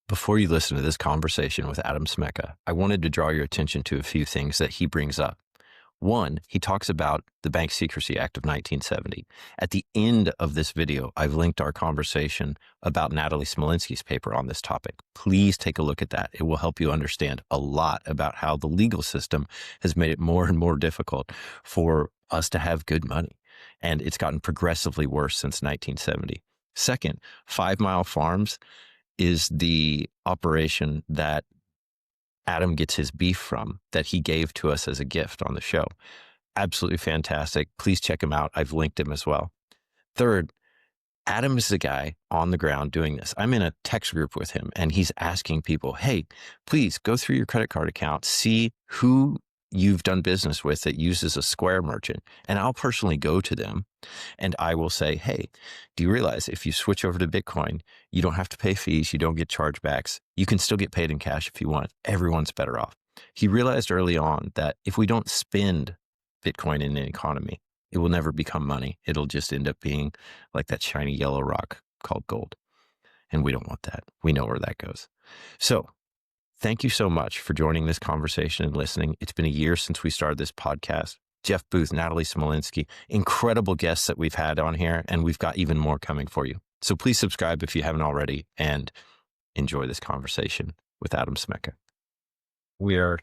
Before you listen to this conversation with Adam Simecka, I wanted to draw your attention to a few things that he brings up. One, he talks about the Bank Secrecy Act of 1970. At the end of this video, I've linked our conversation about Natalie Smolinski's paper on this topic. Please take a look at that. It will help you understand a lot about how the legal system has made it more and more difficult for us to have good money. And it's gotten progressively worse since 1970. Second, 5 Mile Farms is the operation that Adam gets his beef from, that he gave to us as a gift on the show. Absolutely fantastic. Please check him out. I've linked him as well. Third, Adam is the guy on the ground doing this. I'm in a text group with him and he's asking people, hey, please go through your credit card account, see who you've done business with that uses a Square merchant. And I'll personally go to them and I will say, hey, do you realize if you switch over to Bitcoin, you don't have to pay fees, you don't get chargebacks, you can still get paid in cash if you want. Everyone's better off. He realized early on that if we don't spend Bitcoin in an economy, it will never become money. It'll just end up being like that shiny yellow rock called gold. And we don't want that. We know where that goes. So thank you so much for joining this conversation and listening. It's been a year since we started this podcast. Jeff Booth, Natalie Smolinski, incredible guests that we've had on here, and we've got even more coming for you. So please subscribe if you haven't already and enjoy this conversation with Adam Simecka. We are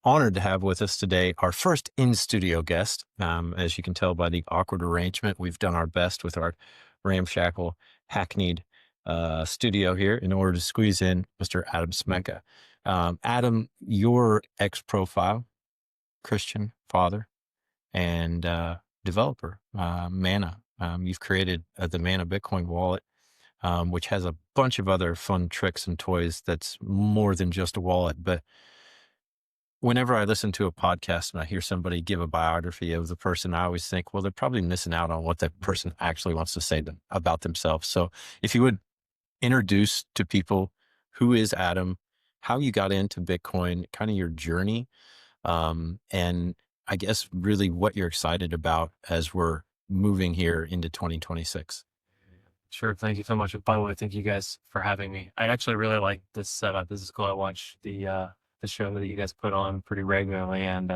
honored to have with us today our first in-studio guest. As you can tell by the awkward arrangement, we've done our best with our ramshackle, hackneyed studio here in order to squeeze in Mr. Adam Simecka. Adam, your ex-profile, Christian father and developer, Manna. You've created the Manna Bitcoin wallet, which has a bunch of other fun tricks and toys that's more than just a wallet. But whenever I listen to a podcast and I hear somebody give a biography of the person, I always think, well, they're probably missing out on what that person actually wants to say about themselves. So if you would introduce to people, who is Adam, how you got into Bitcoin, kind of your journey, and I guess really what you're excited about as we're moving here into 2026. Sure. Thank you so much. By the way, thank you guys for having me. I actually really like this setup. This is cool. I watch the show that you guys put on pretty regularly. And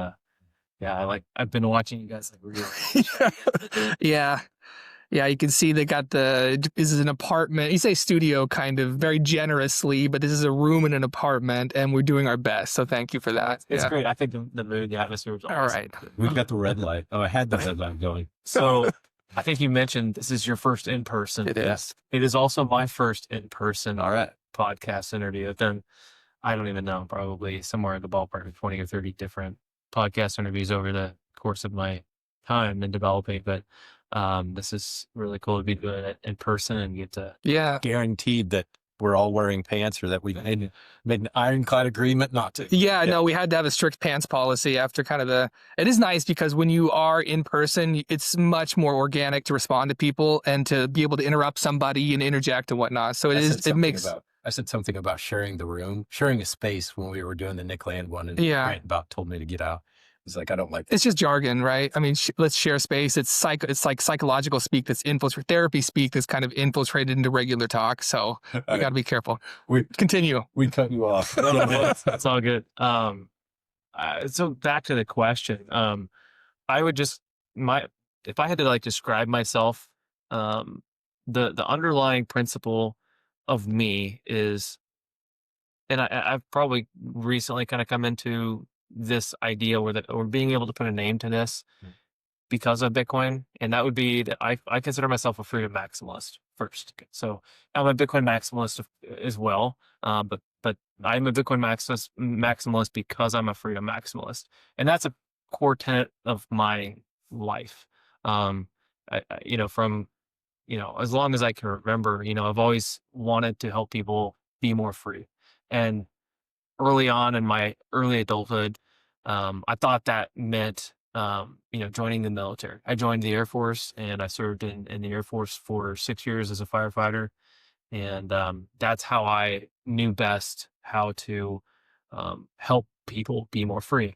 yeah, I've been watching you guys really. Yeah, you can see they got this is an apartment. You say studio kind of very generously, but this is a room in an apartment and we're doing our best. So thank you for that. It's great. I think the mood, the atmosphere is awesome. All right. We've got the red light. Oh, I had the red light going. So I think you mentioned this is your first in-person. It is. It is also my first in-person podcast interview. Then I don't even know, probably somewhere in the ballpark of 20 or 30 different podcast interviews over the course of my time in developing. But this is really cool to be doing it in person and get to guaranteed that we're all wearing pants, or that we made an ironclad agreement not to. Yeah, no, we had to have a strict pants policy after kind of it is nice because when you are in person, it's much more organic to respond to people and to be able to interrupt somebody and interject and whatnot. So I said something about sharing the room, sharing a space when we were doing the Nick Land one, and Grant about told me to get out. It's like, I don't like that. It's just jargon, right? I mean, let's share space. It's like psychological speak that's infiltrated, therapy speak that's kind of infiltrated into regular talk. So we got to be careful. Continue. We cut you off. That's all good. So back to the question. I would just, if I had to describe myself, the underlying principle of me is, and I've probably recently kind of come into this idea or being able to put a name to this because of Bitcoin. And that would be that I consider myself a freedom maximalist first. So I'm a Bitcoin maximalist as well. But I'm a Bitcoin maximalist because I'm a freedom maximalist. And that's a core tenet of my life. From as long as I can remember, I've always wanted to help people be more free. And early on in my early adulthood, I thought that meant, joining the military. I joined the Air Force and I served in the Air Force for 6 years as a firefighter. And that's how I knew best how to help people be more free.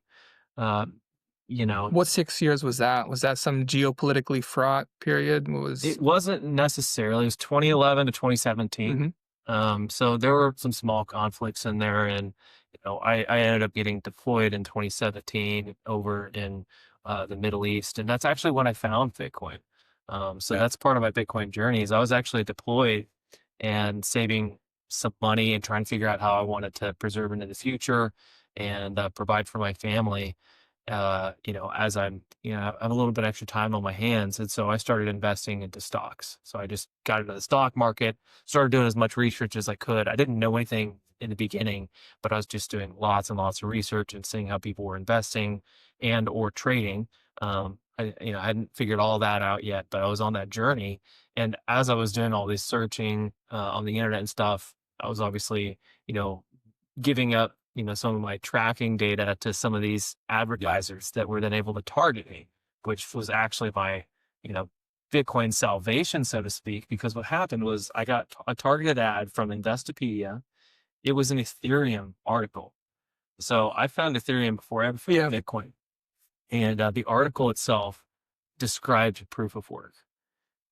What 6 years was that? Was that some geopolitically fraught period? It wasn't necessarily. It was 2011 to 2017. So there were some small conflicts in there, and I ended up getting deployed in 2017 over in the Middle East, and that's actually when I found Bitcoin. So Yeah. that's part of my Bitcoin journey. Is I was actually deployed and saving some money and trying to figure out how I wanted to preserve it in the future and provide for my family. As I have a little bit extra time on my hands. And so I started investing into stocks. So I just got into the stock market, started doing as much research as I could. I didn't know anything in the beginning, but I was just doing lots and lots of research and seeing how people were investing and or trading. I hadn't figured all that out yet, but I was on that journey. And as I was doing all this searching on the internet and stuff, I was obviously, you know, giving up, some of my tracking data to some of these advertisers that were then able to target me, which was actually my, you know, Bitcoin salvation, so to speak, because what happened was I got a targeted ad from Investopedia. It was an Ethereum article. So I found Ethereum before I ever found Bitcoin. And the article itself described proof of work.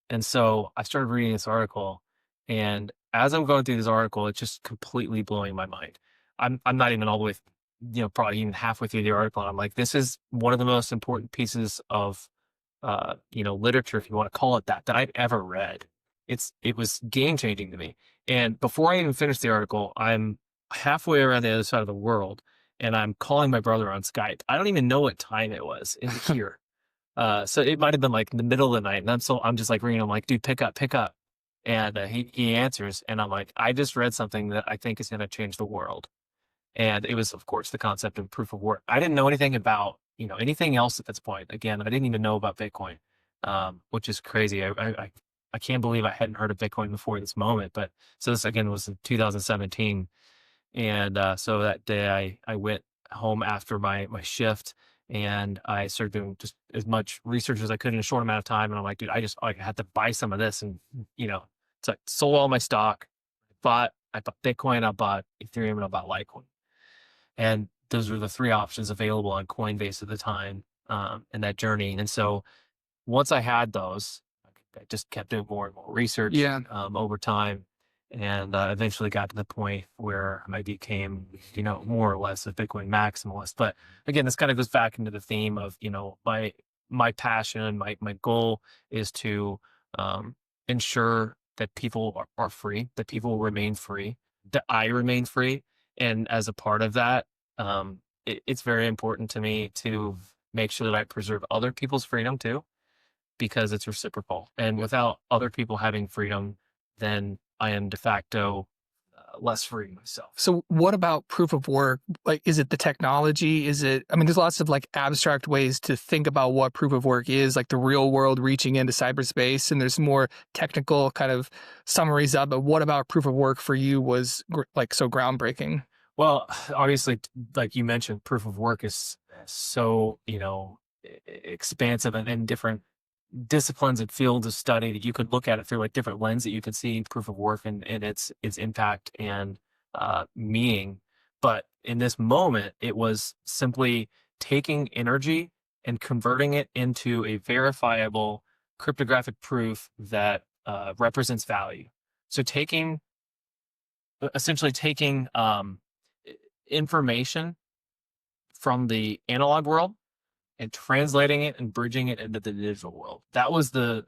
And so I started reading this article, and as I'm going through this article, it's just completely blowing my mind. I'm not even all the way, probably even halfway through the article, and I'm like, this is one of the most important pieces of, literature, if you want to call it that I've ever read. It was game changing to me. And before I even finish the article, I'm halfway around the other side of the world, and I'm calling my brother on Skype. I don't even know what time it was in here. So it might have been like in the middle of the night, and I'm just like ringing him like, dude, pick up, pick up. And he answers, and I'm like, I just read something that I think is going to change the world. And it was, of course, the concept of proof of work. I didn't know anything about, anything else at this point. Again, I didn't even know about Bitcoin, which is crazy. I can't believe I hadn't heard of Bitcoin before this moment. But so this again was in 2017. And so that day I went home after my shift, and I started doing just as much research as I could in a short amount of time. And I'm like, dude, I had to buy some of this. And, so I sold all my stock, I bought Bitcoin, I bought Ethereum, and I bought Litecoin. And those were the three options available on Coinbase at the time, in that journey. And so once I had those, I just kept doing more and more research over time, and eventually got to the point where I became, more or less a Bitcoin maximalist. But again, this kind of goes back into the theme of, my passion, my goal is to ensure that people are free, that people remain free, that I remain free. And as a part of that, it's very important to me to make sure that I preserve other people's freedom too, because it's reciprocal. And without other people having freedom, then I am de facto less free myself. So what about proof of work? Like, is it the technology? There's lots of like abstract ways to think about what proof of work is, like the real world reaching into cyberspace. And there's more technical kind of summaries of, but what about proof of work for you was so groundbreaking? Well, obviously, like you mentioned, proof of work is so, expansive and different disciplines and fields of study that you could look at it through like different lens that you could see proof of work and its impact and meaning. But in this moment, it was simply taking energy and converting it into a verifiable cryptographic proof that represents value. So essentially taking information from the analog world and translating it and bridging it into the digital world. That was the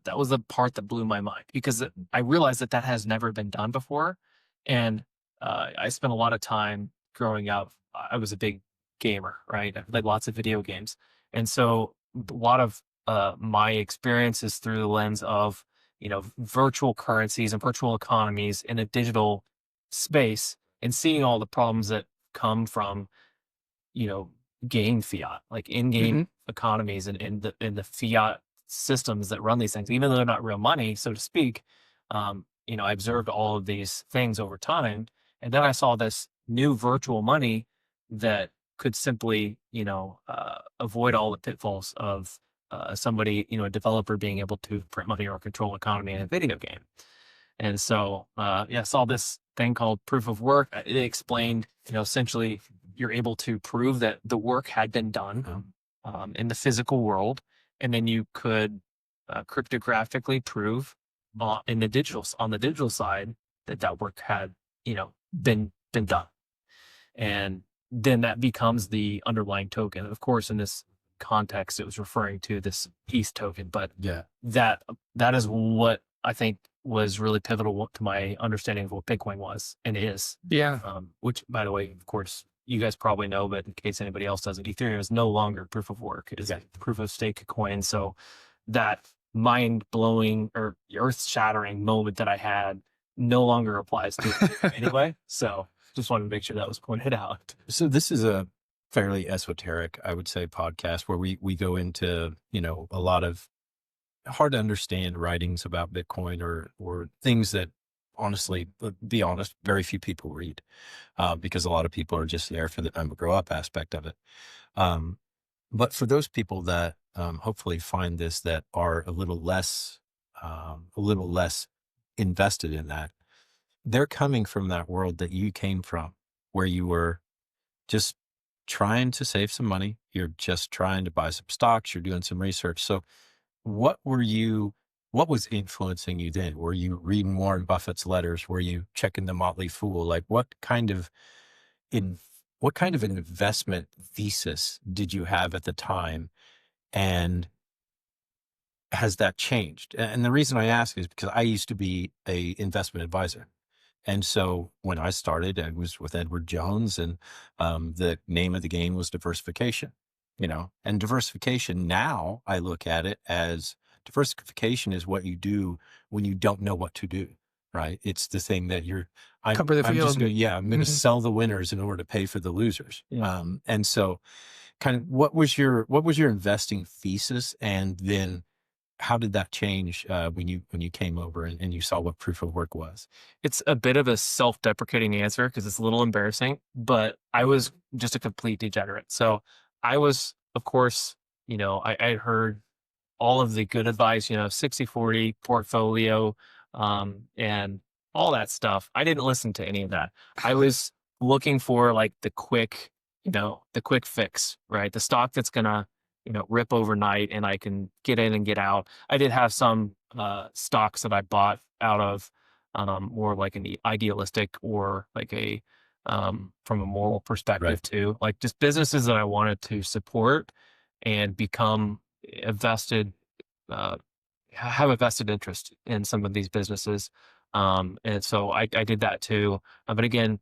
part that blew my mind, because I realized that has never been done before. And I spent a lot of time growing up. I was a big gamer, right? I played lots of video games. And so a lot of my experiences through the lens of, virtual currencies and virtual economies in a digital space, and seeing all the problems that come from, game fiat, like in-game economies and the fiat systems that run these things, even though they're not real money, so to speak. I observed all of these things over time, and then I saw this new virtual money that could simply, avoid all the pitfalls of somebody, a developer being able to print money or control economy in a video game. And so, I saw this thing called proof of work. It explained, essentially, you're able to prove that the work had been done in the physical world, and then you could cryptographically prove on the digital side that work had, been done. And then that becomes the underlying token. Of course, in this context, it was referring to this peace token, but that is what I think was really pivotal to my understanding of what Bitcoin was and is. Yeah. Which, by the way, of course, you guys probably know, but in case anybody else doesn't, Ethereum is no longer proof of work. It is a proof of stake coin. So that mind blowing or earth shattering moment that I had no longer applies to it anyway. So just wanted to make sure that was pointed out. So this is a fairly esoteric, I would say, podcast where we go into, a lot of hard to understand writings about Bitcoin or things that honestly, be honest, very few people read, because a lot of people are just there for the I'm a grow up aspect of it. But for those people that hopefully find this, that are a little less invested in that, they're coming from that world that you came from, where you were just trying to save some money. You're just trying to buy some stocks. You're doing some research. So what was influencing you then? Were you reading Warren Buffett's letters? Were you checking the Motley Fool? Like what kind of an investment thesis did you have at the time? And has that changed? And the reason I ask is because I used to be a investment advisor. And so when I started, I was with Edward Jones, and the name of the game was diversification, and diversification. Now I look at it as diversification is what you do when you don't know what to do, right? It's the thing that Cover the field. I'm going to sell the winners in order to pay for the losers. Yeah. And so kind of what was your investing thesis? And then how did that change when you came over and you saw what proof of work was? It's a bit of a self-deprecating answer because it's a little embarrassing, but I was just a complete degenerate. So I was, of course, I had heard all of the good advice, 60-40 portfolio, and all that stuff. I didn't listen to any of that. I was looking for like the quick fix, right? The stock that's gonna rip overnight and I can get in and get out. I did have some stocks that I bought out of more like an idealistic or like a from a moral perspective too, like just businesses that I wanted to support and become a vested, have a vested interest in some of these businesses. And so I did that too. But again,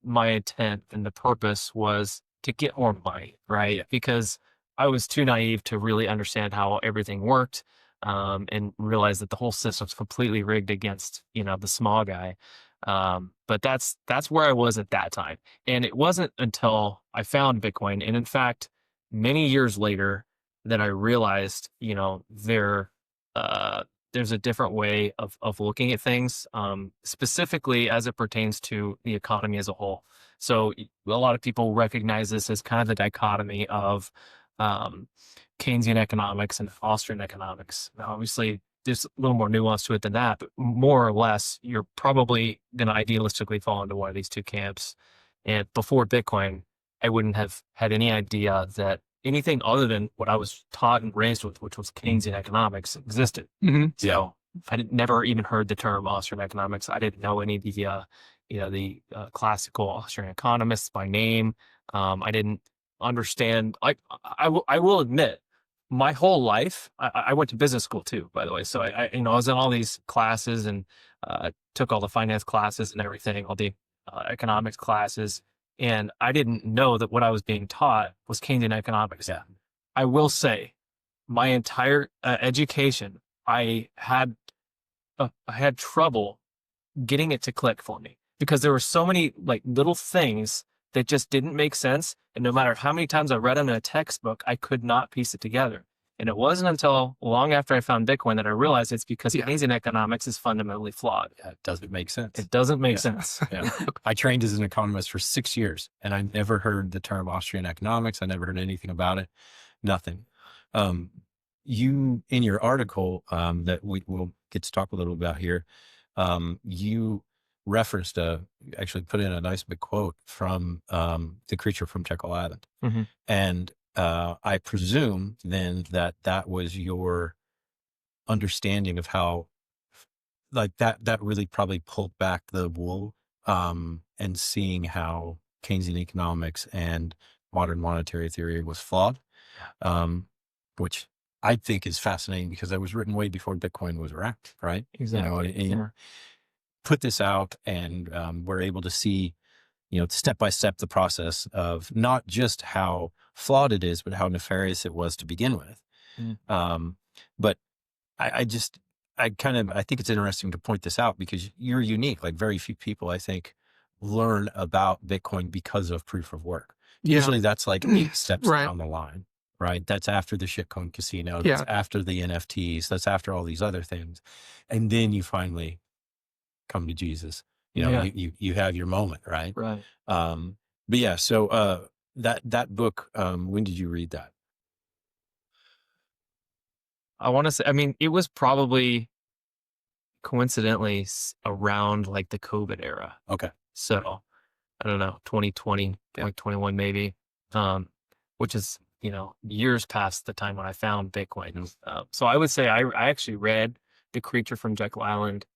my intent and the purpose was to get more money, right? Because I was too naive to really understand how everything worked, and realize that the whole system's completely rigged against, the small guy. But that's where I was at that time. And it wasn't until I found Bitcoin, and in fact, many years later, that I realized, there's a different way of looking at things, specifically as it pertains to the economy as a whole. So a lot of people recognize this as kind of the dichotomy of Keynesian economics and Austrian economics. Now, obviously, there's a little more nuance to it than that, but more or less, you're probably going to idealistically fall into one of these two camps. And before Bitcoin, I wouldn't have had any idea that anything other than what I was taught and raised with, which was Keynesian economics, existed. Mm-hmm. So I never even heard the term Austrian economics. I didn't know any of the classical Austrian economists by name. I didn't understand. I will admit, my whole life, I went to business school too, by the way. So I was in all these classes and took all the finance classes and everything, all the economics classes. And I didn't know that what I was being taught was Keynesian economics. Yeah. I will say, my entire education, I had trouble getting it to click for me because there were so many like little things that just didn't make sense. And no matter how many times I read them in a textbook, I could not piece it together. And it wasn't until long after I found Bitcoin that I realized it's because Keynesian economics is fundamentally flawed. Yeah, it doesn't make sense. It doesn't make sense. Yeah. I trained as an economist for 6 years, and I never heard the term Austrian economics. I never heard anything about it. Nothing. You, in your article that we will get to talk a little about here, you referenced actually put in a nice big quote from The Creature from Jekyll Island. Mm-hmm. And I presume then that was your understanding of how like that really probably pulled back the wool, and seeing how Keynesian economics and modern monetary theory was flawed, which I think is fascinating because it was written way before Bitcoin was around, right? Exactly. And put this out, and we're able to see, step by step the process of not just how flawed it is, but how nefarious it was to begin with. But I think it's interesting to point this out because you're unique. Like very few people, I think, learn about Bitcoin because of proof of work. Usually that's like 8 steps down the line, right? That's after the shitcoin casino. That's after the NFTs. That's after all these other things. And then you finally come to Jesus. You have your moment, right? Right. But yeah, so that book, when did you read that? I want to say, I mean, it was probably coincidentally around like the COVID era. Okay. So I don't know, 2020, 2021 maybe, which is, years past the time when I found Bitcoin. So I would say I actually read The Creature from Jekyll Island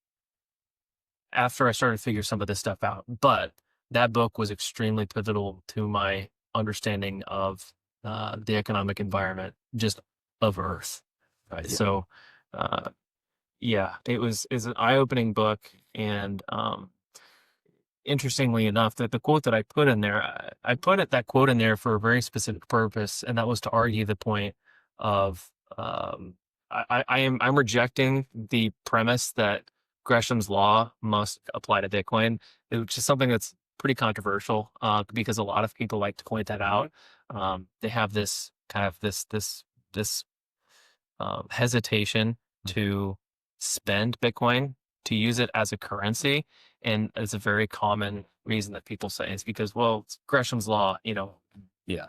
after I started to figure some of this stuff out. But that book was extremely pivotal to my understanding of the economic environment, just of Earth. Right. Yeah. So, it's an eye-opening book. And interestingly enough, that the quote that I put in there, I put that quote in there for a very specific purpose, and that was to argue the point of I'm rejecting the premise that Gresham's law must apply to Bitcoin, which is something that's pretty controversial because a lot of people like to point that out. They have this kind of this hesitation to spend Bitcoin, to use it as a currency. And it's a very common reason that people say is because, well, it's Gresham's law, Yeah.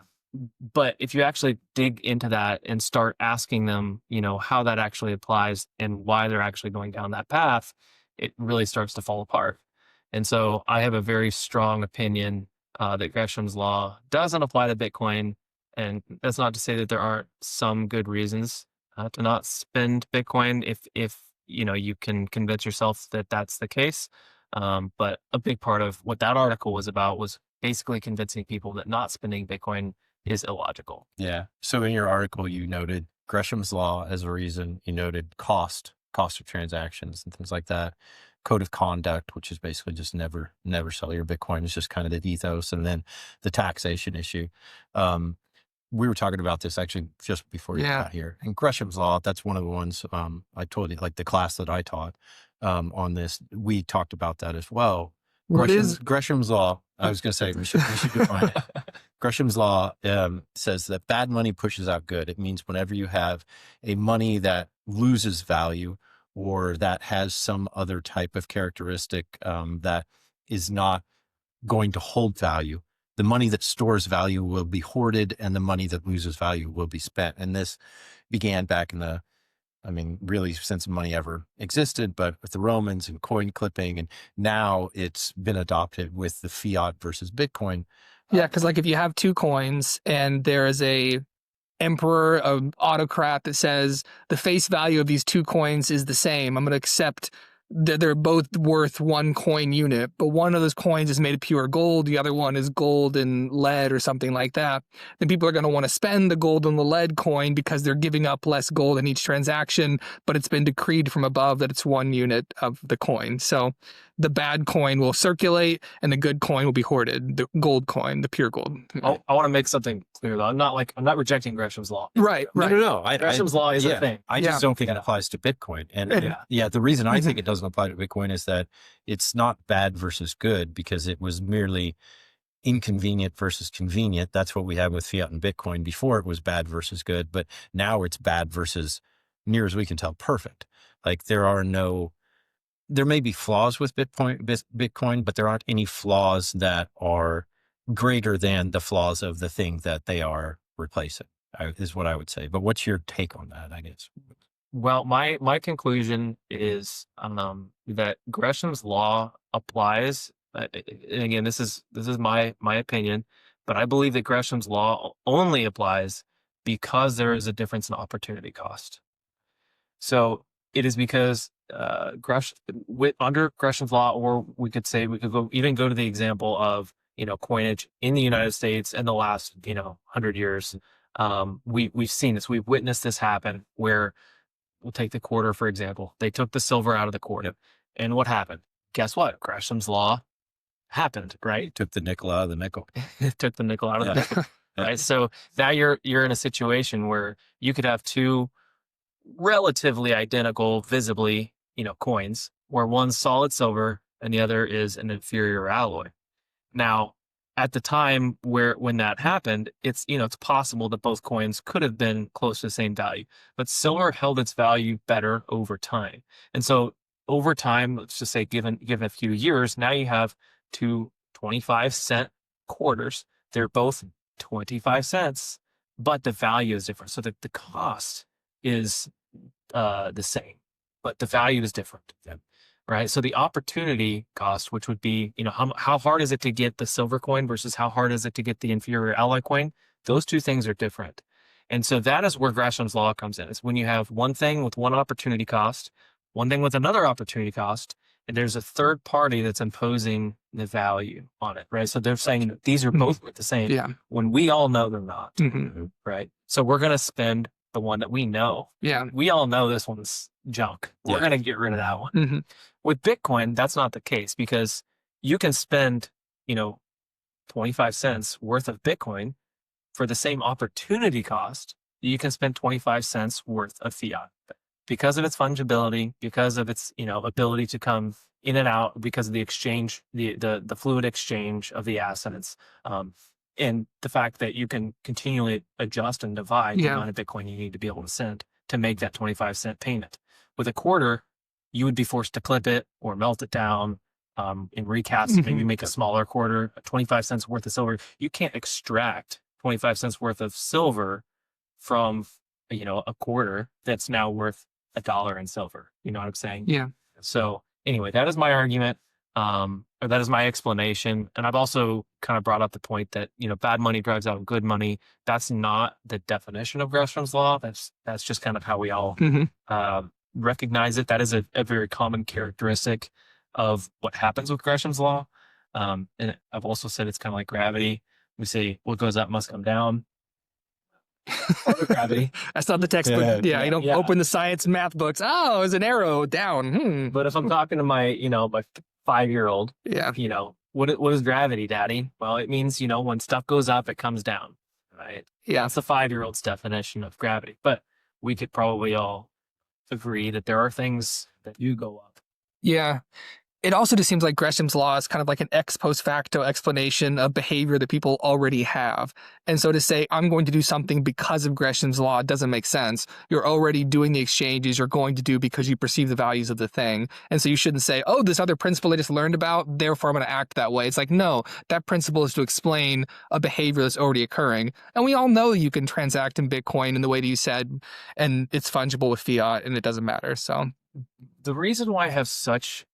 But if you actually dig into that and start asking them, how that actually applies and why they're actually going down that path, it really starts to fall apart. And so I have a very strong opinion that Gresham's law doesn't apply to Bitcoin. And that's not to say that there aren't some good reasons to not spend Bitcoin if you can convince yourself that that's the case. But a big part of what that article was about was basically convincing people that not spending Bitcoin is illogical. Yeah. So in your article, you noted Gresham's law as a reason. You noted cost of transactions and things like that. Code of conduct, which is basically just never sell your Bitcoin. It's just kind of the ethos. And then the taxation issue. We were talking about this actually just before you got here. And Gresham's law, that's one of the ones I told you, like the class that I taught on this, we talked about that as well. Gresham's law? I was going to say we should define it. Gresham's law says that bad money pushes out good. It means whenever you have a money that loses value or that has some other type of characteristic that is not going to hold value, the money that stores value will be hoarded and the money that loses value will be spent. And this began back in really since money ever existed, but with the Romans and coin clipping, and now it's been adopted with the fiat versus Bitcoin. Yeah, because like if you have 2 coins and there is a emperor, an autocrat that says the face value of these 2 coins is the same, I'm going to accept that they're both worth 1 coin unit, but one of those coins is made of pure gold, the other one is gold and lead or something like that, then people are going to want to spend the gold and the lead coin because they're giving up less gold in each transaction, but it's been decreed from above that it's 1 unit of the coin. So the bad coin will circulate and the good coin will be hoarded, the gold coin, the pure gold. I want to make something clear though. I'm not rejecting Gresham's law. Right. No. Gresham's law is a thing. I just don't think it applies to Bitcoin. And the reason I think it doesn't apply to Bitcoin is that it's not bad versus good because it was merely inconvenient versus convenient. That's what we have with fiat and Bitcoin. Before it was bad versus good, but now it's bad versus, near as we can tell, perfect. Like there may be flaws with Bitcoin, but there aren't any flaws that are greater than the flaws of the thing that they are replacing, is what I would say. But what's your take on that, I guess? Well, my conclusion is that Gresham's law applies. And again, this is my opinion, but I believe that Gresham's law only applies because there is a difference in opportunity cost. So it is because under Gresham's law, or we could even go to the example of, coinage in the United States in the last, 100 years. We've seen this. We've witnessed this happen where we'll take the quarter, for example. They took the silver out of the quarter. Yep. And what happened? Guess what? Gresham's law happened, right? Took the nickel out of the nickel. It took the nickel out of the nickel. Right. So now you're in a situation where you could have two relatively identical, visibly, coins, where one's solid silver and the other is an inferior alloy. Now, at the time when that happened, it's possible that both coins could have been close to the same value, but silver held its value better over time. And so over time, let's just say given a few years, now you have two 25-cent quarters. They're both 25 cents, but the value is different. So the cost is the same, but the value is different. Yeah. Right. So the opportunity cost, which would be, how hard is it to get the silver coin versus how hard is it to get the inferior alloy coin? Those two things are different. And so that is where Gresham's law comes in. It's when you have one thing with one opportunity cost, one thing with another opportunity cost, and there's a third party that's imposing the value on it. Right. So they're saying these are both the same. Yeah. When we all know they're not. Mm-hmm. Right. So we're going to spend the one that we know. Yeah. We all know this one's junk. We're going to get rid of that one. Mm-hmm. With Bitcoin, that's not the case, because you can spend, 25 cents worth of Bitcoin for the same opportunity cost. You can spend 25 cents worth of fiat because of its fungibility, because of its, ability to come in and out, because of the exchange, the fluid exchange of the assets. And the fact that you can continually adjust and divide the amount of Bitcoin you need to be able to send to make that 25-cent payment. With a quarter, you would be forced to clip it or melt it down in recast, maybe make a smaller quarter, 25 cents worth of silver. You can't extract 25 cents worth of silver from, a quarter that's now worth $1 in silver. You know what I'm saying? Yeah. So anyway, that is my argument. Or that is my explanation. And I've also kind of brought up the point that, bad money drives out good money. That's not the definition of Gresham's law. That's just kind of how we all recognize it. That is a very common characteristic of what happens with Gresham's law. And I've also said it's kind of like gravity. We say what goes up must come down. Gravity. That's not the textbook. Yeah, you don't open the science and math books. Oh, there's an arrow down. But if I'm talking to my, my 5-year-old, what is gravity, Daddy? Well, it means, when stuff goes up, it comes down, right? Yeah. That's the 5-year-old's definition of gravity. But we could probably all agree that there are things that do go up. Yeah. It also just seems like Gresham's law is kind of like an ex post facto explanation of behavior that people already have. And so to say, I'm going to do something because of Gresham's law doesn't make sense. You're already doing the exchanges you're going to do because you perceive the values of the thing. And so you shouldn't say, oh, this other principle I just learned about, therefore I'm going to act that way. It's like, no, that principle is to explain a behavior that's already occurring. And we all know you can transact in Bitcoin in the way that you said, and it's fungible with fiat and it doesn't matter. So the reason why I have such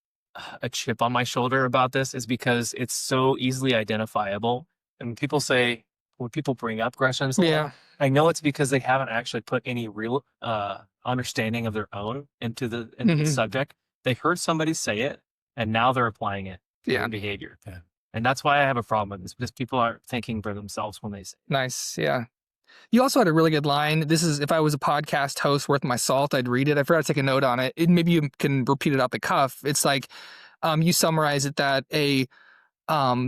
a chip on my shoulder about this is because it's so easily identifiable. And when people bring up Gresham's law, I know it's because they haven't actually put any real understanding of their own into the subject. They heard somebody say it, and now they're applying it to their behavior. Yeah. And that's why I have a problem with this, because people aren't thinking for themselves when they say it. Nice. Yeah. You also had a really good line. This is, if I was a podcast host worth my salt, I'd read it. I forgot to take a note on it. Maybe you can repeat it off the cuff. It's like, you summarize it that the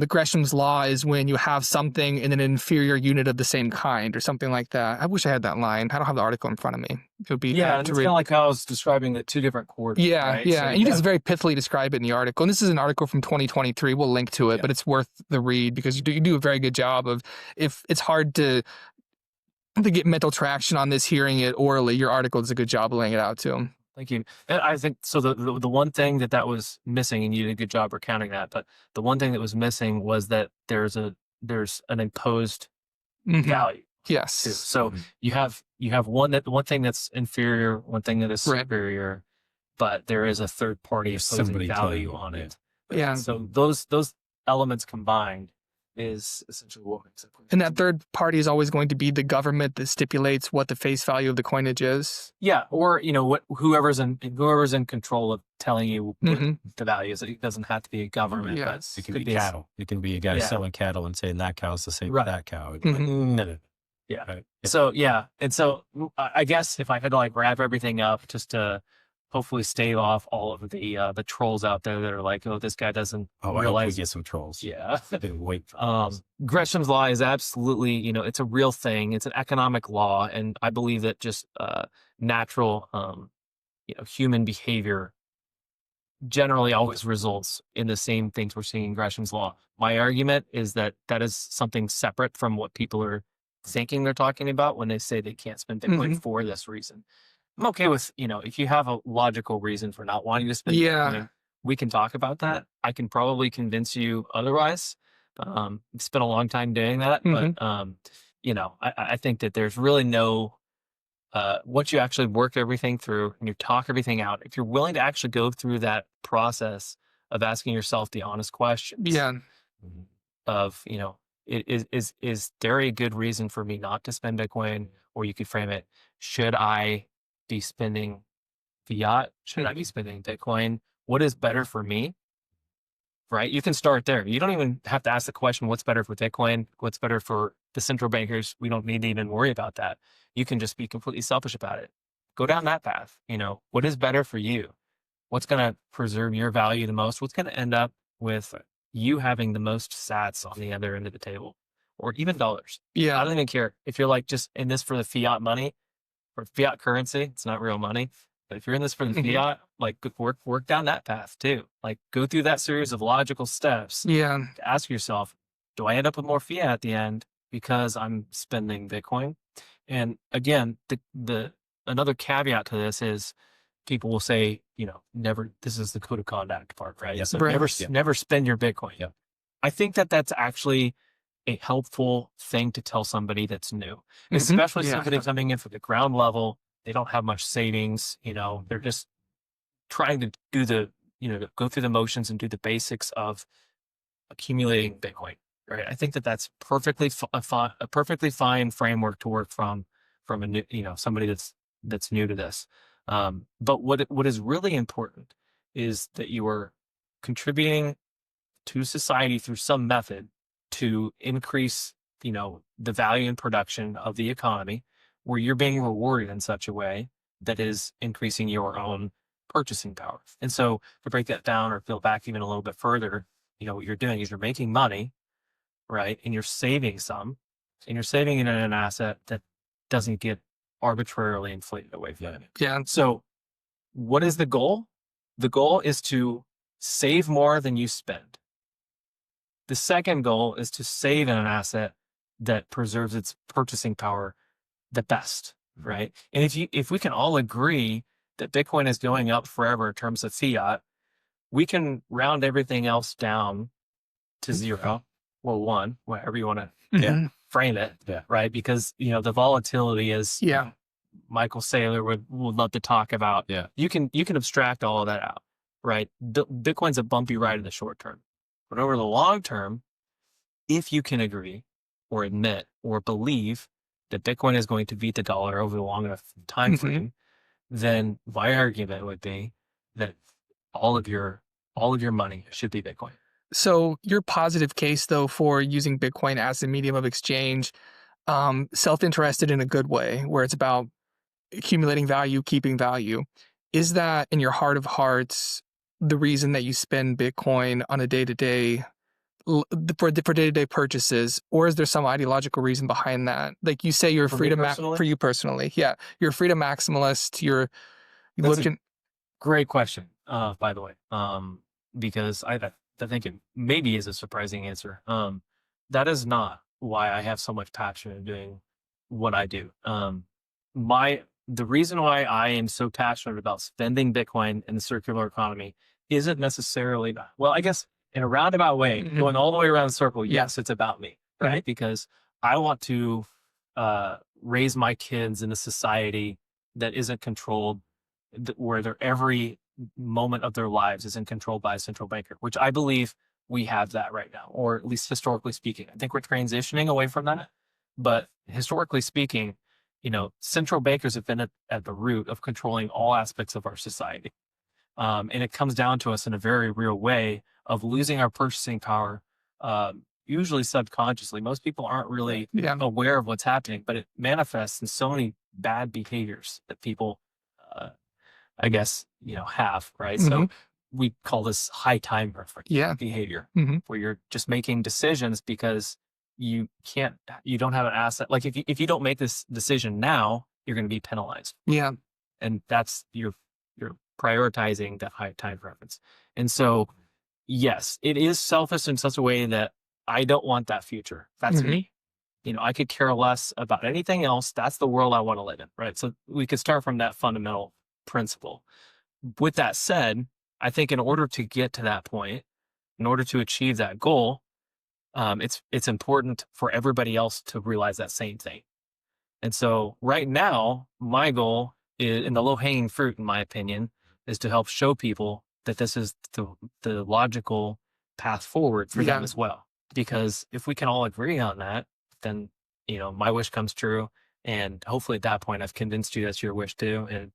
Gresham's law is when you have something in an inferior unit of the same kind or something like that. I wish I had that line. I don't have the article in front of me. It would be and it's kind of like how I was describing the two different quarters. Yeah, right? yeah. So, and you just very pithily describe it in the article. And this is an article from 2023. We'll link to it, but it's worth the read because you do a very good job of, if it's hard to get mental traction on this, hearing it orally, your article does a good job of laying it out too. Thank you. And I think so. The one thing that was missing, and you did a good job recounting that, but the one thing that was missing was that there's an imposed value. Yes. Too. So you have one thing that's inferior, one thing that is superior, but there is a third party imposing value on it. Yeah. So those elements combined is essentially what makes it. And that third party is always going to be the government that stipulates what the face value of the coinage is. Yeah, or whoever's in control of telling you what Mhm. the value is. It doesn't have to be a government, but Yes. It can could be be cattle. It can be a guy Yeah. selling cattle and saying that cow's the same Right. as that cow. Mhm. Yeah. Right. So yeah, and so I guess if I had to like wrap everything up, just to hopefully stave off all of the trolls out there that are like, oh, this guy doesn't Oh, I hope we realize. get some trolls. Yeah. I've been waiting for this. Gresham's law is absolutely, it's a real thing. It's an economic law, and I believe that just natural, human behavior generally always results in the same things we're seeing in Gresham's law. My argument is that that is something separate from what people are thinking they're talking about when they say they can't spend Bitcoin Mhm. for this reason. I'm okay with, if you have a logical reason for not wanting to spend Yeah. Bitcoin, we can talk about that. I can probably convince you otherwise. I've spent a long time doing that, but I think that there's really no once you actually work everything through and you talk everything out, if you're willing to actually go through that process of asking yourself the honest questions Yeah. of, is there a good reason for me not to spend Bitcoin? Or you could frame it, should I be spending fiat? Should I be spending Bitcoin? What is better for me? Right? You can start there. You don't even have to ask the question, what's better for Bitcoin? What's better for the central bankers? We don't need to even worry about that. You can just be completely selfish about it. Go down that path. What is better for you? What's going to preserve your value the most? What's going to end up with you having the most sats on the other end of the table, or even dollars? I Yeah. don't even care if you're like just in this for the fiat money or fiat currency. It's not real money. But if you're in this for the Mhm. fiat, like work down that path too. Like go through that series of logical steps Yeah. to ask yourself, do I end up with more fiat at the end because I'm spending Bitcoin? And again, the another caveat to this is people will say, never, this is the code of conduct part, right? Yeah. So Right. never spend your Bitcoin. Yeah. I think that that's actually a helpful thing to tell somebody that's new, Mhm. especially Yeah. somebody coming in from the ground level. They don't have much savings, they're just trying to do to go through the motions and do the basics of accumulating Bitcoin, right? I think that that's a perfectly fine framework to work from a new, somebody that's new to this. But what is really important is that you are contributing to society through some method to increase, the value and production of the economy, where you're being rewarded in such a way that is increasing your own purchasing power. And so to break that down or peel back even a little bit further, what you're doing is you're making money, right? And you're saving some, and you're saving it in an asset that doesn't get arbitrarily inflated away from it. Yeah. So what is the goal? The goal is to save more than you spend. The second goal is to save in an asset that preserves its purchasing power the best, right? And if we can all agree that Bitcoin is going up forever in terms of fiat, we can round everything else down to zero or one, whatever you want to Mhm. frame it, Yeah. right? Because the volatility is Yeah. Michael Saylor would love to talk about. Yeah. You can abstract all of that out, right? Bitcoin's a bumpy ride in the short term, but over the long term, if you can agree or admit or believe that Bitcoin is going to beat the dollar over the long enough time Mhm. frame, then my argument would be that all of your money should be Bitcoin. So your positive case, though, for using Bitcoin as a medium of exchange, self-interested in a good way, where it's about accumulating value, keeping value, is that in your heart of hearts the reason that you spend Bitcoin on a day-to-day for day-to-day purchases, or is there some ideological reason behind that? Like you say, you're a For me freedom personally? for you personally, yeah, you're a freedom maximalist. You're That's a- looking, Great question, by the way, because I think it maybe is a surprising answer. That is not why I have so much passion in doing what I do. The reason why I am so passionate about spending Bitcoin in the circular economy isn't necessarily, well, I guess in a roundabout way, Mhm. going all the way around the circle. Yeah. Yes, it's about me, right? Because I want to raise my kids in a society that isn't controlled, where their every moment of their lives isn't controlled by a central banker, which I believe we have that right now, or at least historically speaking. I think we're transitioning away from that, but historically speaking, central bankers have been at the root of controlling all aspects of our society. And it comes down to us in a very real way of losing our purchasing power, usually subconsciously. Most people aren't really aware of what's happening, but it manifests in so many bad behaviors that people, I guess, have, right? Mm-hmm. So we call this high time preference behavior, where you're just making decisions because you don't have an asset. Like if you don't make this decision now, you're going to be penalized. Yeah. And that's you're prioritizing that high time preference. And so, yes, it is selfish in such a way that I don't want that future. That's me. I could care less about anything else. That's the world I want to live in, right? So we could start from that fundamental principle. With that said, I think in order to get to that point, in order to achieve that goal, it's important for everybody else to realize that same thing. And so right now, my goal is, and the low-hanging fruit, in my opinion, is to help show people that this is the logical path forward for them as well. Because if we can all agree on that, then, my wish comes true. And hopefully at that point, I've convinced you that's your wish too. And,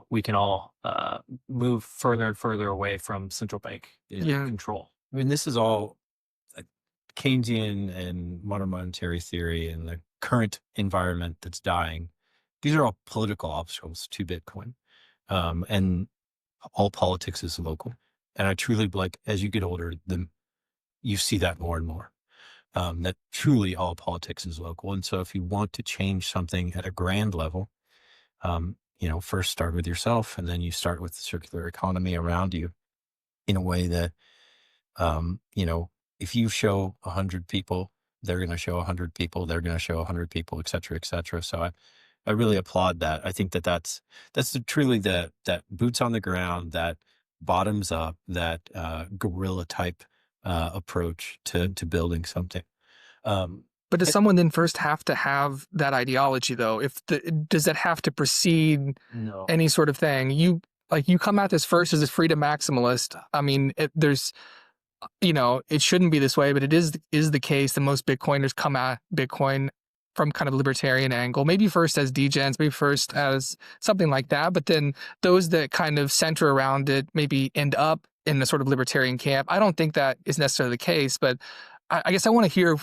we can all move further and further away from central bank control. I mean, this is all Keynesian and modern monetary theory and the current environment that's dying. These are all political obstacles to Bitcoin. And all politics is local. And I truly, as you get older, you see that more and more, that truly all politics is local. And so if you want to change something at a grand level, first start with yourself, and then you start with the circular economy around you in a way that, if you show 100 people, they're going to show 100 people, they're going to show 100 people, et cetera, et cetera. So I really applaud that. I think that's truly that boots on the ground, that bottoms up, that guerrilla type approach to building something. But does someone then first have to have that ideology, though? Does that have to precede any sort of thing? You come at this first as a freedom maximalist. I mean, it shouldn't be this way, but it is the case that most Bitcoiners come at Bitcoin from kind of libertarian angle, maybe first as degens, maybe first as something like that. But then those that kind of center around it maybe end up in the sort of libertarian camp. I don't think that is necessarily the case, but I guess I want to hear,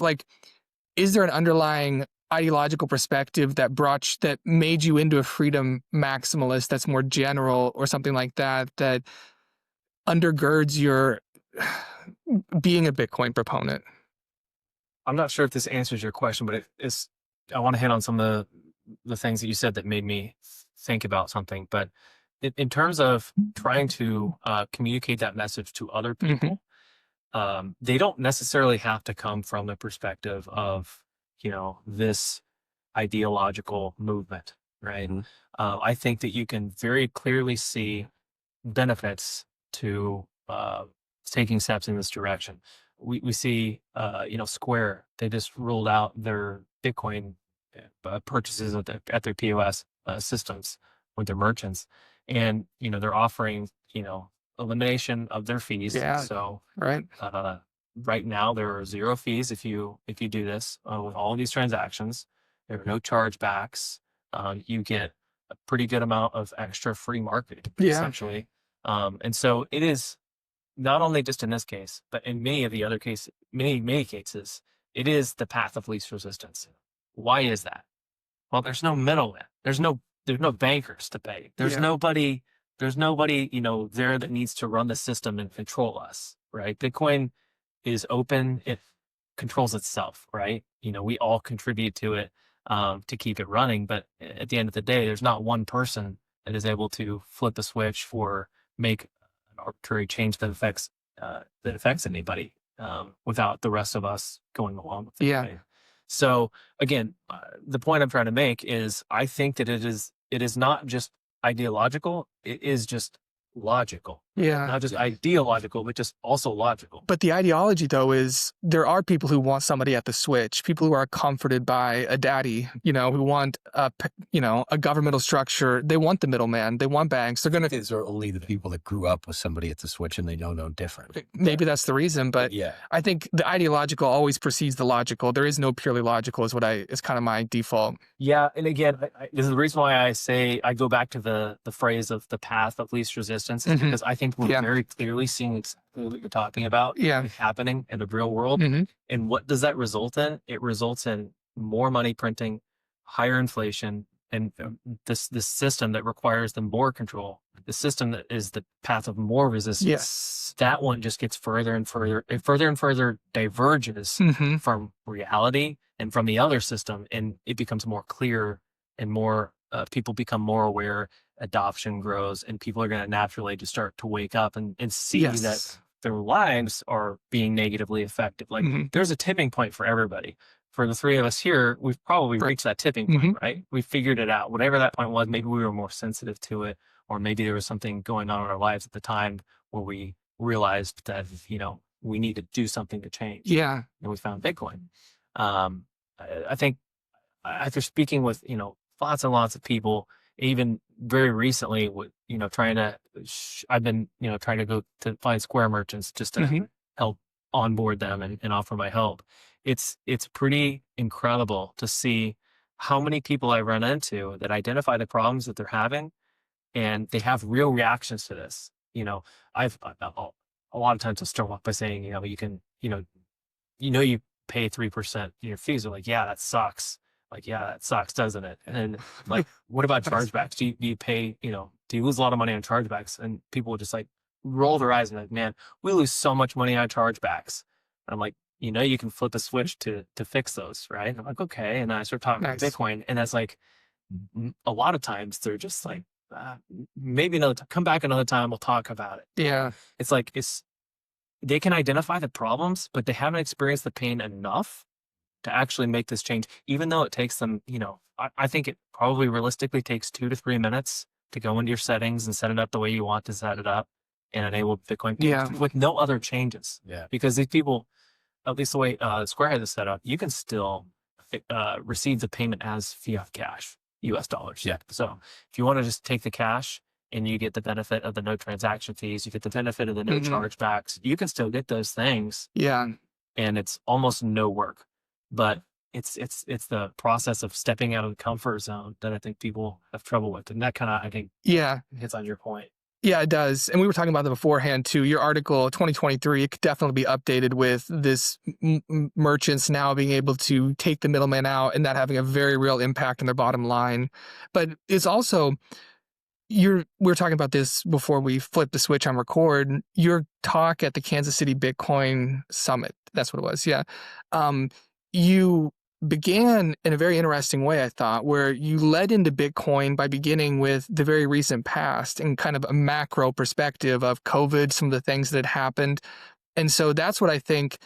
is there an underlying ideological perspective that made you into a freedom maximalist that's more general or something like that, that undergirds your being a Bitcoin proponent? I'm not sure if this answers your question, but I want to hit on some of the things that you said that made me think about something. But in terms of trying to communicate that message to other people, they don't necessarily have to come from the perspective of, this ideological movement, right? I think that you can very clearly see benefits to taking steps in this direction. We see, Square, they just rolled out their Bitcoin purchases at their POS systems with their merchants. And, they're offering, elimination of their fees. So right now there are 0 fees if you do this with all of these transactions. There are no chargebacks. You get a pretty good amount of extra free marketing, essentially. And so it is not only just in this case, but in many of the other cases, many cases, it is the path of least resistance. Why is that? Well, there's no middleman. There's no bankers to pay. There's nobody, there that needs to run the system and control us, right? Bitcoin is open. It controls itself, right? We all contribute to it to keep it running. But at the end of the day, there's not one person that is able to flip the switch or make an arbitrary change that affects anybody without the rest of us going along with it. Right? So again, the point I'm trying to make is I think that it is not just ideological. It is just logical. Yeah. Not just ideological, but just also logical. But the ideology, though, is there are people who want somebody at the switch, people who are comforted by a daddy, who want a governmental structure. They want the middleman. They want banks. They're going to. These are only the people that grew up with somebody at the switch and they don't know different. Maybe that's the reason, but Yeah. I think the ideological always precedes the logical. There is no purely logical, is kind of my default. Yeah, and again, this is the reason why I say I go back to the phrase of the path of least resistance, is because I think we're very clearly seeing exactly what you're talking about happening in the real world. And what does that result in? It results in more money printing, higher inflation, and this system that requires the more control, the system that is the path of more resistance. Yes. That one just gets further and further diverges from reality and from the other system, and it becomes more clear and more people become more aware. Adoption grows, and people are going to naturally just start to wake up and see that their lives are being negatively affected. Like there's a tipping point for everybody. For the three of us here, we've probably reached that tipping point, right? We figured it out. Whatever that point was, maybe we were more sensitive to it, or maybe there was something going on in our lives at the time where we realized that, we need to do something to change. Yeah. And we found Bitcoin. I think after speaking with, lots and lots of people, even very recently with, I've been, trying to go to find Square merchants just to help onboard them and offer my help. It's pretty incredible to see how many people I run into that identify the problems that they're having, and they have real reactions to this. I've a lot of times I'll start off by saying, you can, you pay 3% your fees. Are like, yeah, that sucks. Like, yeah, that sucks, doesn't it? And like, what about chargebacks? Do you pay, do you lose a lot of money on chargebacks? And people will just like roll their eyes and like, man, we lose so much money on chargebacks. And I'm like, you can flip a switch to fix those, right? And I'm like, okay. And I start talking about Bitcoin, and that's like, a lot of times they're just like, maybe another time, come back another time, we'll talk about it. Yeah. It's like, they can identify the problems, but they haven't experienced the pain enough to actually make this change, even though it takes them, I think it probably realistically takes 2 to 3 minutes to go into your settings and set it up the way you want to set it up and enable Bitcoin payments with no other changes. Yeah. Because these people, at least the way Square has it set up, you can still receive the payment as fiat cash, US dollars. Yeah. So if you want to just take the cash and you get the benefit of the no transaction fees, you get the benefit of the no chargebacks, you can still get those things. Yeah. And it's almost no work. But it's the process of stepping out of the comfort zone that I think people have trouble with. And that kind of, I think, hits on your point. Yeah, it does. And we were talking about that beforehand too. Your article 2023, it could definitely be updated with this merchants now being able to take the middleman out and that having a very real impact on their bottom line. But it's also, we were talking about this before we flipped the switch on record. Your talk at the Kansas City Bitcoin Summit, that's what it was. Yeah. You began in a very interesting way, I thought, where you led into Bitcoin by beginning with the very recent past and kind of a macro perspective of COVID, some of the things that happened. And so that's what I think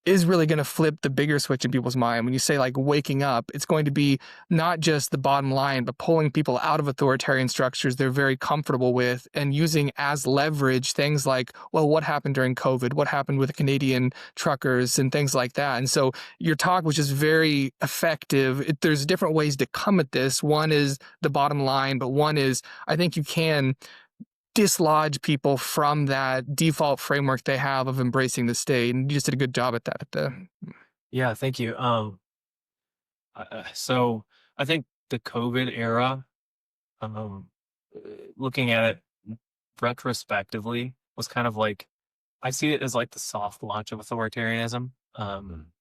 is really going to flip the bigger switch in people's mind. When you say like waking up, it's going to be not just the bottom line, but pulling people out of authoritarian structures they're very comfortable with and using as leverage things like, well, what happened during COVID? What happened with the Canadian truckers and things like that? And so your talk was just very effective. There's different ways to come at this. One is the bottom line, but one is I think you can dislodge people from that default framework they have of embracing the state. And you just did a good job at that. Yeah, thank you. So I think the COVID era, looking at it retrospectively, was kind of like, I see it as like the soft launch of authoritarianism.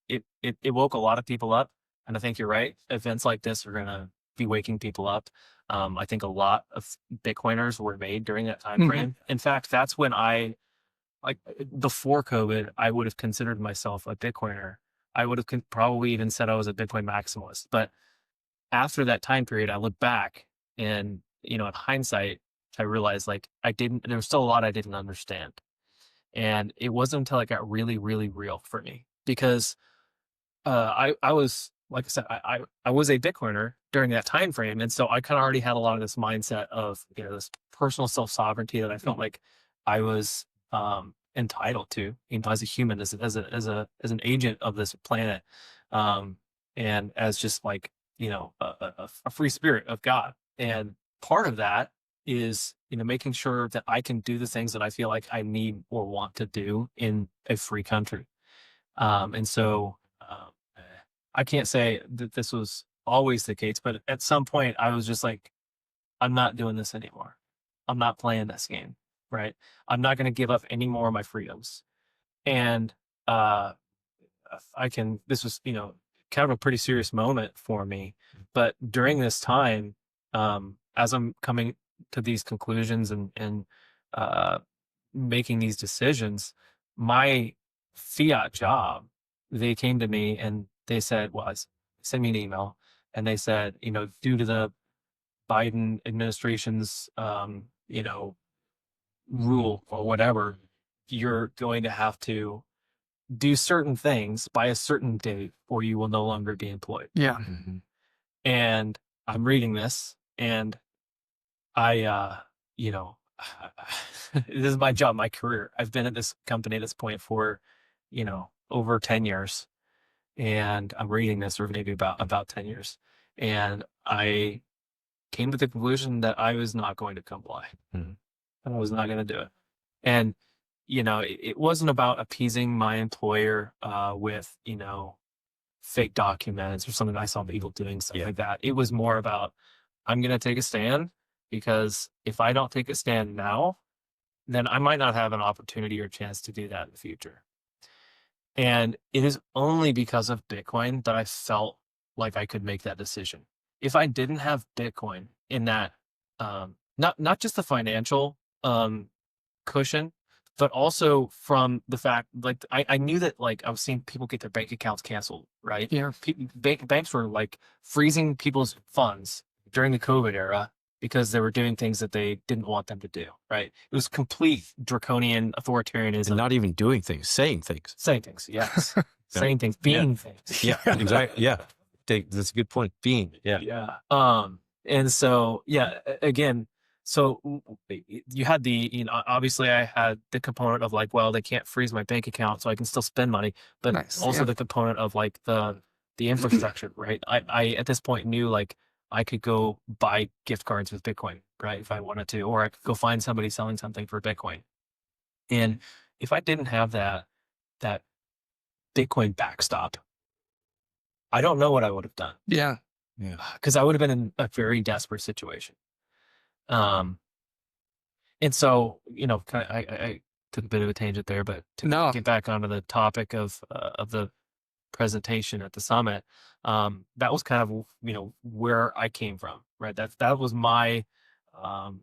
It woke a lot of people up, and I think you're right. Events like this are going to be waking people up. I think a lot of Bitcoiners were made during that time frame. In fact, that's when before COVID, I would have considered myself a Bitcoiner. I would have probably even said I was a Bitcoin maximalist. But after that time period, I look back and, in hindsight, I realized there was still a lot I didn't understand. And it wasn't until it got really, really real for me, because I was, like I said, I was a Bitcoiner during that time frame. And so I kind of already had a lot of this mindset of, this personal self-sovereignty that I felt like I was entitled to, as a human, as an agent of this planet, and as just like, a free spirit of God. And part of that is, making sure that I can do the things that I feel like I need or want to do in a free country. And so I can't say that this was always the case, but at some point I was just like, I'm not doing this anymore. I'm not playing this game, right? I'm not going to give up any more of my freedoms. And this was, kind of a pretty serious moment for me. But during this time, as I'm coming to these conclusions and making these decisions, my fiat job, they came to me and they said, send me an email, and they said, due to the Biden administration's, rule or whatever, you're going to have to do certain things by a certain date or you will no longer be employed. Yeah. And I'm reading this and I, this is my job, my career. I've been at this company at this point for, over 10 years. And I'm reading this, or maybe about 10 years. And I came to the conclusion that I was not going to comply. And I was not going to do it. And, it wasn't about appeasing my employer with, fake documents or something. I saw people doing stuff like that. It was more about, I'm going to take a stand, because if I don't take a stand now, then I might not have an opportunity or chance to do that in the future. And it is only because of Bitcoin that I felt like I could make that decision. If I didn't have Bitcoin in that, not just the financial cushion, but also from the fact, like, I knew that, like, I was seeing people get their bank accounts canceled, right? Yeah. Banks were like freezing people's funds during the COVID era because they were doing things that they didn't want them to do, right? It was complete draconian authoritarianism. And not even doing things, saying things. Saying things, yes. Saying things, being things. Yeah, exactly. Yeah. That's a good point. Being. Yeah. Yeah. And so, again, so you had obviously I had the component of like, well, they can't freeze my bank account, so I can still spend money, but also the component of like the infrastructure, right? I at this point knew like I could go buy gift cards with Bitcoin, right? If I wanted to, or I could go find somebody selling something for Bitcoin. And if I didn't have that Bitcoin backstop, I don't know what I would have done. Yeah. Because I would have been in a very desperate situation. And so, I took a bit of a tangent there, but to get back onto the topic of the presentation at the summit, that was kind of, where I came from, right? That was my, I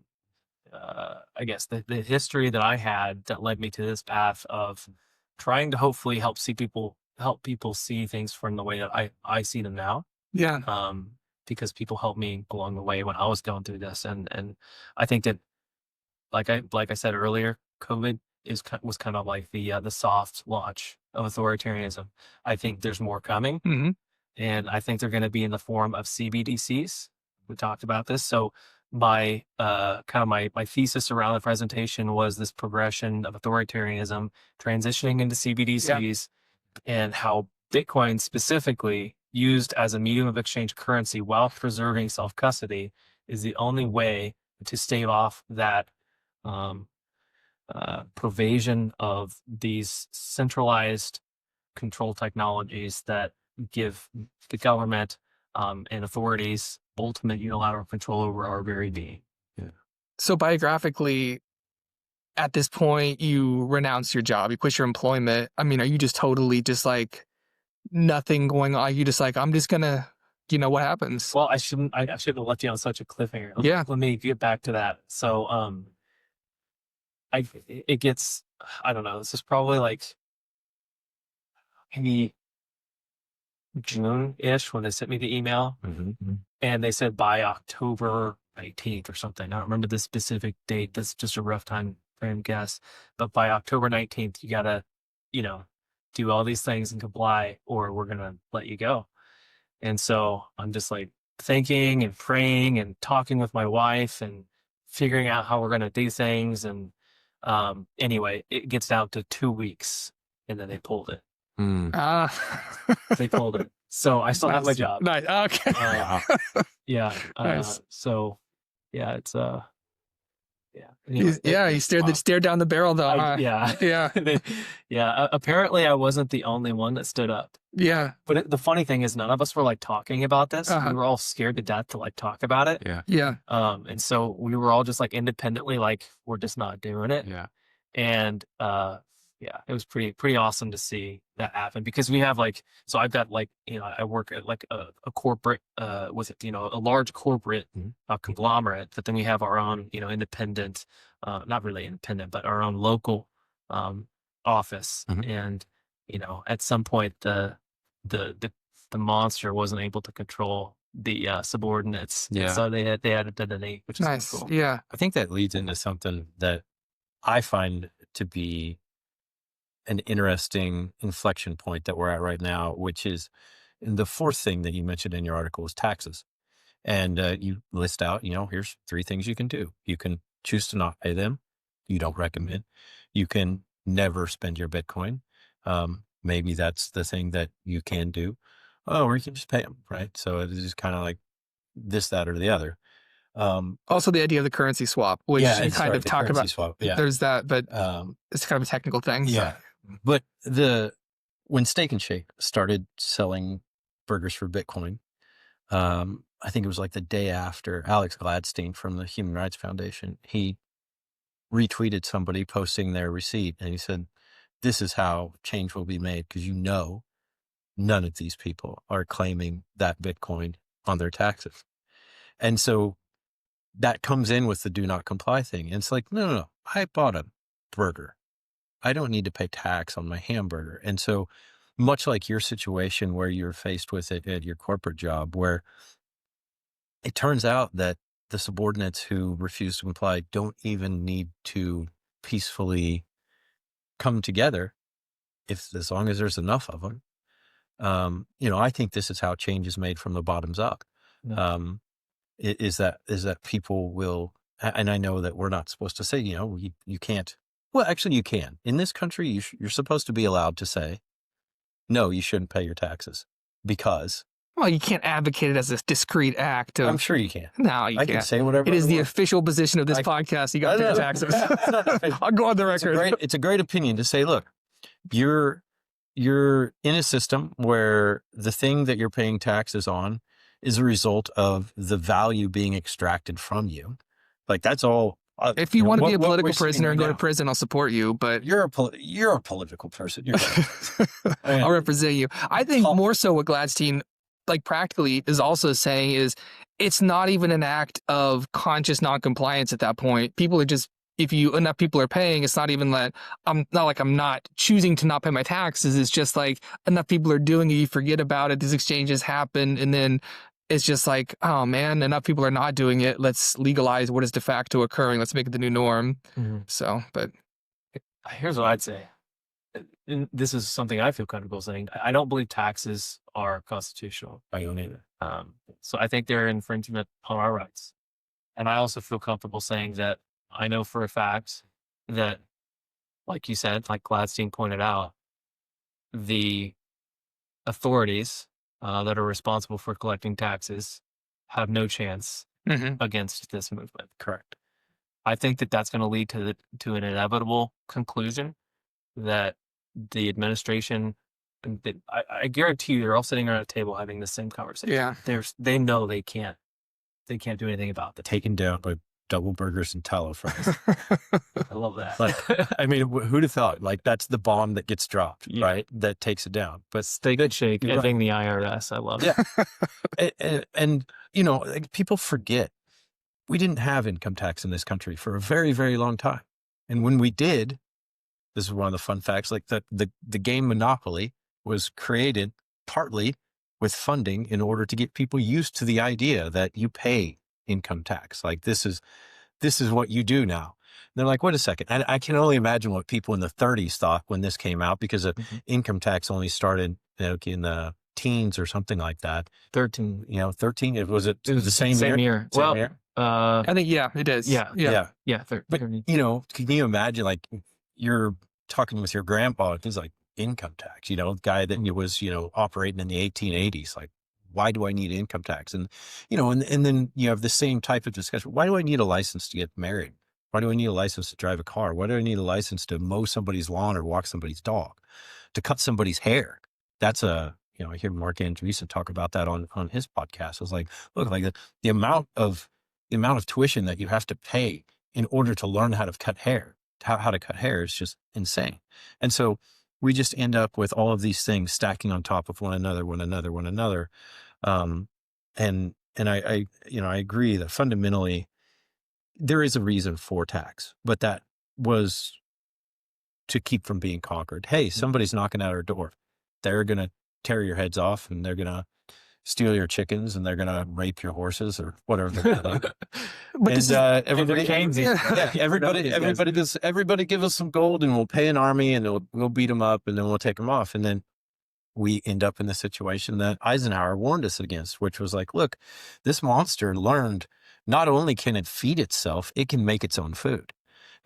guess the history that I had that led me to this path of trying to hopefully help people see things from the way that I see them now. Yeah. Because people helped me along the way when I was going through this. And I think that, like I said earlier, COVID was kind of like the soft launch of authoritarianism. I think there's more coming. Mm-hmm. And I think they're going to be in the form of CBDCs. We talked about this. So my thesis around the presentation was this progression of authoritarianism transitioning into CBDCs, and how Bitcoin specifically, used as a medium of exchange currency while preserving self-custody, is the only way to stave off that pervasion of these centralized control technologies that give the government and authorities ultimate unilateral control over our very being. Yeah. So biographically, at this point, you renounce your job, you quit your employment. I mean, are you just totally just like nothing going on? Are you just like, I'm just gonna, what happens? Well, I shouldn't have left you on such a cliffhanger. Let me get back to that. So, it gets, I don't know, this is probably like maybe June-ish when they sent me the email. Mm-hmm. And they said by October 19th or something. I don't remember the specific date. That's just a rough time frame guess. But by October 19th, you gotta, do all these things and comply, or we're gonna let you go. And so I'm just like, thinking and praying and talking with my wife and figuring out how we're going to do things. And anyway, it gets down to 2 weeks, and then they pulled it. They pulled it. So I still have my job. Nice. Okay. Yeah. Nice. So yeah, it's yeah. You stared down the barrel though. Yeah. Yeah. Yeah. Apparently I wasn't the only one that stood up. Yeah. But the funny thing is none of us were like talking about this. We were all scared to death to like talk about it. Yeah. Yeah. And so we were all just like independently, like, we're just not doing it. Yeah. And yeah, it was pretty awesome to see that happen, because we have like, so I've got like, I work at like a corporate with a large corporate conglomerate, but then we have our own independent, not really independent, but our own local office. And at some point the monster wasn't able to control the subordinates. Yeah. So they had to detonate, which is Nice. cool. Yeah. I think that leads into something that I find to be an interesting inflection point that we're at right now, which is the fourth thing that you mentioned in your article is taxes. And you list out, here's 3 things you can do. You can choose to not pay them. You don't recommend. You can never spend your Bitcoin. Maybe that's the thing that you can do. Or you can just pay them, right? So it is just kind of like this, that, or the other. Also the idea of the currency swap, which you kind of talk about. Swap. Yeah. There's that, but it's kind of a technical thing. Yeah. So. But when Steak and Shake started selling burgers for Bitcoin, I think it was like the day after Alex Gladstein from the Human Rights Foundation, he retweeted somebody posting their receipt, and he said, "This is how change will be made, because none of these people are claiming that Bitcoin on their taxes." And so that comes in with the do not comply thing. And it's like, no, I bought a burger. I don't need to pay tax on my hamburger. And so much like your situation where you're faced with it at your corporate job, where it turns out that the subordinates who refuse to comply don't even need to peacefully come together as long as there's enough of them. I think this is how change is made from the bottoms up. Is that people will, and I know that we're not supposed to say, you can't. Well, actually you can. In this country, you're supposed to be allowed to say, no, you shouldn't pay your taxes because. Well, you can't advocate it as a discrete act. I'm sure you can. No, you I can't. can say whatever. It is the official position of this podcast. You got to pay your taxes. I'll go on the record. It's a great opinion to say, look, you're in a system where the thing that you're paying taxes on is a result of the value being extracted from you. Like that's all. If you want to be a political prisoner and go to prison, I'll support you. But you're a political person. I'll represent you. I think more so what Gladstein, like practically, is also saying is it's not even an act of conscious noncompliance at that point. People are just, if enough people are paying, it's not even that I'm not choosing to not pay my taxes. It's just like enough people are doing it. You forget about it. These exchanges happen, and then it's just like, oh man, enough people are not doing it. Let's legalize what is de facto occurring. Let's make it the new norm. So, but here's what I'd say. And this is something I feel comfortable saying. I don't believe taxes are constitutional. I don't either. So I think they're infringement on our rights. And I also feel comfortable saying that I know for a fact that, like you said, like Gladstein pointed out, the authorities that are responsible for collecting taxes have no chance against this movement. Correct. I think that that's going to lead to an inevitable conclusion that the administration, I guarantee you, they're all sitting around a table having the same conversation. yeah, They know they can't do anything about it. Taken down by double burgers and tallow fries. I love that. Like, I mean, who'd have thought? Like, that's the bomb that gets dropped, right? That takes it down. But Steak and Shake, ending the IRS. I love it. and like, people forget we didn't have income tax in this country for a very, very long time. And when we did, this is one of the fun facts, like the game Monopoly was created partly with funding in order to get people used to the idea that you pay income tax. Like this is what you do now. And they're like, wait a second. And I can only imagine what people in the 30s thought when this came out, because income tax only started in the teens or something like that. 13. 13. It was the same Same year. year. Same Well, year? I think, yeah, it is. Yeah. Yeah. Yeah. But 13. can you imagine, like, you're talking with your grandpa, things like income tax, guy that was, operating in the 1880s, like, why do I need income tax? And, and then you have the same type of discussion. Why do I need a license to get married? Why do I need a license to drive a car? Why do I need a license to mow somebody's lawn or walk somebody's dog, to cut somebody's hair? That's I hear Mark Andreessen talk about that on his podcast. I was like, look, like the amount of tuition that you have to pay in order to learn how to cut hair, how to cut hair is just insane. And so we just end up with all of these things stacking on top of one another. And I agree that fundamentally there is a reason for tax, but that was to keep from being conquered. Hey, somebody's knocking at our door. They're going to tear your heads off, and they're going to steal your chickens, and they're going to rape your horses or whatever they're going to do. But everybody give us some gold, and we'll pay an army, and we'll beat them up, and then we'll take them off. And then we end up in the situation that Eisenhower warned us against, which was like, look, this monster learned not only can it feed itself, it can make its own food.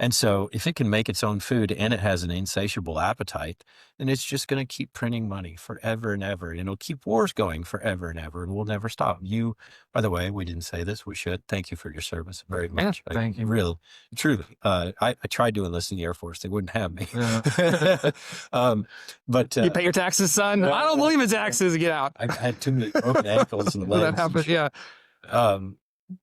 And so if it can make its own food and it has an insatiable appetite, then it's just going to keep printing money forever and ever. And it'll keep wars going forever and ever, and we'll never stop. You, by the way, we didn't say this, we should. Thank you for your service very much. Yeah, thank you. Really, truly. I tried to enlist in the Air Force. They wouldn't have me. Yeah. But you pay your taxes, son? I don't believe in taxes. Get out. I've had too many broken ankles and legs. That happens, yeah.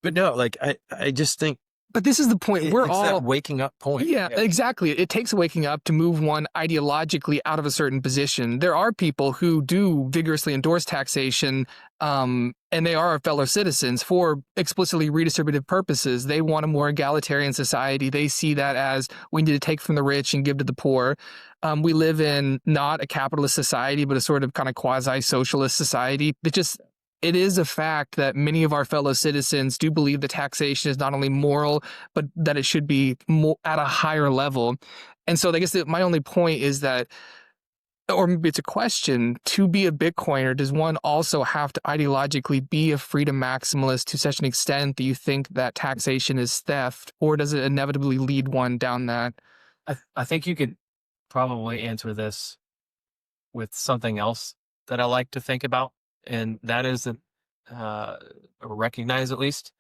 But no, like I just think, but this is the point. We're all that waking up point. Yeah, exactly. It takes waking up to move one ideologically out of a certain position. There are people who do vigorously endorse taxation, and they are our fellow citizens for explicitly redistributive purposes. They want a more egalitarian society. They see that as we need to take from the rich and give to the poor. We live in not a capitalist society, but a sort of kind of quasi-socialist society. It is a fact that many of our fellow citizens do believe that taxation is not only moral, but that it should be more at a higher level. And so I guess my only point is that, or maybe it's a question, to be a Bitcoiner, does one also have to ideologically be a freedom maximalist to such an extent that you think that taxation is theft, or does it inevitably lead one down that? I think you could probably answer this with something else that I like to think about. And that is that recognize, at least,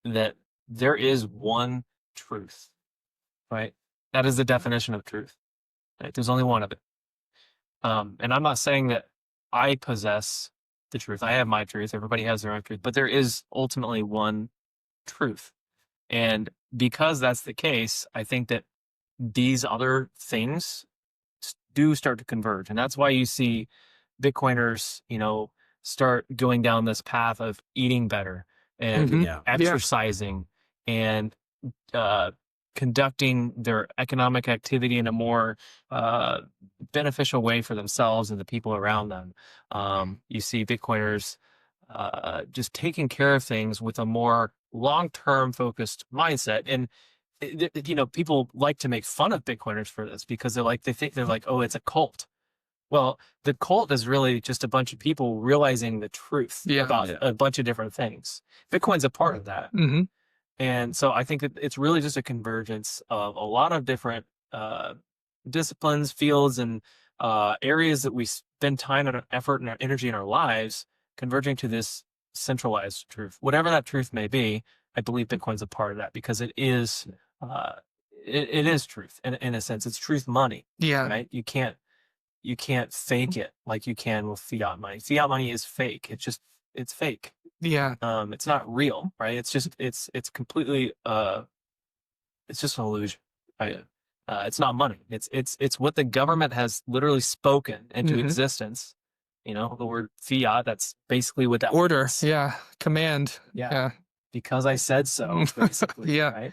that there is one truth, right? That is the definition of truth. Right? There's only one of it. And I'm not saying that I possess the truth. I have my truth. Everybody has their own truth. But there is ultimately one truth. And because that's the case, I think that these other things do start to converge. And that's why you see Bitcoiners, start going down this path of eating better and exercising and conducting their economic activity in a more beneficial way for themselves and the people around them. You see Bitcoiners just taking care of things with a more long-term focused mindset. And people like to make fun of Bitcoiners for this because they think they're like, oh, it's a cult. Well, the cult is really just a bunch of people realizing the truth about a bunch of different things. Bitcoin's a part of that. Mm-hmm. And so I think that it's really just a convergence of a lot of different disciplines, fields, and areas that we spend time and effort and energy in our lives converging to this centralized truth. Whatever that truth may be, I believe Bitcoin's a part of that because it is it is truth in a sense. It's truth money. Yeah. Right? You can't fake it like you can with fiat money. Fiat money is fake. It's fake. Yeah. It's not real, right? It's completely it's just an illusion. Right? It's not money. It's what the government has literally spoken into existence. The word fiat, that's basically what that order means. Yeah. Command. Yeah. Because I said so, basically. Yeah. Right.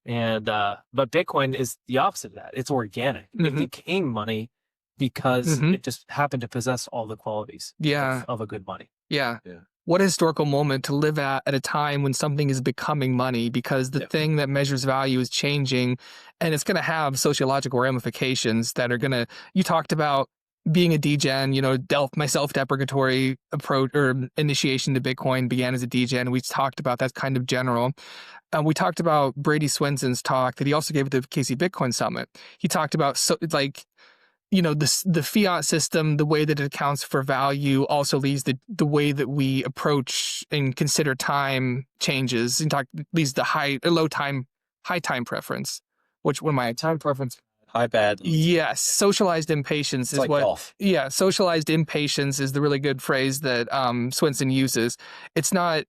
And but Bitcoin is the opposite of that. It's organic. It became money because it just happened to possess all the qualities of a good money. Yeah. What a historical moment to live at a time when something is becoming money because the thing that measures value is changing and it's going to have sociological ramifications that are going to, you talked about being a degen, my self-deprecatory approach or initiation to Bitcoin began as a degen. We talked about that's kind of general. We talked about Brady Swenson's talk that he also gave at the KC Bitcoin Summit. He talked about the fiat system, the way that it accounts for value also leads the way that we approach and consider time changes. And leads to high time preference, which when my time preference. High bad. Yes. Socialized impatience is like what. golf. Yeah. Socialized impatience is the really good phrase that Swenson uses. It's not.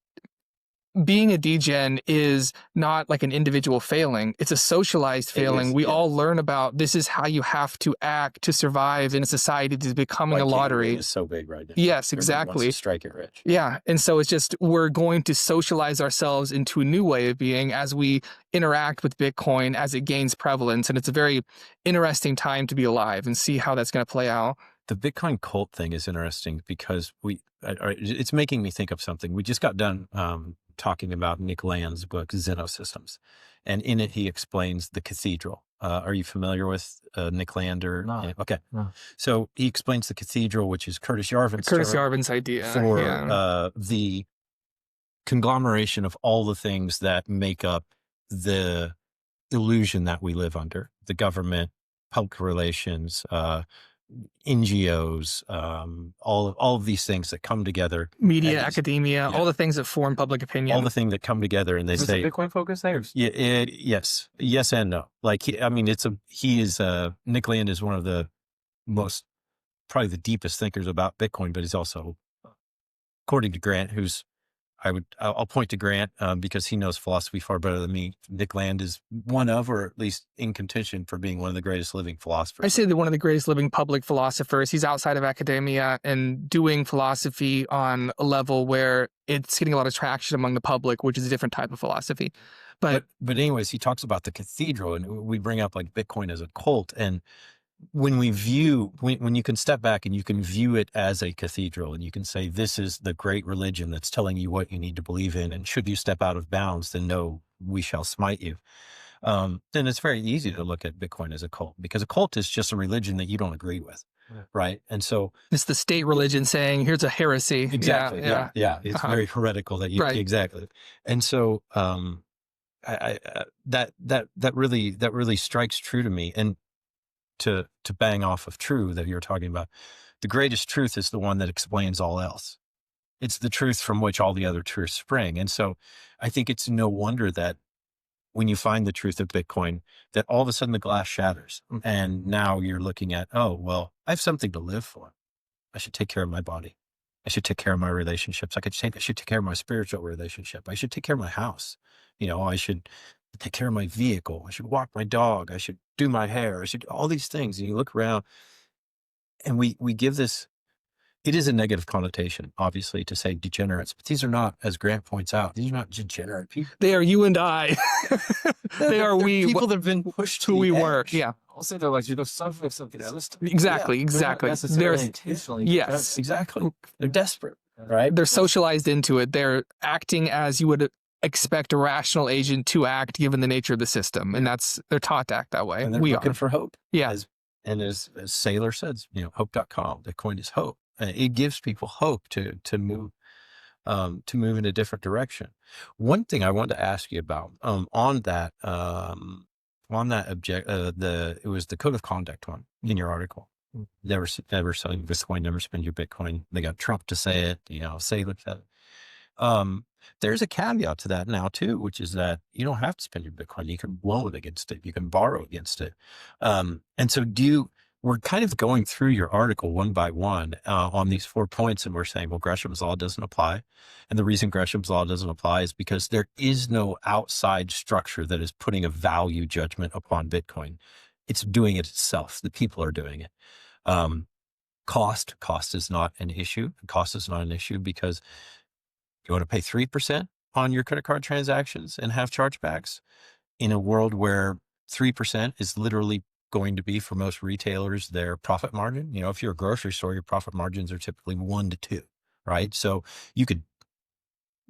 Being a degen is not like an individual failing. It's a socialized failing. We all learn about this is how you have to act to survive in a society that's becoming a lottery. Is so big right now. Yes, Everybody exactly. wants to strike it rich. Yeah. And so it's just we're going to socialize ourselves into a new way of being as we interact with Bitcoin as it gains prevalence. And it's a very interesting time to be alive and see how that's going to play out. The Bitcoin cult thing is interesting because it's making me think of something. We just got done talking about Nick Land's book, Xenosystems. And in it, he explains the cathedral. Are you familiar with Nick Land? No. Okay. No. So he explains the cathedral, which is Curtis Yarvin's idea for the conglomeration of all the things that make up the illusion that we live under, the government, public relations, NGOs, all of these things that come together, media, academia, all the things that form public opinion, all the things that come together, and they say Bitcoin focus there. Yes and no. Like Nick Land is one of the probably the deepest thinkers about Bitcoin, but he's also, according to Grant, I'll point to Grant because he knows philosophy far better than me. Nick Land is one of, or at least in contention for being one of the greatest living philosophers. I say that one of the greatest living public philosophers. He's outside of academia and doing philosophy on a level where it's getting a lot of traction among the public, which is a different type of philosophy. But anyways, he talks about the cathedral, and we bring up like Bitcoin as a cult. And when when you can step back and you can view it as a cathedral, and you can say, this is the great religion that's telling you what you need to believe in. And should you step out of bounds, then no, we shall smite you. Then it's very easy to look at Bitcoin as a cult, because a cult is just a religion that you don't agree with. Yeah. Right. And so it's the state religion saying, here's a heresy. Exactly. Yeah. It's very heretical exactly. And so, that really strikes true to me. And to bang off of true that you're talking about, the greatest truth is the one that explains all else. It's the truth from which all the other truths spring. And so I think it's no wonder that when you find the truth of Bitcoin, that all of a sudden the glass shatters. And now you're looking at, oh, well, I have something to live for. I should take care of my body. I should take care of my relationships. I should take care of my spiritual relationship. I should take care of my house. I should take care of my vehicle. I should walk my dog. I should do my hair. I should do all these things. And you look around and we give this, it is a negative connotation, obviously, to say degenerates, but these are not, as Grant points out, these are not degenerate people. They are you and I. They're people that have been pushed to who we edge. were. Yeah. I'll say they're like subjects of the system. Exactly. They're intentionally. Yes. Exactly. They're desperate, right? They're socialized into it. They're acting as you would expect a rational agent to act given the nature of the system. And they're taught to act that way. And they're looking for hope. Yeah. As Saylor says, hope.com, Bitcoin is hope. It gives people hope to move in a different direction. One thing I wanted to ask you about on that it was the code of conduct one in your article. Never sell your Bitcoin, never spend your Bitcoin. They got Trump to say it, Saylor said it. There's a caveat to that now too, which is that you don't have to spend your Bitcoin. You can loan against it. You can borrow against it. And so we're kind of going through your article one by one on these 4 points. And we're saying, well, Gresham's law doesn't apply. And the reason Gresham's law doesn't apply is because there is no outside structure that is putting a value judgment upon Bitcoin. It's doing it itself. The people are doing it. Cost is not an issue. Cost is not an issue because you want to pay 3% on your credit card transactions and have chargebacks in a world where 3% is literally going to be, for most retailers, their profit margin. If you're a grocery store, your profit margins are typically 1 to 2, right? So you could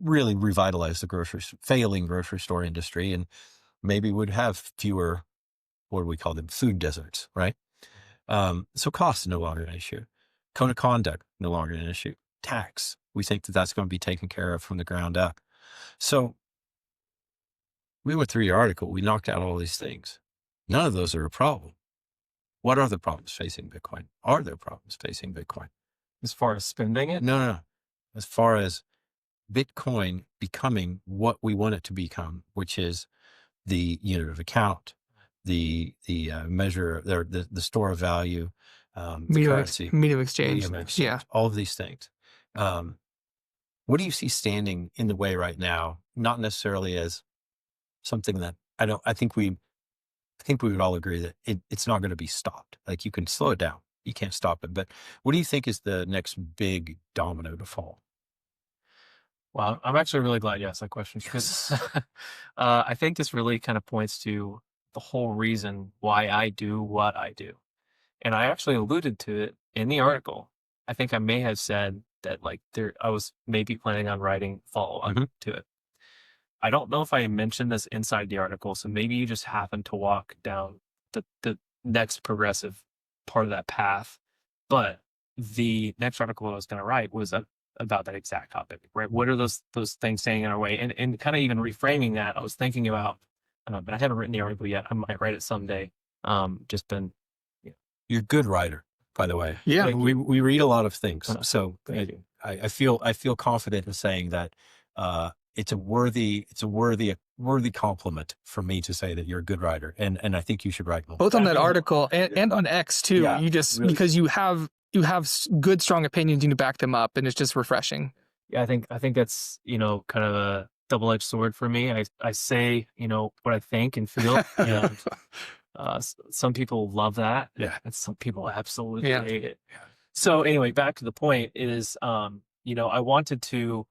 really revitalize the failing grocery store industry and maybe would have fewer, what do we call them, food deserts, right? So cost is no longer an issue. Code of conduct, no longer an issue. Tax, we think that that's going to be taken care of from the ground up. So we went through your article. We knocked out all these things. None of those are a problem. What are the problems facing Bitcoin? Are there problems facing Bitcoin? As far as spending it? No. As far as Bitcoin becoming what we want it to become, which is the unit of account, the measure, the store of value, the currency, medium exchange. medium of exchange, Yeah. all of these things. What do you see standing in the way right now? Not necessarily as something that I think we would all agree that it's not going to be stopped. Like, you can slow it down, you can't stop it. But what do you think is the next big domino to fall? Well, I'm actually really glad you asked that question because I think this really kind of points to the whole reason why I do what I do. And I actually alluded to it in the article. I think I may have said that, like, I was maybe planning on writing follow-up to it. I don't know if I mentioned this inside the article, so maybe you just happened to walk down the next progressive part of that path. But the next article I was going to write was about that exact topic, right? What are those things standing in our way? And kind of even reframing that, I was thinking about, but I haven't written the article yet. I might write it someday. Just been. You're a good writer, by the way. Yeah. We read a lot of things, so Thank you. I feel confident in saying that it's a worthy compliment for me to say that you're a good writer, and I think you should write more. Both on that article and on X too. Yeah, You just really. because you have good, strong opinions, you back them up, and it's just refreshing. Yeah, I think that's, kind of a double-edged sword for me. I say, what I think and feel, and some people love that, Yeah. and some people absolutely Yeah. hate it. So anyway, back to the point is, I wanted to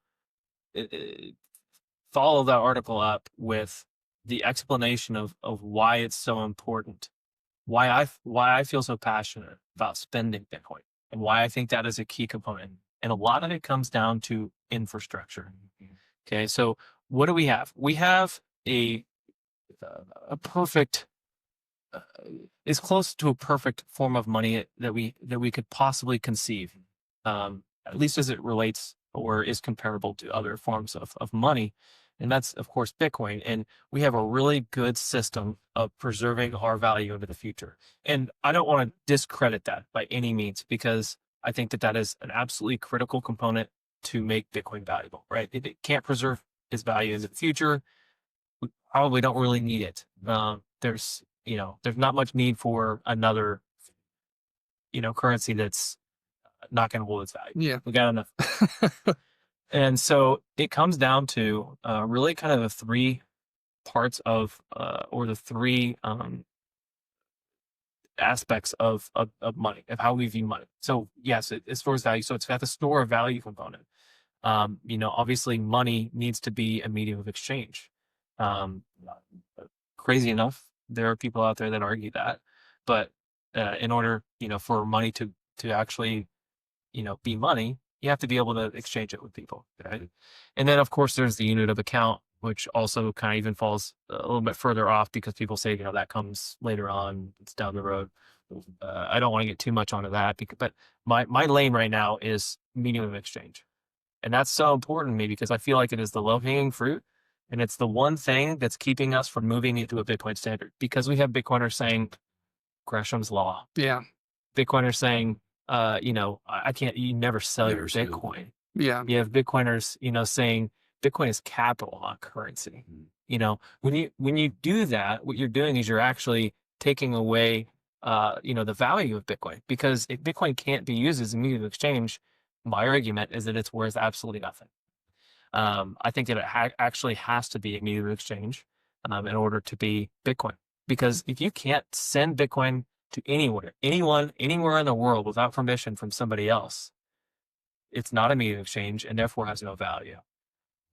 follow that article up with the explanation of why it's so important, why I feel so passionate about spending Bitcoin, and why I think that is a key component. And a lot of it comes down to infrastructure. Okay, so what do we have? We have a perfect, is close to a perfect form of money that we could possibly conceive, at least as it relates or is comparable to other forms of money. And that's, of course, Bitcoin. And we have a really good system of preserving our value into the future. And I don't want to discredit that by any means, because I think that is an absolutely critical component to make Bitcoin valuable, right? If it can't preserve its value in the future, we probably don't really need it. There's not much need for another, currency that's not going to hold its value. Yeah. We got enough. And so it comes down to really kind of the three parts of, or the three aspects of money, of how we view money. So yes, it stores value. So it's got the store of value component. Obviously money needs to be a medium of exchange. Crazy enough, there are people out there that argue that, but in order, for money to actually, be money, you have to be able to exchange it with people, right? And then, of course, there's the unit of account, which also kind of even falls a little bit further off because people say, that comes later on, it's down the road. I don't want to get too much onto that, but my lane right now is medium of exchange. And that's so important to me because I feel like it is the low-hanging fruit, and it's the one thing that's keeping us from moving into a Bitcoin standard, because we have Bitcoiners saying Gresham's law. Yeah. Bitcoiners saying, I can't, you never sell your Bitcoin. Yeah. You have Bitcoiners, saying Bitcoin is capital, not currency. When you do that, what you're doing is you're actually taking away, the value of Bitcoin, because if Bitcoin can't be used as a medium of exchange, my argument is that it's worth absolutely nothing. I think that it actually has to be a medium of exchange in order to be Bitcoin, because if you can't send Bitcoin to anyone, anywhere in the world without permission from somebody else, it's not a medium of exchange and therefore has no value.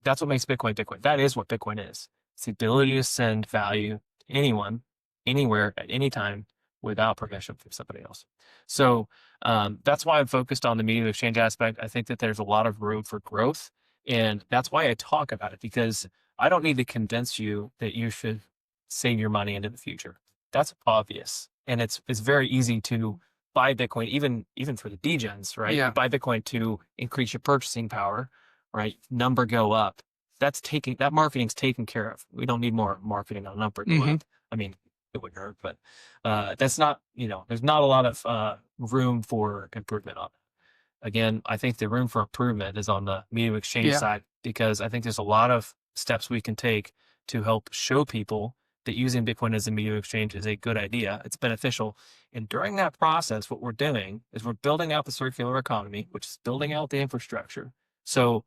That's what makes Bitcoin Bitcoin. That is what Bitcoin is. It's the ability to send value to anyone, anywhere, at any time, without permission from somebody else. So that's why I'm focused on the medium of exchange aspect. I think that there's a lot of room for growth, and that's why I talk about it, because I don't need to convince you that you should save your money into the future. That's obvious. And it's very easy to buy Bitcoin, even for the degens, right? Yeah. You buy Bitcoin to increase your purchasing power, right? Number go up. That marketing's taken care of. We don't need more marketing on number go up. I mean, it would hurt, but that's not, there's not a lot of room for improvement on it. Again, I think the room for improvement is on the medium exchange side, because I think there's a lot of steps we can take to help show people that using Bitcoin as a medium exchange is a good idea. It's beneficial. And during that process, what we're doing is we're building out the circular economy, which is building out the infrastructure. So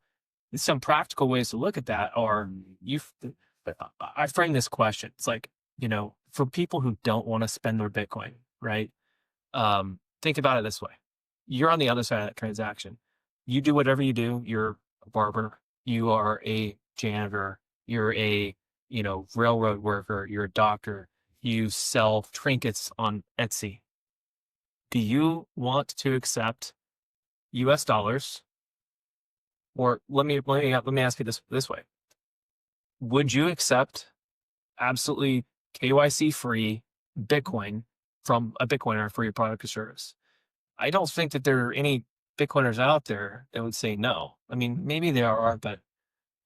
some practical ways to look at that are, I frame this question. It's like, for people who don't want to spend their Bitcoin, right? Think about it this way. You're on the other side of that transaction. You do whatever you do. You're a barber. You are a janitor. You're a, railroad worker. You're a doctor. You sell trinkets on Etsy. Do you want to accept US dollars? Or let me ask you this way. Would you accept absolutely KYC free Bitcoin from a Bitcoiner for your product or service? I don't think that there are any Bitcoiners out there that would say no. I mean, maybe there are, but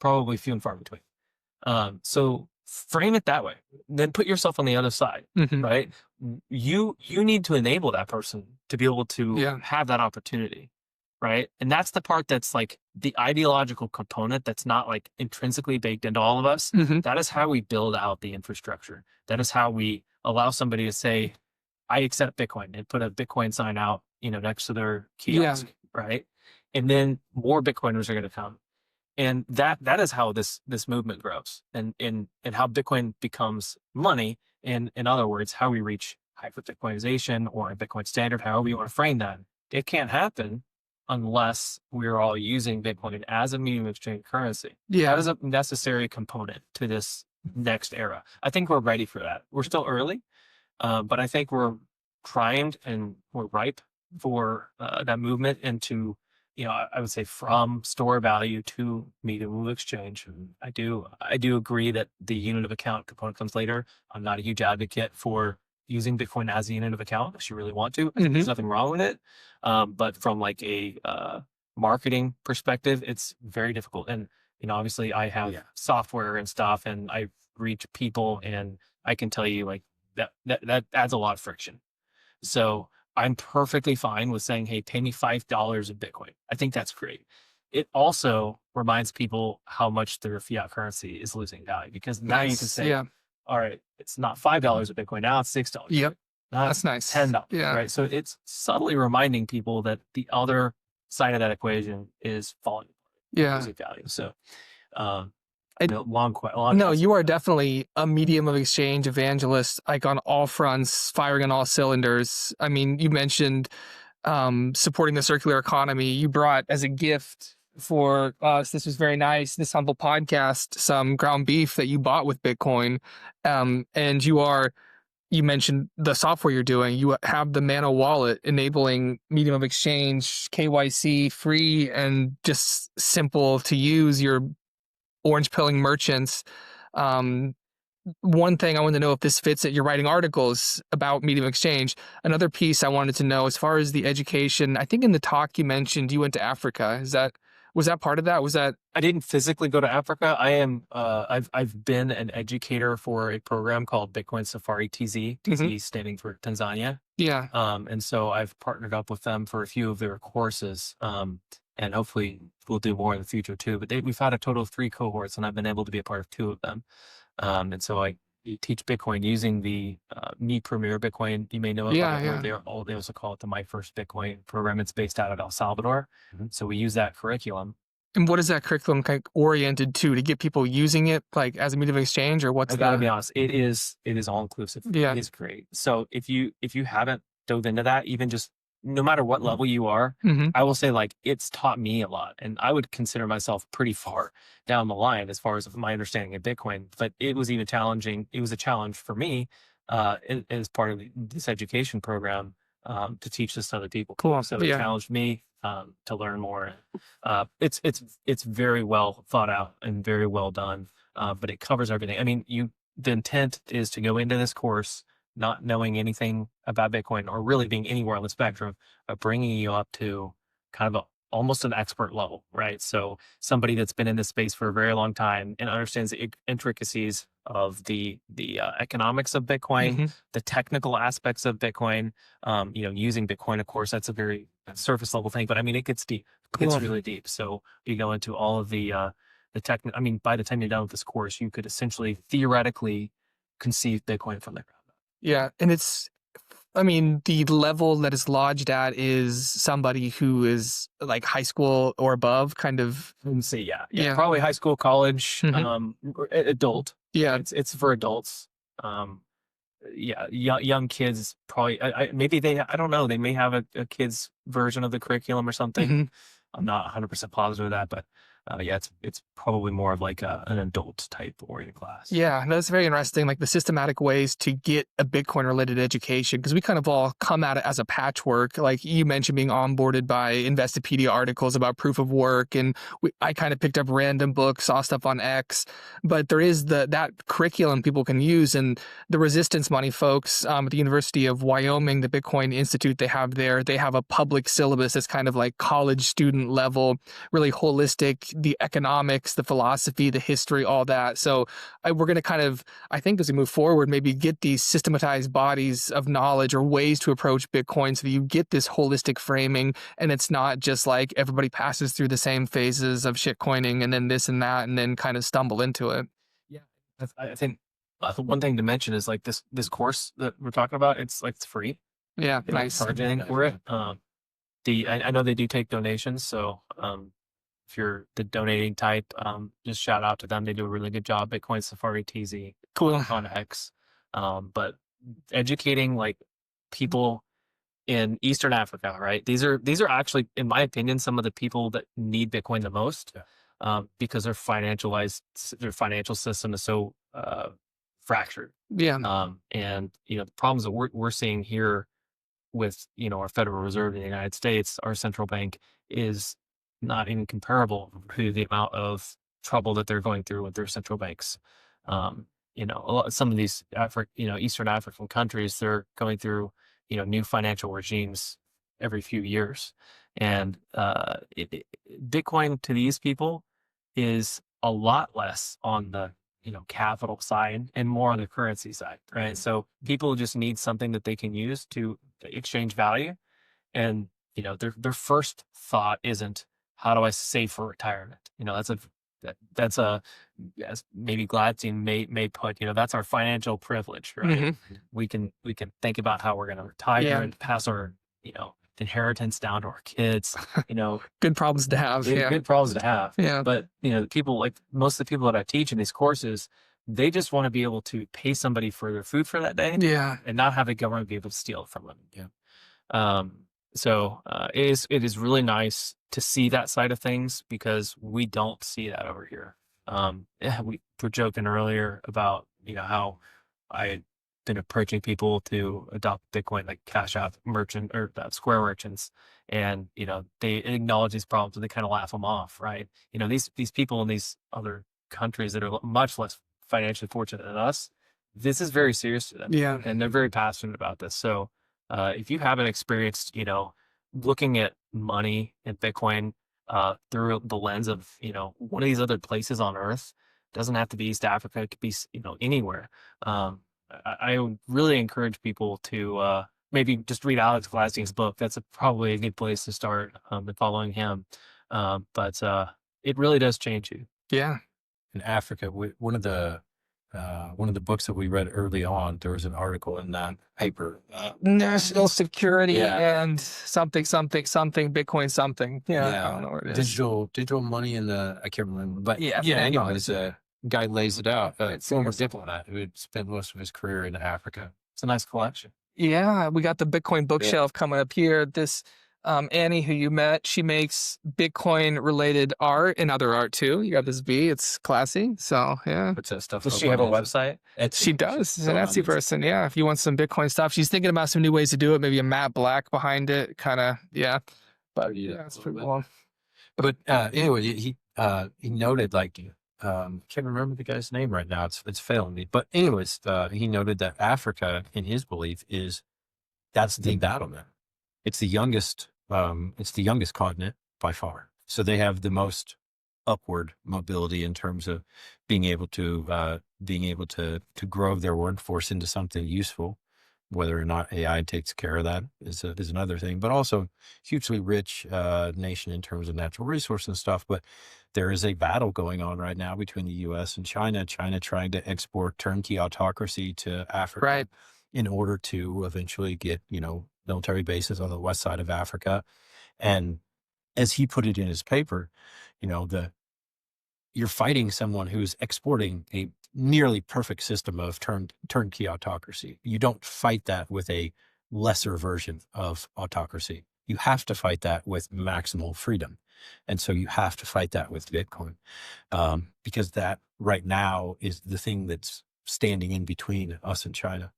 probably few and far between. So frame it that way. Then put yourself on the other side, right? You need to enable that person to be able to have that opportunity, right? And that's the part that's like the ideological component that's not like intrinsically baked into all of us. That is how we build out the infrastructure. That is how we allow somebody to say, I accept Bitcoin, and put a Bitcoin sign out, next to their kiosk, right? And then more Bitcoiners are going to come. And that is how this movement grows, and how Bitcoin becomes money. And in other words, how we reach hyper Bitcoinization or a Bitcoin standard, however you want to frame that. It can't happen unless we're all using Bitcoin as a medium of exchange currency. That is a necessary component to this next era. I think we're ready for that. We're still early, but I think we're primed and we're ripe for that movement into, I would say, from store value to medium of exchange. I do agree that the unit of account component comes later. I'm not a huge advocate for using Bitcoin as a unit of account if you really want to. I think there's nothing wrong with it. But from like a marketing perspective, it's very difficult. And, obviously I have software and stuff, and I reach people, and I can tell you like that adds a lot of friction. So I'm perfectly fine with saying, hey, pay me $5 in Bitcoin. I think that's great. It also reminds people how much their fiat currency is losing value, because now you can say, all right, it's not $5 a Bitcoin. Now it's $6. Yep. That's nice. $10. Yeah. Right. So it's subtly reminding people that the other side of that equation is falling. Losing value. So, long. No, you are definitely a medium of exchange evangelist, like on all fronts, firing on all cylinders. I mean, you mentioned supporting the circular economy. You brought as a gift for us, this was very nice, this humble podcast, some ground beef that you bought with Bitcoin. And you mentioned the software you're doing. You have the Manna wallet enabling medium of exchange, KYC free, and just simple to use. Your orange pilling merchants. One thing I wanted to know if this fits it. You're writing articles about medium exchange. Another piece I wanted to know, as far as the education, I think in the talk you mentioned you went to Africa. Was that part of that? I didn't physically go to Africa. I am, I've been an educator for a program called Bitcoin Safari TZ, TZ standing for Tanzania. Yeah. And so I've partnered up with them for a few of their courses. And hopefully we'll do more in the future too. But we've had a total of 3 cohorts, and I've been able to be a part of 2 of them. And so I teach Bitcoin using the entreprenuer Bitcoin. You may know it. They also call it the My First Bitcoin program. It's based out of El Salvador. So we use that curriculum. And what is that curriculum kind of oriented to get people using it like as a medium of exchange, or what's that? I gotta be honest, it is all inclusive. Yeah. It is great. So if you haven't dove into that, even just no matter what level you are, I will say like it's taught me a lot, and I would consider myself pretty far down the line as far as my understanding of Bitcoin. But it was even challenging. It was a challenge for me as part of this education program to teach this to other people. Cool. So it challenged me to learn more. It's very well thought out and very well done. But it covers everything. I mean, the intent is to go into this course not knowing anything about Bitcoin or really being anywhere on the spectrum, of bringing you up to kind of almost an expert level, right? So somebody that's been in this space for a very long time and understands the intricacies of the economics of Bitcoin, the technical aspects of Bitcoin. Using Bitcoin, of course, that's a very surface level thing, but I mean, it gets deep. It gets really deep. So you go into all of the tech. I mean, by the time you're done with this course, you could essentially theoretically conceive Bitcoin from the ground up. Yeah, and the level that it's lodged at is somebody who is like high school or above, kind of. Probably high school, college, adult. Yeah, it's for adults. Young kids probably. I don't know. They may have a kids version of the curriculum or something. I'm not 100% positive of that, but it's probably more of like an adult type oriented class. Yeah, that's very interesting. Like the systematic ways to get a Bitcoin related education, because we kind of all come at it as a patchwork. Like you mentioned being onboarded by Investopedia articles about proof of work, and I kind of picked up random books, saw stuff on X, but there is that curriculum people can use. And the resistance money folks at the University of Wyoming, the Bitcoin Institute they have there, they have a public syllabus that's kind of like college student level, really holistic, the economics, the philosophy, the history, all that. So we're going to kind of, I think as we move forward, maybe get these systematized bodies of knowledge or ways to approach Bitcoin so that you get this holistic framing, and it's not just like everybody passes through the same phases of shitcoining and then this and that and then kind of stumble into it. Yeah, I think one thing to mention is like this course that we're talking about, it's free. Yeah, they don't charge anything for it. I know they do take donations, so if you're the donating type, just shout out to them. They do a really good job. Bitcoin Safari TZ, cool on X. But educating like people in Eastern Africa, right? These are actually, in my opinion, some of the people that need Bitcoin the most, because their financial system is so fractured. Yeah. And the problems that we're seeing here with our Federal Reserve in the United States, our central bank, is not even comparable to the amount of trouble that they're going through with their central banks. Some of these Eastern African countries, they're going through new financial regimes every few years, and Bitcoin to these people is a lot less on the capital side and more on the currency side, right? So people just need something that they can use to exchange value, and their first thought isn't, how do I save for retirement? That's as maybe Gladstein may put, that's our financial privilege, right? We can think about how we're going to retire and pass our inheritance down to our kids. Good problems to have. Good problems to have. Yeah. But people, like most of the people that I teach in these courses, they just want to be able to pay somebody for their food for that day. Yeah. And not have the government be able to steal it from them. Yeah. So it is really nice to see that side of things, because we don't see that over here. We were joking earlier about how I had been approaching people to adopt Bitcoin, like Cash App merchant or Square merchants, and they acknowledge these problems and they kind of laugh them off, right? These people in these other countries that are much less financially fortunate than us, this is very serious to them, and they're very passionate about this. So if you haven't experienced, looking at money and Bitcoin through the lens of, one of these other places on Earth, doesn't have to be East Africa, it could be, anywhere. I would really encourage people to maybe just read Alex Gladstein's book. That's probably a good place to start, and following him. But it really does change you. Yeah. In Africa, one of the books that we read early on, there was an article in that paper, national security and something Bitcoin something. I don't know what it is. Digital money in I can't remember, but anyways, a guy lays it out. Former diplomat who had spent most of his career in Africa. It's a nice collection. Yeah, we got the Bitcoin bookshelf coming up here. This Annie, who you met, she makes Bitcoin related art and other art too. You got this V, it's classy. So yeah. What's that stuff? Does she have a website? She does. She's an Etsy person. Yeah. If you want some Bitcoin stuff, she's thinking about some new ways to do it. Maybe a matte black behind it. Kind of, But yeah, it's pretty cool. But anyway, he noted, like, can't remember the guy's name right now. It's failing me. But anyways, he noted that Africa, in his belief, that's the battlement. It's the youngest continent by far. So they have the most upward mobility in terms of being able to grow their workforce into something useful. Whether or not AI takes care of that is another thing, but also hugely rich nation in terms of natural resources and stuff. But there is a battle going on right now between the U.S. and China. China trying to export turnkey autocracy to Africa, Right. in order to eventually get military bases on the west side of Africa. And as he put it in his paper, you're fighting someone who's exporting a nearly perfect system of turnkey autocracy. You don't fight that with a lesser version of autocracy. You have to fight that with maximal freedom. And so you have to fight that with Bitcoin, because that right now is the thing that's standing in between us and China.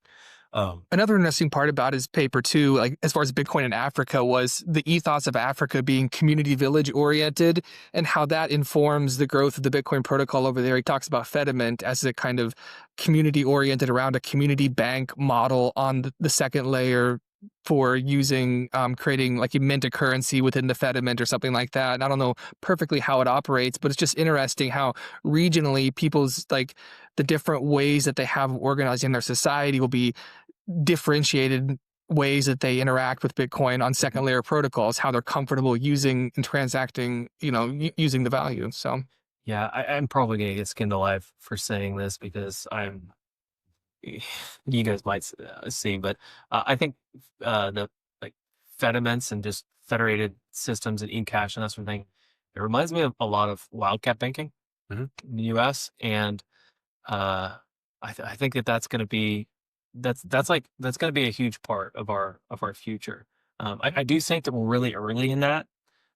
Another interesting part about his paper too, like as far as Bitcoin in Africa, was the ethos of Africa being community village oriented and how that informs the growth of the Bitcoin protocol over there. He talks about Fediment as a kind of community oriented around a community bank model on the second layer for using, creating like a mint a currency within the Fediment or something like that. And I don't know perfectly how it operates, but it's just interesting how regionally people's like the different ways that they have organizing their society will be differentiated ways that they interact with Bitcoin on second layer protocols, how they're comfortable using and transacting, using the value. So Yeah, I'm probably gonna get skinned alive for saying this because you guys might see, but I think the like Fediments and just federated systems and eCash and that sort of thing, it reminds me of a lot of wildcat banking Mhm. in the U.S. And I think that's going to be that's going to be a huge part of our future. I do think that we're really early in that,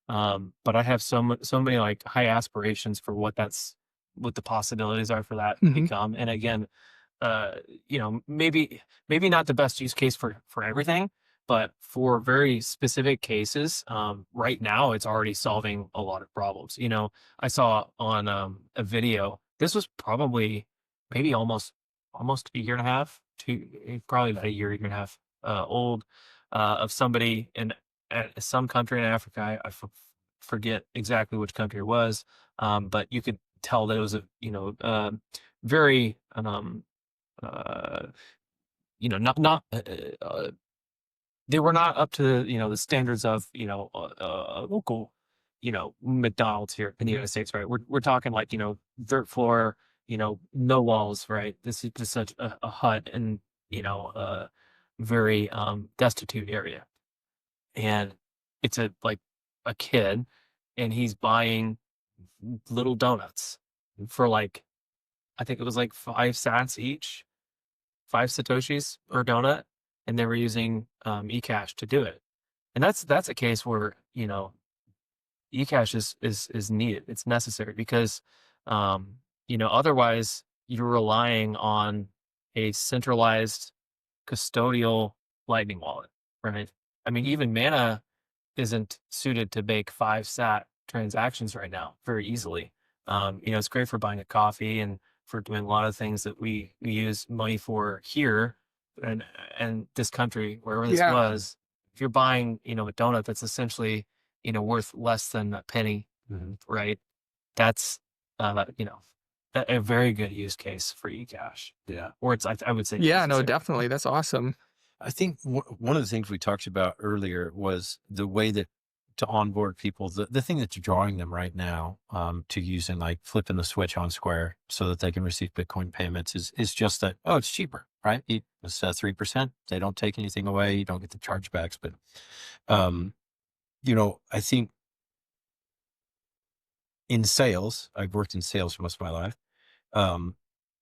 but I have so many like high aspirations for what the possibilities are for that to Mhm. become. And again, maybe not the best use case for everything, but for very specific cases, right now it's already solving a lot of problems. I saw on a video. This was probably maybe almost a year and a half to probably about a year and a half old, of somebody in some country in Africa. Forget exactly which country it was, but you could tell that it was a very uh, not they were not up to the standards of local McDonald's here in the United States, right? We're talking like dirt floor, no walls, right? This is just such a hut and a very destitute area, and it's a kid, and he's buying little donuts for like, I think it was like 5 sats each, 5 satoshis per donut, and they were using eCash to do it. And that's a case where eCash is needed. It's necessary because otherwise you're relying on a centralized custodial Lightning wallet, right? I mean, even Manna isn't suited to make 5 sat transactions right now very easily. It's great for buying a coffee and for doing a lot of things that we use money for here and this country, wherever this Yeah. was. If you're buying, a donut that's essentially, worth less than a penny, right? That's, a very good use case for eCash. Yeah. Or it's, I would say, Yeah, no, necessary. definitely. That's awesome. I think one of the things we talked about earlier was the way that to onboard people, the thing that's drawing them right now to using like flipping the switch on Square so that they can receive Bitcoin payments is just that, oh, it's cheaper, right? It's 3%. They don't take anything away. You don't get the chargebacks. But, I think in sales, I've worked in sales for most of my life.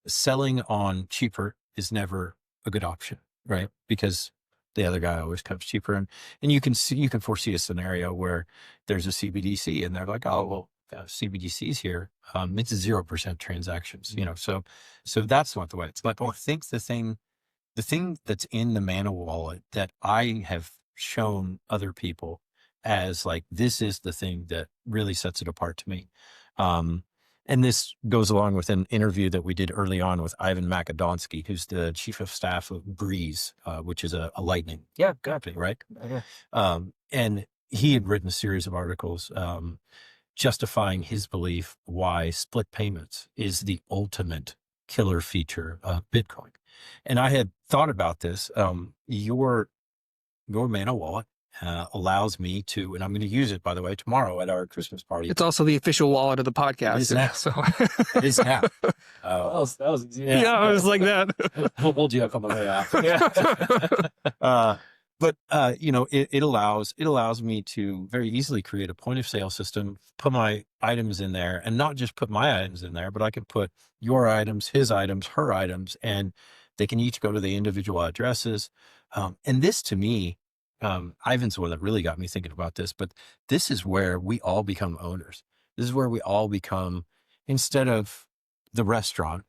Selling on cheaper is never a good option, right? Because the other guy always comes cheaper, and you can foresee a scenario where there's a CBDC and they're like, oh, well, CBDC's here. It's 0% transactions, so that's not the way. But I think the thing that's in the Manna wallet that I have shown other people as like, this is the thing that really sets it apart to me, And this goes along with an interview that we did early on with Ivan Makadonsky, who's the chief of staff of Breeze, which is a lightning company, right? Yeah. And he had written a series of articles justifying his belief why split payments is the ultimate killer feature of Bitcoin. And I had thought about this. Your Manna wallet allows me to, and I'm going to use it, by the way, tomorrow at our Christmas party. It's also the official wallet of the podcast. It is now. So It is now. That was easy. yeah, I was like that. We'll hold you up on the way out. But it allows me to very easily create a point of sale system, put my items in there, and not just put my items in there, but I can put your items, his items, her items, and they can each go to the individual addresses. And this, to me, Ivan's the one that really got me thinking about this, but this is where we all become owners. This is where we all become, instead of the restaurant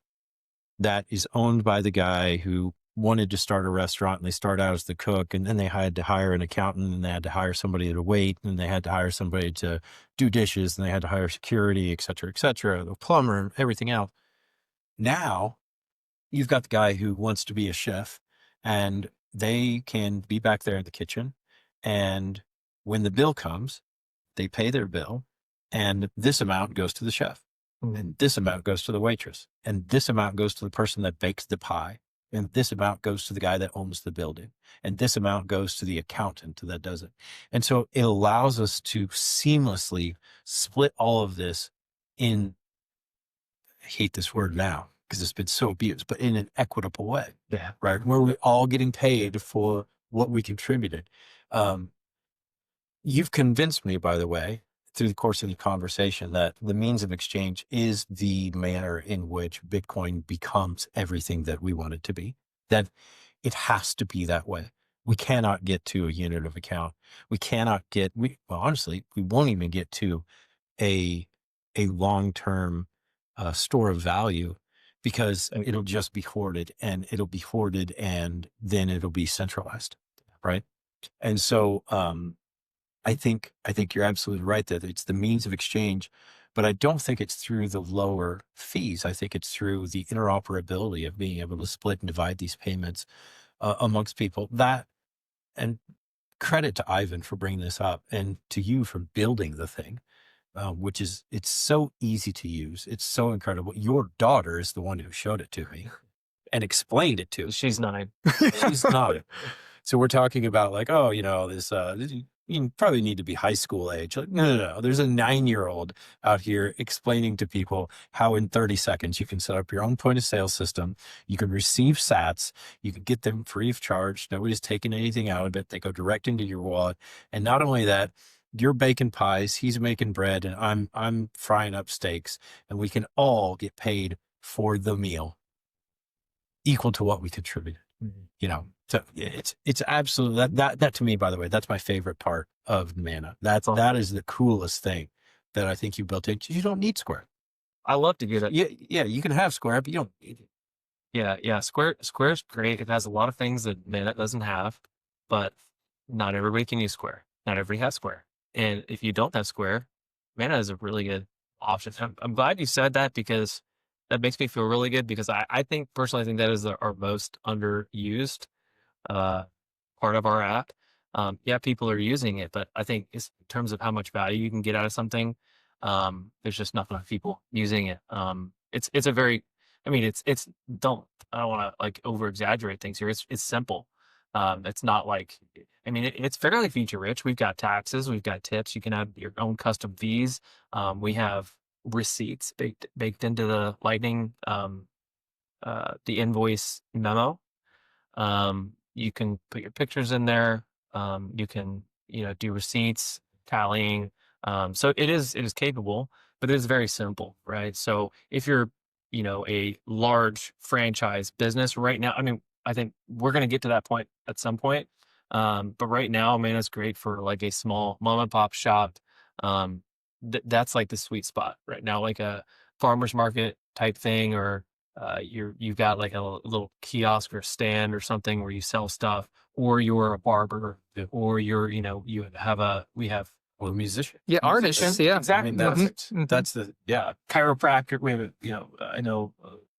that is owned by the guy who wanted to start a restaurant and they start out as the cook, and then they had to hire an accountant, and they had to hire somebody to wait, and they had to hire somebody to do dishes, and they had to hire security, et cetera, the plumber, everything else. Now you've got the guy who wants to be a chef, and they can be back there in the kitchen, and when the bill comes, they pay their bill, and this amount goes to the chef, and this amount goes to the waitress, and this amount goes to the person that bakes the pie, and this amount goes to the guy that owns the building, and this amount goes to the accountant that does it. And so it allows us to seamlessly split all of this in, I hate this word now because it's been so abused, but in an equitable way. Yeah. Right. Where we're all getting paid for what we contributed. You've convinced me, by the way, through the course of the conversation, that the means of exchange is the manner in which Bitcoin becomes everything that we want it to be, that it has to be that way. We cannot get to a unit of account. We cannot get, honestly, we won't even get to a long-term store of value, because it'll just be hoarded, and and then it'll be centralized. Right. And so, I think you're absolutely right that it's the means of exchange, but I don't think it's through the lower fees. I think it's through the interoperability of being able to split and divide these payments amongst people. That, and credit to Ivan for bringing this up, and to you for building the thing, which is, it's so easy to use. It's so incredible. Your daughter is the one who showed it to me and explained it to me. She's 9. She's 9. So we're talking about like, oh, this, you probably need to be high school age. Like, no. There's a 9-year-old out here explaining to people how in 30 seconds you can set up your own point of sale system. You can receive sats. You can get them free of charge. Nobody's taking anything out of it. They go direct into your wallet. And not only that, you're baking pies, he's making bread, and I'm frying up steaks, and we can all get paid for the meal equal to what we contributed. So it's absolutely that to me, by the way, that's my favorite part of Manna. That is the coolest thing that I think you built in. You don't need Square. I love to do that. Yeah, you can have Square, but you don't need it. Yeah. Square's great. It has a lot of things that Manna doesn't have, but not everybody can use Square. Not everybody has Square. And if you don't have Square, Manna is a really good option. I'm glad you said that, because that makes me feel really good, because I think that is our most underused part of our app. Yeah, people are using it, but I think in terms of how much value you can get out of something, there's just not enough people using it. It's a very, I don't want to like over exaggerate things here. It's simple. It's not like, it's fairly feature rich. We've got taxes, we've got tips. You can have your own custom fees. We have receipts baked into the Lightning, the invoice memo. You can put your pictures in there. You can, do receipts, tallying. So it is capable, but it is very simple, right? So if you're, a large franchise business right now, I think we're going to get to that point at some point. But right now, Manna's great for like a small mom and pop shop. That's like the sweet spot right now, like a farmer's market type thing, or you've got like a little kiosk or stand or something where you sell stuff, or you're a barber, or you're, we have Or a musician. Yeah, artists. Musician. Yeah, Exactly. I mean, that's Mhm. that's the Chiropractor. We have, I know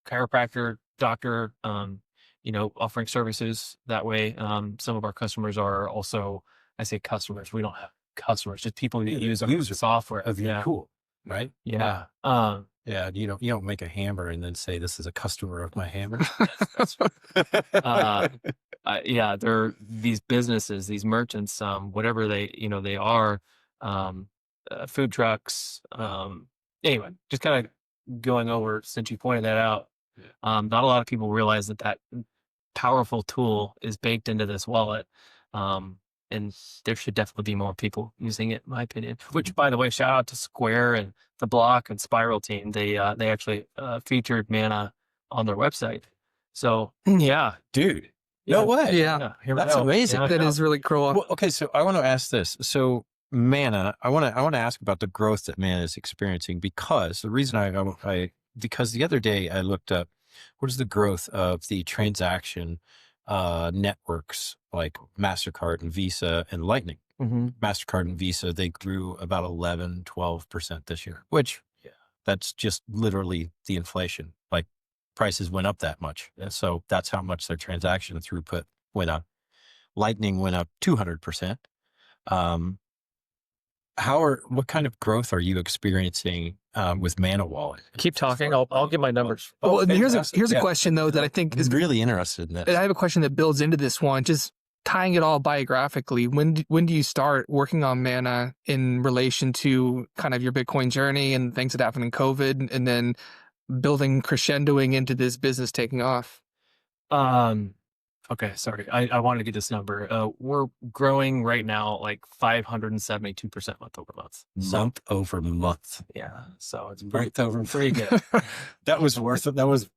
chiropractor, doctor, offering services that way. Some of our customers are also, I say customers, we don't have customers, just people that use our users software. of your tool, right? Yeah. Yeah, you don't make a hammer and then say this is a customer of my hammer. That's yeah, they're these businesses, these merchants, whatever they are, food trucks. Anyway, just kind of going over since you pointed that out. Not a lot of people realize that powerful tool is baked into this wallet. And there should definitely be more people using it, in my opinion. Which, by the way, shout out to Square and the Block and Spiral team. They actually featured Manna on their website. So yeah, Dude, no way. Yeah. here we That's go. amazing. Yeah, That is really cool. Well, okay, so I want to ask this. So Manna, I want to ask about the growth that Manna is experiencing, because the reason because the other day I looked up what is the growth of the transaction networks like MasterCard and Visa and Lightning. Mhm. MasterCard and Visa, they grew about 11, 12% this year, which that's just literally the inflation. Like prices went up that much. And so that's how much their transaction throughput went up. Lightning went up 200%. What kind of growth are you experiencing with Manna Wallet? Keep talking. I'll give my numbers. Well, and here's fantastic. a question though that I think is I'm really interested in this. and I have a question that builds into this one, just tying it all biographically. When do you start working on Manna in relation to kind of your Bitcoin journey and things that happened in COVID, and then crescendoing into this business taking off? Okay, sorry. I wanted to get this number. We're growing right now like 572% month over month. Month over month. Yeah, so it's Month over pretty good. That was worth it. That was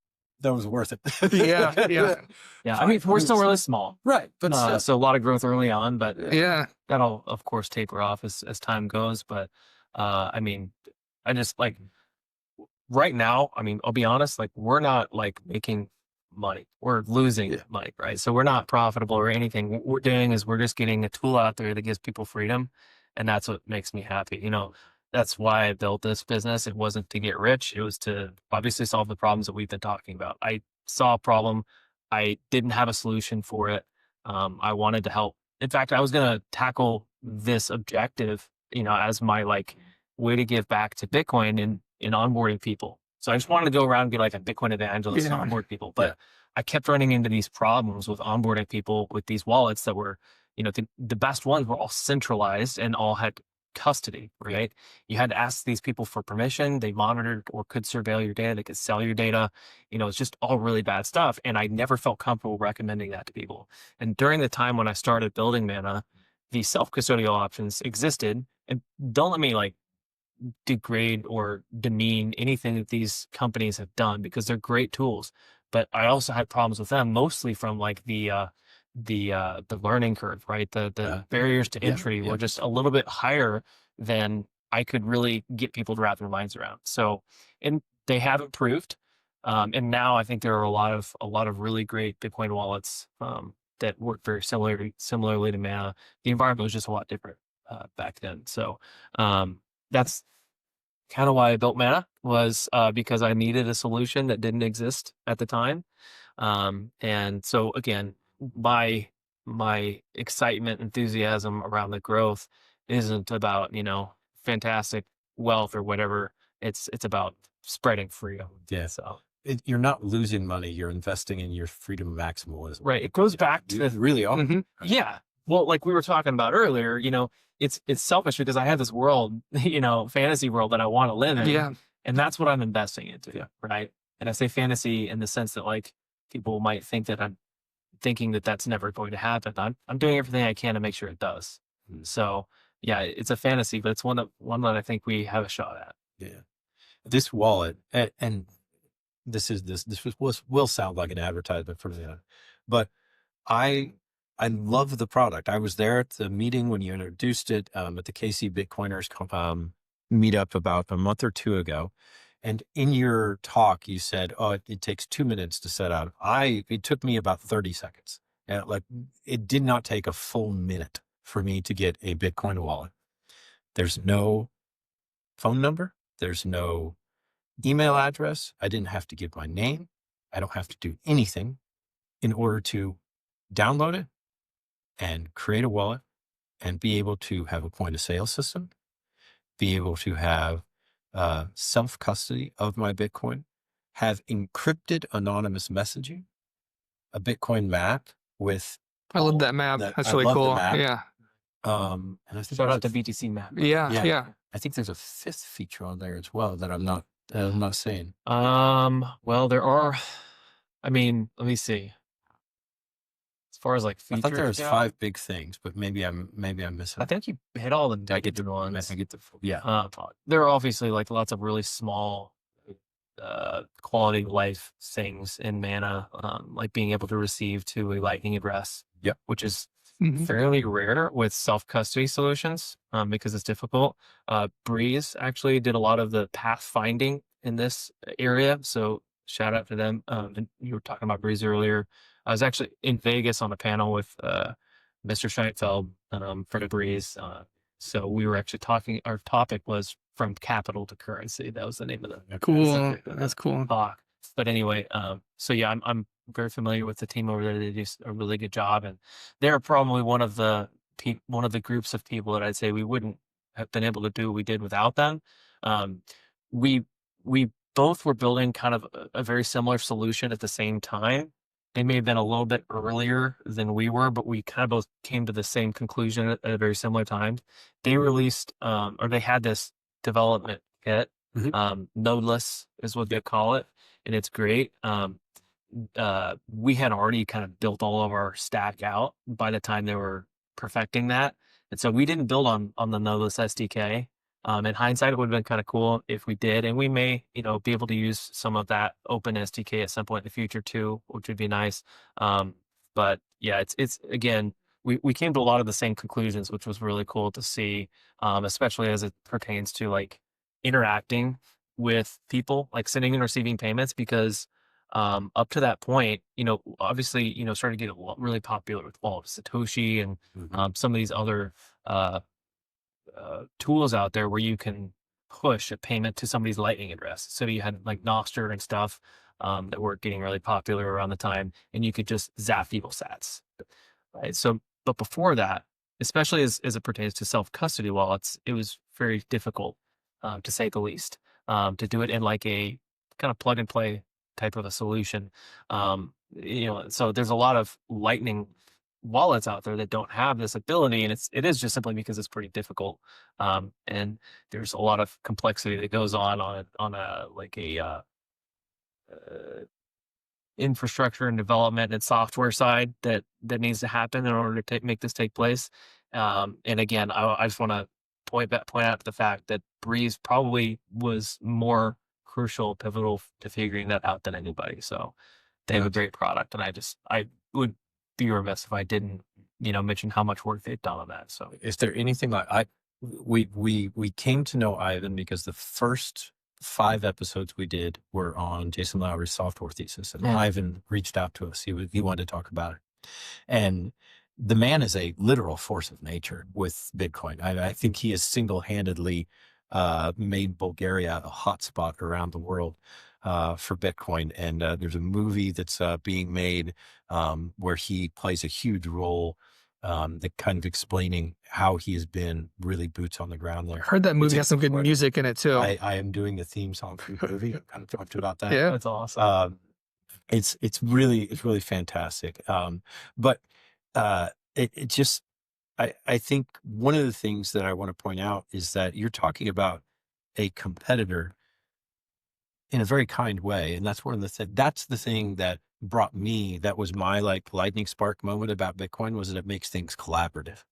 worth it. Yeah. Yeah, I mean, we're still really small. Right. But So a lot of growth early on, but Yeah. that'll of course taper off as time goes. But I mean, I just like right now, I mean, I'll be honest, like we're not like making money. We're losing money, right? So we're not profitable or anything. What we're doing is we're just getting a tool out there that gives people freedom. And that's what makes me happy. That's why I built this business. It wasn't to get rich. It was to obviously solve the problems that we've been talking about. I saw a problem. I didn't have a solution for it. I wanted to help. In fact, I was going to tackle this objective, as my like way to give back to Bitcoin in onboarding people. So I just wanted to go around and be like a Bitcoin evangelist and onboard people. But I kept running into these problems with onboarding people with these wallets that were, the best ones were all centralized and all had custody, right? You had to ask these people for permission. They monitored or could surveil your data. They could sell your data. It's just all really bad stuff. And I never felt comfortable recommending that to people. And during the time when I started building Manna, the self-custodial options existed. And don't let me like degrade or demean anything that these companies have done, because they're great tools. But I also had problems with them, mostly from like the learning curve, right? The barriers to entry were just a little bit higher than I could really get people to wrap their minds around. So, and they have improved. And now I think there are a lot of really great Bitcoin wallets that work very similarly to Manna. The environment was just a lot different back then. So that's kind of why I built Manna, was because I needed a solution that didn't exist at the time. And so again, my excitement, enthusiasm around the growth isn't about, fantastic wealth or whatever. It's about spreading freedom. Yeah. So you're not losing money. You're investing in your freedom maximalism. right. It goes back to You really are. yeah. Well, like we were talking about earlier, it's selfish because I have this world, fantasy world that I want to live in. Yeah. And that's what I'm investing into. Right. And I say fantasy in the sense that like people might think that I'm thinking that that's never going to happen. I'm doing everything I can to make sure it does. So yeah, it's a fantasy, but it's one that I think we have a shot at. Yeah. This wallet, and this will sound like an advertisement for me, but I love the product. I was there at the meeting when you introduced it at the KC Bitcoiners meetup about a month or two ago. And in your talk, you said, "Oh, it takes 2 minutes to set up." It took me about 30 seconds. Like it did not take a full minute for me to get a Bitcoin wallet. There's no phone number. There's no email address. I didn't have to give my name. I don't have to do anything in order to download it and create a wallet and be able to have a point of sale system, be able to have self-custody of my Bitcoin, have encrypted anonymous messaging, a Bitcoin map with. I love that map. That's really love the cool. map. Yeah. And I think Shout there's out to BTC Map. Yeah. I think there's a fifth feature on there as well that I'm not saying. Well, there are. I mean, let me see. As far as like I features thought there was go, 5 big things, but maybe I'm missing. I think you hit all the I get good ones. I get the yeah. There are obviously like lots of really small quality of life things in Manna, like being able to receive to a Lightning address, Yep. which is Mhm. fairly rare with self-custody solutions because it's difficult. Breeze actually did a lot of the pathfinding in this area, so shout out to them. And you were talking about Breeze earlier. I was actually in Vegas on a panel with Mr. Scheinfeld for the Breeze. So we were actually talking, our topic was from capital to currency. That was the name of the Cool. subject of the That's cool. talk. But anyway, so yeah, I'm very familiar with the team over there. They do a really good job, and they're probably one of the groups of people that I'd say we wouldn't have been able to do what we did without them. We both were building kind of a very similar solution at the same time. They may have been a little bit earlier than we were, but we kind of both came to the same conclusion at a very similar time. They released, or they had this development kit, nodeless is what they call it, and it's great. We had already kind of built all of our stack out by the time they were perfecting that, and so we didn't build on the nodeless SDK. In hindsight, it would have been kind of cool if we did, and we may, be able to use some of that open SDK at some point in the future too, which would be nice. But yeah, it's again, we came to a lot of the same conclusions, which was really cool to see, especially as it pertains to like interacting with people, like sending and receiving payments, because up to that point, obviously, started to get really popular with Wallet of Satoshi and some of these other tools out there where you can push a payment to somebody's Lightning address. So you had like Nostr and stuff that were getting really popular around the time, and you could just zap people's sats, right? So, but before that, especially as it pertains to self-custody wallets, it was very difficult, to say the least, to do it in like a kind of plug and play type of a solution. So there's a lot of Lightning wallets out there that don't have this ability, and it is just simply because it's pretty difficult, and there's a lot of complexity that goes on a like a infrastructure and development and software side that needs to happen in order to make this take place. And again, I just want to point out the fact that Breeze probably was more crucial, pivotal to figuring that out than anybody. So they have a great product, and I would be remiss if I didn't, mention how much work they've done on that. So is there anything like we came to know Ivan because the first 5 episodes we did were on Jason Lowry's software thesis, and Ivan reached out to us. He wanted to talk about it, and the man is a literal force of nature with Bitcoin. I think he has single-handedly made Bulgaria a hotspot around the world for Bitcoin. And there's a movie that's being made where he plays a huge role, that kind of explaining how he has been really boots on the ground there. I heard that movie has some good music in it too. I am doing the theme song for the movie. I kind of talked about that. Yeah, that's awesome. It's really fantastic. But it just, I think one of the things that I want to point out is that you're talking about a competitor in a very kind way. And that's that's the thing that brought me, that was my like lightning spark moment about Bitcoin, was that it makes things collaborative,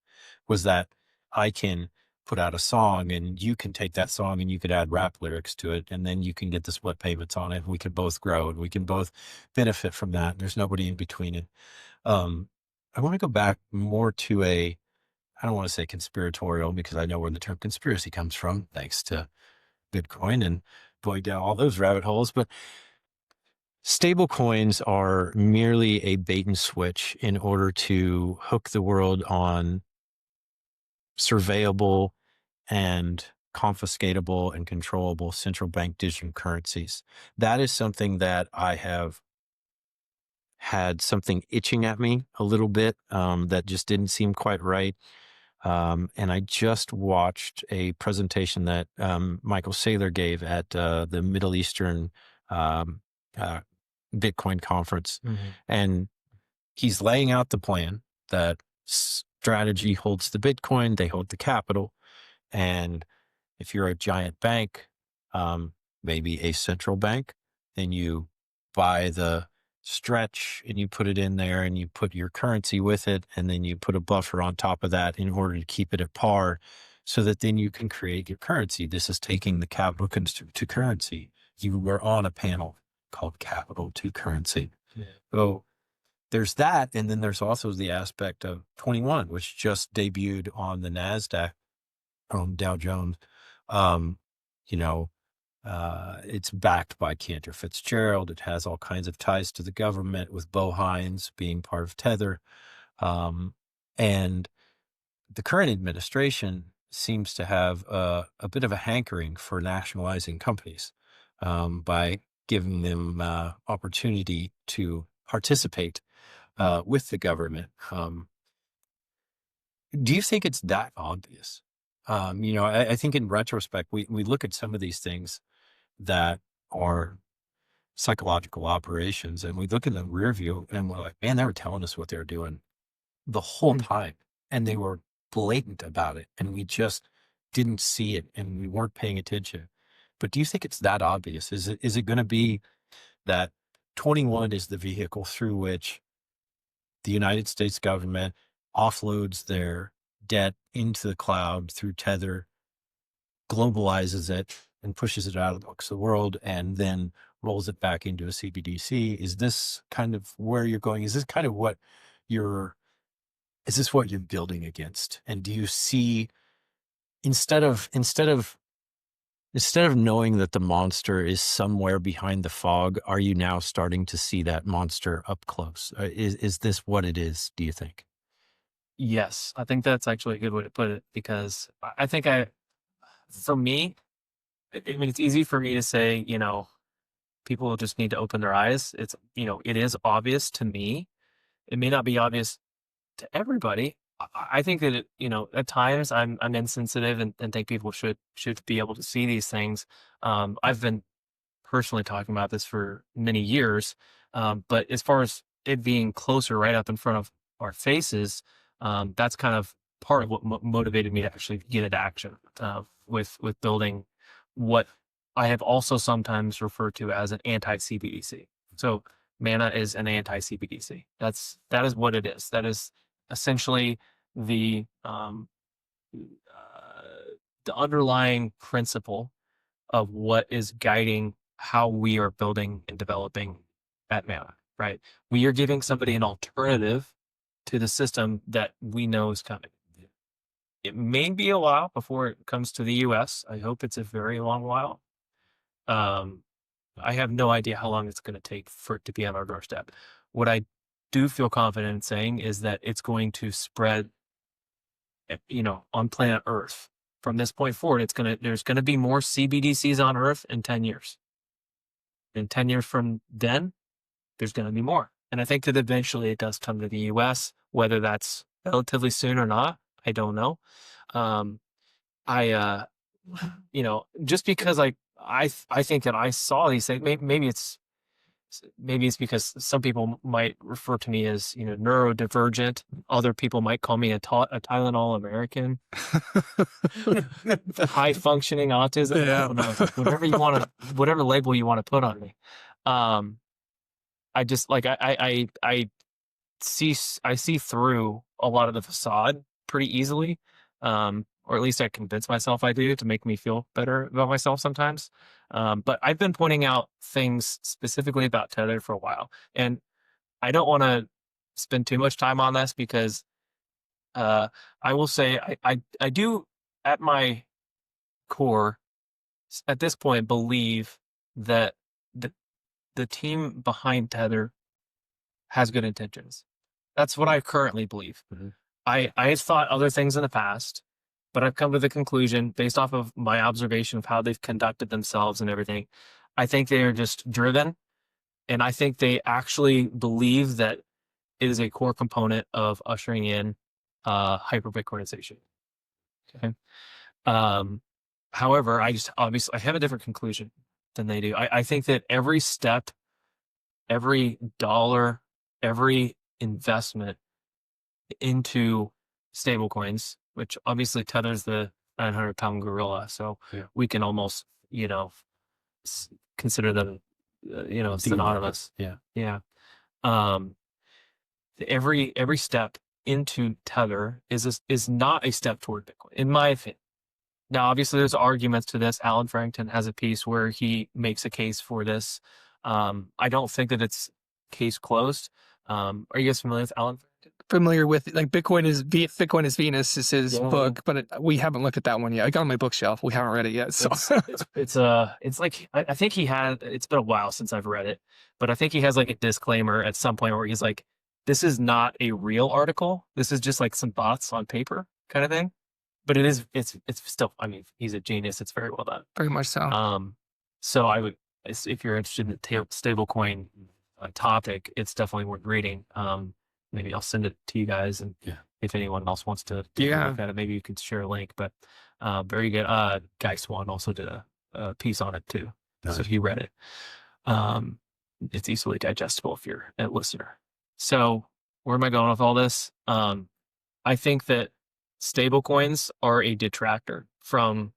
was that I can put out a song and you can take that song and you could add rap lyrics to it. And then you can get the split payments on it. We can both grow and we can both benefit from that. There's nobody in between it. I want to go back more to I don't want to say conspiratorial, because I know where the term conspiracy comes from, thanks to Bitcoin and going down all those rabbit holes. But stable coins are merely a bait and switch in order to hook the world on surveyable and confiscatable and controllable central bank digital currencies. That is something that I have had something itching at me a little bit, that just didn't seem quite right. And I just watched a presentation that Michael Saylor gave at the Middle Eastern um, uh, Bitcoin conference. And he's laying out the plan that strategy holds the Bitcoin, they hold the capital. And if you're a giant bank, maybe a central bank, then you buy the stretch and you put it in there and you put your currency with it. And then you put a buffer on top of that in order to keep it at par so that then you can create your currency. This is taking the capital to currency. You were on a panel called Capital to Currency. Yeah. So there's that. And then there's also the aspect of 21, which just debuted on the NASDAQ, Dow Jones. It's backed by Cantor Fitzgerald. It has all kinds of ties to the government, with Bo Hines being part of Tether. And the current administration seems to have a bit of a hankering for nationalizing companies by giving them opportunity to participate with the government. Do you think it's that obvious? I think in retrospect, we look at some of these things that are psychological operations, and we look in the rear view and we're like, man, they were telling us what they were doing the whole time, and they were blatant about it, and we just didn't see it, and we weren't paying attention. But do you think it's that obvious? Is it going to be that 21 is the vehicle through which the United States government offloads their debt into the cloud through Tether, globalizes it, and pushes it out of the books of the world, and then rolls it back into a CBDC? Is this kind of where you're going? Is this kind of what is this what you're building against? And do you see, instead of knowing that the monster is somewhere behind the fog, are you now starting to see that monster up close? Is this what it is, do you think? Yes, I think that's actually a good way to put it, because I think for me, I mean, it's easy for me to say, people just need to open their eyes. It's, it is obvious to me. It may not be obvious to everybody. I think that at times I'm insensitive and think people should be able to see these things. I've been personally talking about this for many years, but as far as it being closer, right up in front of our faces, that's kind of part of what motivated me to actually get into action with building what I have also sometimes referred to as an anti-CBDC. So Manna is an anti-CBDC. That is what it is. That is essentially the underlying principle of what is guiding how we are building and developing at Manna, right? We are giving somebody an alternative to the system that we know is coming. It may be a while before it comes to the US. I hope it's a very long while. I have no idea how long it's going to take for it to be on our doorstep. What I do feel confident in saying is that it's going to spread, on planet Earth. From this point forward, there's going to be more CBDCs on Earth in 10 years. In 10 years from then, there's going to be more. And I think that eventually it does come to the US, whether that's relatively soon or not, I don't know. Just because I think that I saw these things, maybe it's because some people might refer to me as, neurodivergent. Other people might call me a Tylenol American, high functioning autism. Yeah. I don't know, whatever label you want to put on me. I just I see through a lot of the facade pretty easily. Or at least I convince myself I do, to make me feel better about myself sometimes. But I've been pointing out things specifically about Tether for a while, and I don't want to spend too much time on this because I will say I do, at my core, at this point, believe that the team behind Tether has good intentions. That's what I currently believe. Mm-hmm. I thought other things in the past. but I've come to the conclusion based off of my observation of how they've conducted themselves and everything. I think they are just driven, and I think they actually believe that it is a core component of ushering in hyper Bitcoinization. Okay. However, I have a different conclusion than they do. I think that every step, every dollar, every investment into stablecoins, which obviously Tether's the 900-pound gorilla, so we can almost, consider them, synonymous. Yeah. Every step into Tether is not a step toward Bitcoin, in my opinion. Now, obviously, there's arguments to this. Alan Farrington has a piece where he makes a case for this. I don't think that it's case closed. Are you guys familiar with Alan Farrington? Familiar with, like, Bitcoin is Venus is his book, but we haven't looked at that one yet. I got it on my bookshelf. We haven't read it yet. So it's like, I think it's been a while since I've read it, but I think he has like a disclaimer at some point where he's like, this is not a real article. This is just like some thoughts on paper kind of thing. But it's still, I mean, he's a genius. It's very well done. Very much so. So I would, if you're interested in the stablecoin topic, it's definitely worth reading. Maybe I'll send it to you guys, and if anyone else wants to look at it, maybe you could share a link. But very good. Guy Swan also did a piece on it too, so he read it. It's easily digestible if you're a listener. So where am I going with all this? I think that stablecoins are a detractor from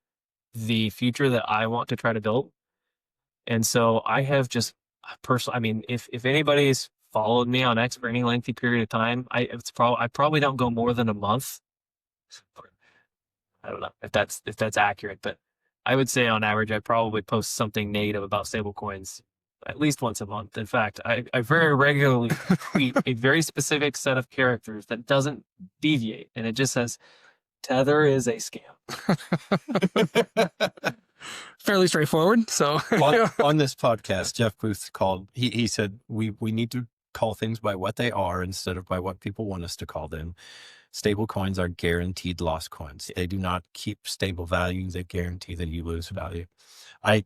the future that I want to try to build. And so I have just personally, I mean, if anybody's followed me on X for any lengthy period of time, I probably don't go more than a month. I don't know if that's accurate, but I would say on average, I probably post something negative about stablecoins at least once a month. In fact, I very regularly tweet a very specific set of characters that doesn't deviate, and it just says, Tether is a scam. Fairly straightforward. So on this podcast, Jeff Booth he said, we need to call things by what they are instead of by what people want us to call them. Stable coins are guaranteed loss coins. They do not keep stable value. They guarantee that you lose value. I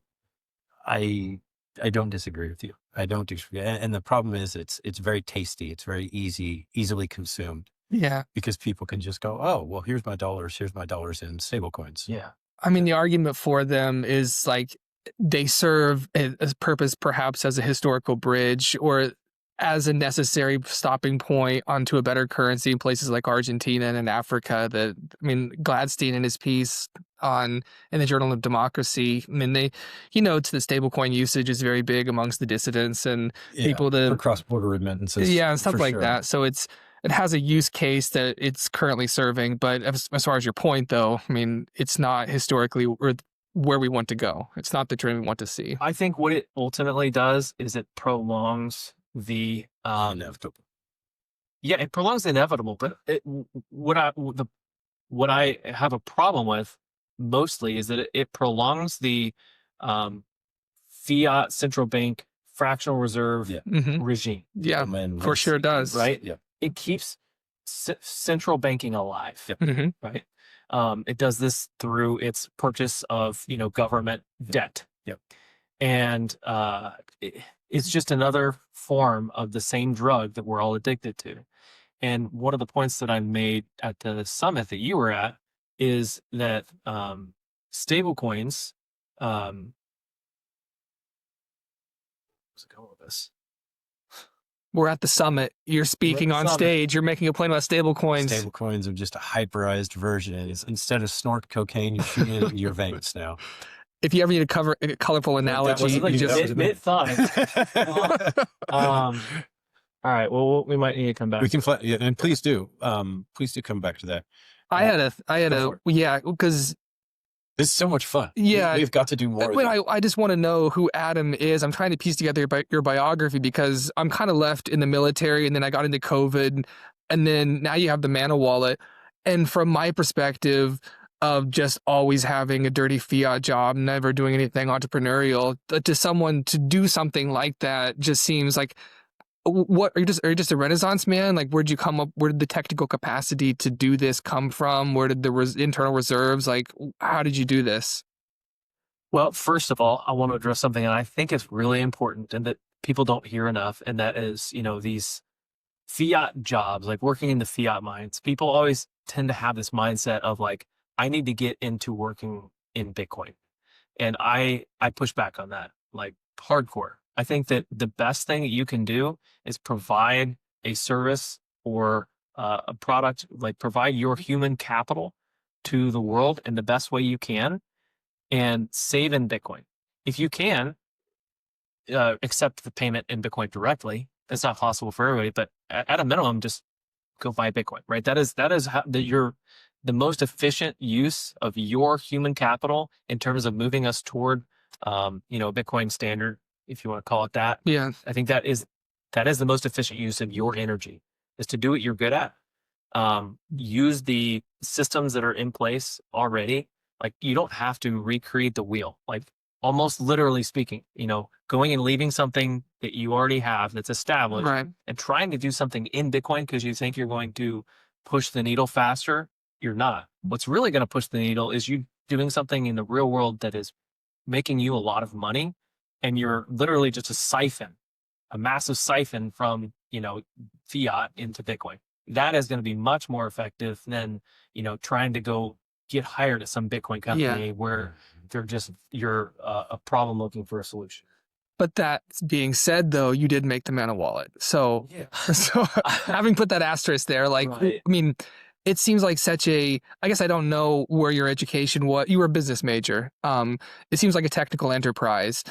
don't disagree with you. I don't disagree. And the problem is it's very tasty. It's very easily consumed. Yeah. Because people can just go, oh, well, here's my dollars in stable coins. Yeah. I mean, the argument for them is like they serve a purpose perhaps as a historical bridge or as a necessary stopping point onto a better currency in places like Argentina and in Africa. That, I mean, Gladstein in his piece in the Journal of Democracy, I mean, he notes that stablecoin usage is very big amongst the dissidents and people for cross-border remittances. Yeah, and stuff like that. So it has a use case that it's currently serving. But as far as your point, though, I mean, it's not historically where we want to go. It's not the trend we want to see. I think what it ultimately does is it prolongs the inevitable. Yeah, it prolongs the inevitable. But what I have a problem with mostly is that it prolongs the fiat central bank fractional reserve regime. Yeah, for sure it does. Right? Yeah. It keeps central banking alive. Yep. Right? It does this through its purchase of, government debt. Yep. And it's just another form of the same drug that we're all addicted to. And one of the points that I made at the summit that you were at is that stable coins, where's it going with this? We're at the summit. You're speaking on stage. You're making a point about stable coins. Stable coins are just a hyperized version. Instead of snort cocaine, you're shooting it into your veins now. If you ever need a colorful analogy, like mid-thought. All right. Well, we might need to come back. We can, and please do. Please do come back to that. I had a because this is so much fun. Yeah, we've got to do more. I just want to know who Adam is. I'm trying to piece together your biography because I'm kind of left in the military, and then I got into COVID, and then now you have the Manna wallet. And from my perspective of just always having a dirty fiat job, never doing anything entrepreneurial, to someone to do something like that just seems like what are you just a Renaissance man? Like, where'd you come up? Where did the technical capacity to do this come from? Where did the internal reserves? Like, how did you do this? Well, first of all, I want to address something that I think is really important and that people don't hear enough, and that is, these fiat jobs, like working in the fiat mines. People always tend to have this mindset of like, I need to get into working in Bitcoin. And I push back on that, like hardcore. I think that the best thing that you can do is provide a service or a product, like provide your human capital to the world in the best way you can and save in Bitcoin. If you can, accept the payment in Bitcoin directly. That's not possible for everybody, but at a minimum, just go buy Bitcoin, right? That is how the most efficient use of your human capital in terms of moving us toward, Bitcoin standard, if you want to call it that. Yeah. I think that is the most efficient use of your energy, is to do what you're good at. Use the systems that are in place already. Like, you don't have to recreate the wheel. Like, almost literally speaking, going and leaving something that you already have that's established, Right. and trying to do something in Bitcoin because you think you're going to push the needle faster. You're not. What's really going to push the needle is you doing something in the real world that is making you a lot of money, and you're literally just a massive siphon from, fiat into Bitcoin. That is going to be much more effective than, trying to go get hired at some Bitcoin company where you're a problem looking for a solution. But that being said, though, you did make the Manna wallet. So, so having put that asterisk there, like, Right. I mean, it seems like I guess I don't know where your education was. You were a business major. It seems like a technical enterprise.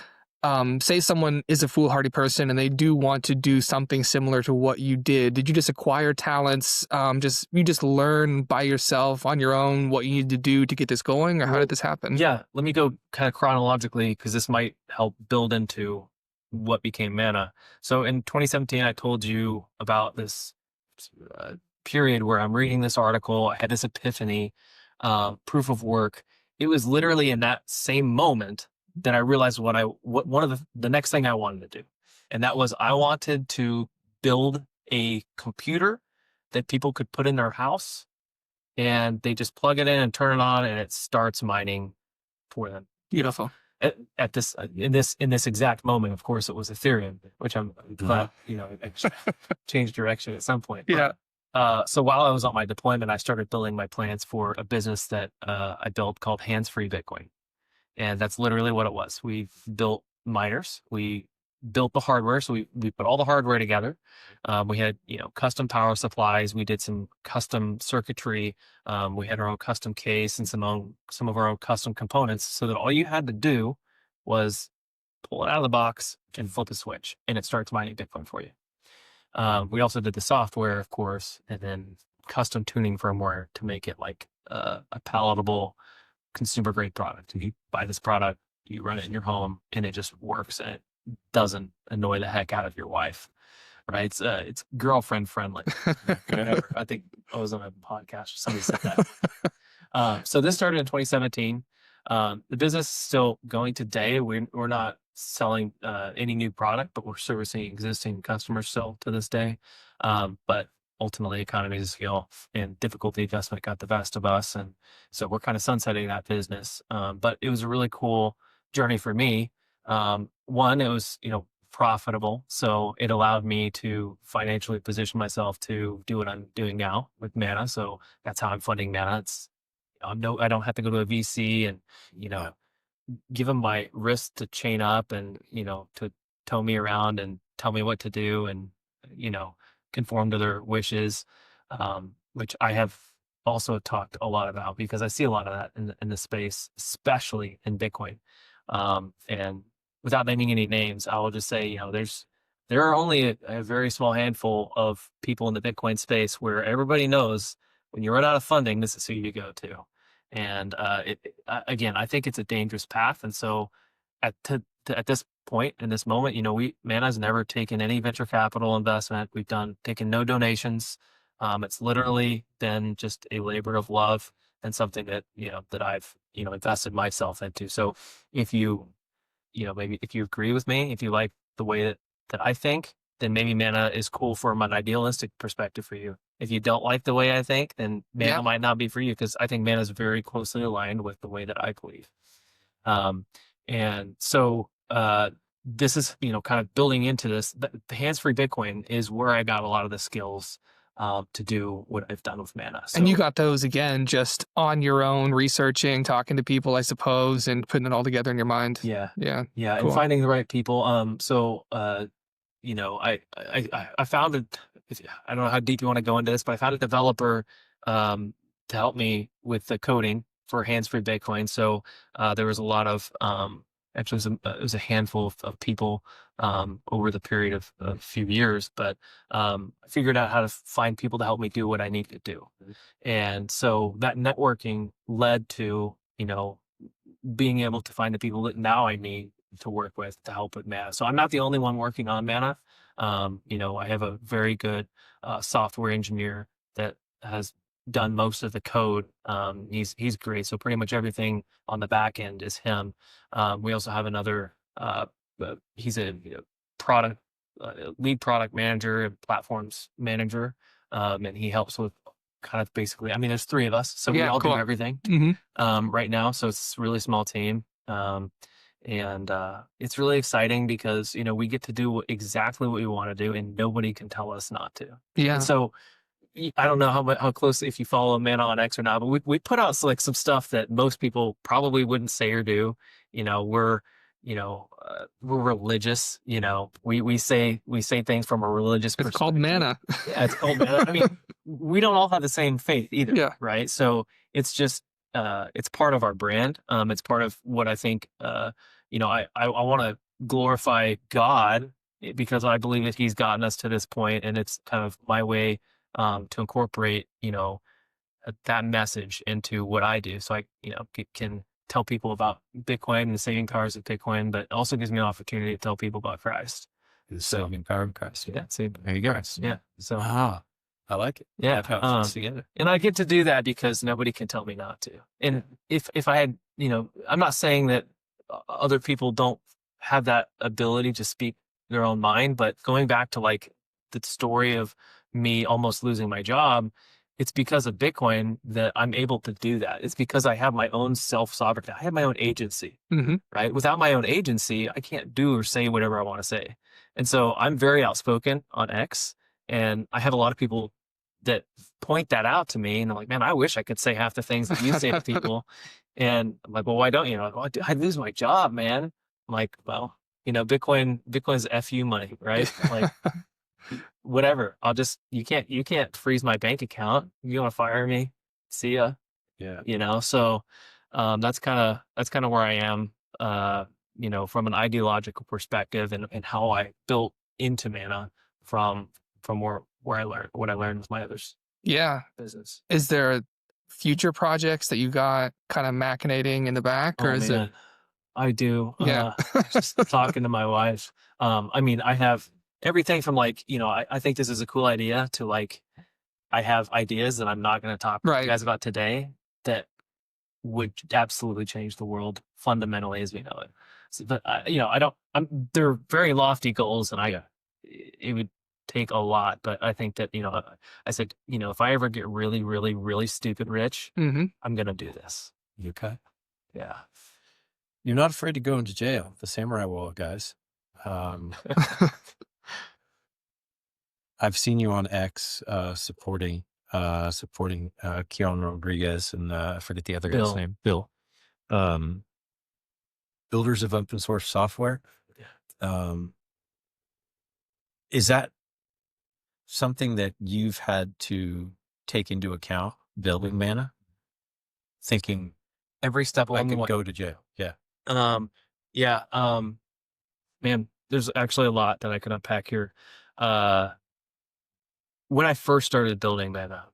Say someone is a foolhardy person and they do want to do something similar to what you did. Did you just acquire talents? You just learn by yourself on your own what you need to do to get this going, or how did this happen? Yeah, let me go kind of chronologically, because this might help build into what became Manna. So in 2017, I told you about this period where I'm reading this article. I had this epiphany, proof of work. It was literally in that same moment that I realized what one of the next thing I wanted to do. And that was, I wanted to build a computer that people could put in their house, and they just plug it in and turn it on, and it starts mining for them. Beautiful. At this in this exact moment, of course, it was Ethereum, which I'm glad, it changed direction at some point. Yeah. So while I was on my deployment, I started building my plans for a business that I built called Hands-Free Bitcoin. And that's literally what it was. We built miners. We built the hardware. So we put all the hardware together. We had, custom power supplies. We did some custom circuitry. We had our own custom case and some of our own custom components, so that all you had to do was pull it out of the box and flip a switch, and it starts mining Bitcoin for you. We also did the software, of course, and then custom tuning firmware to make it like a palatable consumer grade product. You buy this product, you run it in your home, and it just works, and it doesn't annoy the heck out of your wife, right? It's girlfriend friendly. Whatever. I think I was on a podcast, somebody said that. So this started in 2017. The business is still going today. We're not selling any new product, but we're servicing existing customers still to this day. But ultimately, economies of scale and difficulty adjustment got the best of us, and so we're kind of sunsetting that business. But it was a really cool journey for me. One, it was profitable, so it allowed me to financially position myself to do what I'm doing now with Manna. So that's how I'm funding Manna. It's I don't have to go to a VC and give them my wrist to chain up and to tow me around and tell me what to do and conform to their wishes, which I have also talked a lot about, because I see a lot of that in the space, especially in Bitcoin. And without naming any names, I will just say, there are only a very small handful of people in the Bitcoin space where everybody knows when you run out of funding, this is who you go to. And again, I think it's a dangerous path. And so at this point, in this moment, Manna's never taken any venture capital investment. We've taken no donations. It's literally been just a labor of love and something that, that I've, invested myself into. So if maybe if you agree with me, if you like the way that I think, then maybe Manna is cool from an idealistic perspective for you. If you don't like the way I think, then Manna Yeah. might not be for you, because I think Manna is very closely aligned with the way that I believe. And so this is, kind of building into this. The hands-free Bitcoin is where I got a lot of the skills to do what I've done with Manna. So, And you got those again just on your own, researching, talking to people, I suppose, and putting it all together in your mind. yeah, Yeah. yeah, Cool. and finding the right people. I found it. I don't know how deep you want to go into this, but I found a developer to help me with the coding for hands-free Bitcoin. So there was a lot of actually it was a handful of people over the period of a few years, but I figured out how to find people to help me do what I need to do, and so that networking led to being able to find the people that now I need to work with to help with Manna. So I'm not the only one working on Manna. I have a very good software engineer that has done most of the code. He's great. So pretty much everything on the back end is him. We also have another. He's a product lead product manager and platforms manager, and he helps with kind of basically. I mean, there's three of us, so we all do everything right now. So it's a really small team. And it's really exciting because we get to do exactly what we want to do, and nobody can tell us not to. Yeah. And so I don't know how closely, if you follow Manna on X or not, but we put out like some stuff that most people probably wouldn't say or do. We're religious. We say things from a religious perspective. It's called Manna. Yeah, it's called Manna. I mean, we don't all have the same faith either. Yeah. Right. So it's just it's part of our brand. It's part of what I think. I want to glorify God because I believe that He's gotten us to this point, and it's kind of my way to incorporate that message into what I do. So I can tell people about Bitcoin and the saving powers of Bitcoin, but it also gives me an opportunity to tell people about Christ. The saving power of Christ. Yeah. See, There you go. Christ. Yeah. So I like it. yeah, That's how it fits together. and I get to do that because nobody can tell me not to. And if I had, I'm not saying that other people don't have that ability to speak their own mind, but going back to like the story of me almost losing my job, it's because of Bitcoin that I'm able to do that. It's because I have my own self-sovereignty. I have my own agency, right? Without my own agency, I can't do or say whatever I want to say. And so I'm very outspoken on X, and I have a lot of people that point that out to me, and I'm like, man, I wish I could say half the things that you say to people. And I'm like, well, why don't you? Like, well, I'd lose my job, man. I'm like, well, Bitcoin's FU money, right? Like, whatever. You can't freeze my bank account. You want to fire me? See ya. Yeah. So that's kind of where I am, from an ideological perspective, and how I built into Manna from where I learned what I learned with my others. Yeah. Business. Is there future projects that you got kind of machinating in the back, or is it? I do. Yeah. Just talking to my wife. I mean, I have everything from like, I think this is a cool idea to like, I have ideas that I'm not going to talk to you guys about today that would absolutely change the world fundamentally as we know it. So, but they're very lofty goals, and it would take a lot, but I think that, I said, if I ever get really, really, really stupid rich, I'm going to do this. Okay. Yeah. You're not afraid to go into jail. The samurai wallet, guys. I've seen you on X supporting Keanu Rodriguez and I forget the other guy's name. Bill. Builders of open source software. Is that something that you've had to take into account building Manna? Thinking every step I along the could way. go to jail. Yeah. Man, there's actually a lot that I could unpack here. When I first started building Manna,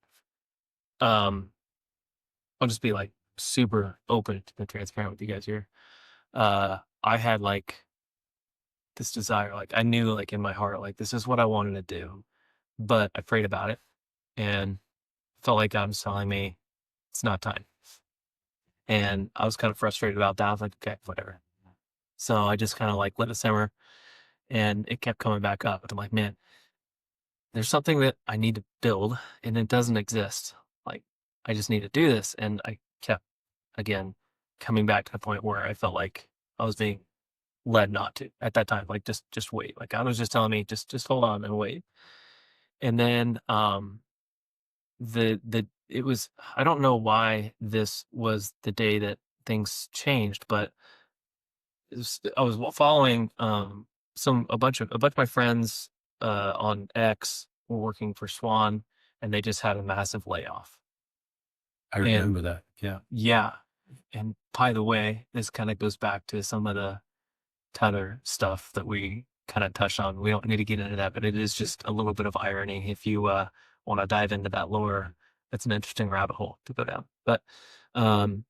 I'll just be like super open and transparent with you guys here. I had like this desire, like I knew like in my heart, like this is what I wanted to do, but I prayed about it and felt like God was telling me it's not time. And I was kind of frustrated about that. I was like, okay, whatever. So I just kind of like let it simmer. and it kept coming back up. And I'm like, man, there's something that I need to build and it doesn't exist. Like, I just need to do this. And I kept, again, coming back to the point where I felt like I was being led not to at that time. Like, just wait. Like, God was just telling me, just hold on and wait. And then, it was, I don't know why this was the day that things changed, but I was following, a bunch of my friends, on X were working for Swan, and they just had a massive layoff. I And remember that. Yeah. yeah, and by the way, this kind of goes back to some of the Tether stuff that we kind of touched on. We don't need to get into that, but it is just a little bit of irony. If you want to dive into that lore, it's an interesting rabbit hole to go down. But um,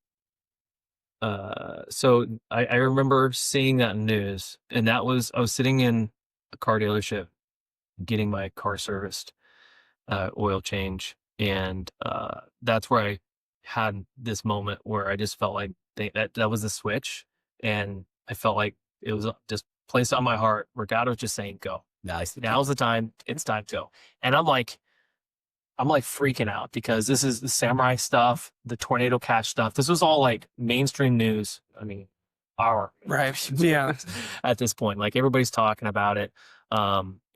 so I remember seeing that news, and I was sitting in a car dealership getting my car serviced, oil change, and that's where I had this moment where I just felt like that was the switch, and I felt like it was just placed on my heart where God was just saying, "Go. Nice. Now's the time. It's time to go." And I'm like freaking out because this is the samurai stuff, the tornado cash stuff. This was all like mainstream news. I mean, Right. Yeah. at this point, like everybody's talking about it.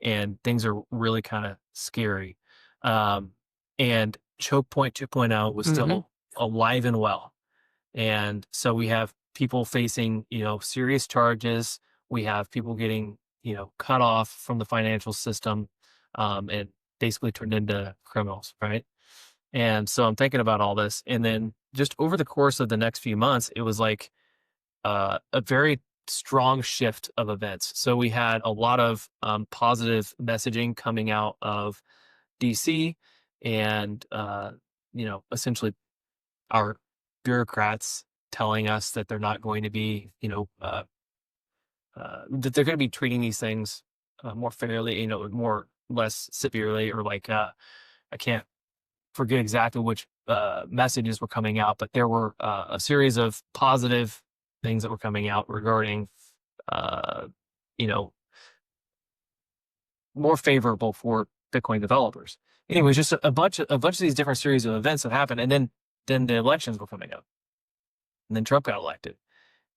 And things are really kind of scary. And Choke Point 2.0 was still alive and well. And so we have people facing, serious charges. We have people getting, cut off from the financial system, and basically turned into criminals, right? And so I'm thinking about all this. And then just over the course of the next few months, it was like a very strong shift of events. So we had a lot of positive messaging coming out of DC, and essentially our bureaucrats telling us that they're not going to be, that they're going to be treating these things more fairly, more less severely, or like I can't forget exactly which messages were coming out, but there were a series of positive things that were coming out regarding, you know, more favorable for Bitcoin developers. Anyways, just a bunch of these different series of events that happened, and then the elections were coming up, and then Trump got elected,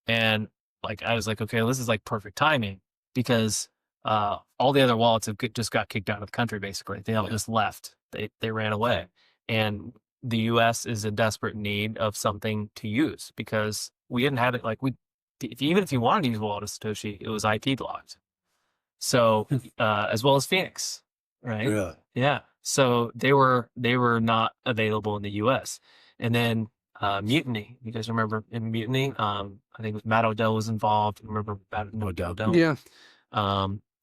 and like I was like, okay, well, this is like perfect timing because all the other wallets have just got kicked out of the country. Basically, they all just left. They ran away, and the U.S. is in desperate need of something to use because we didn't have it. Like even if you wanted to use Wallet of Satoshi, it was IP blocked. So as well as Phoenix, right? Really? Yeah. So they were not available in the U.S. And then Mutiny. You guys remember in Mutiny? I think it was Matt Odell was involved. Remember Matt Odell? Yeah.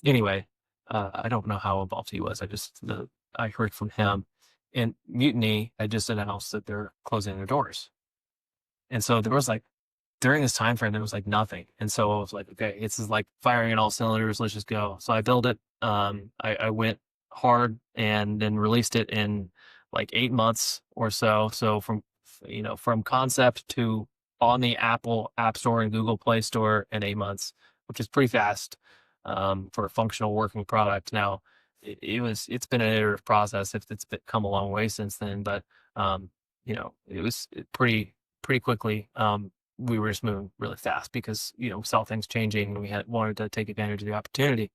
Anyway, I don't know how involved he was. I heard from him. And Mutiny had just announced that they're closing their doors. And so there was like, during this time frame, there was like nothing. And so I was like, okay, this is like firing on all cylinders. Let's just go. So I built it. I went hard and then released it in like 8 months or so. So from concept to on the Apple App Store and Google Play Store in 8 months, which is pretty fast for a functional working product. Now, it's been an iterative process. It's come a long way since then, but it was pretty quickly. We were just moving really fast because saw things changing and we wanted to take advantage of the opportunity.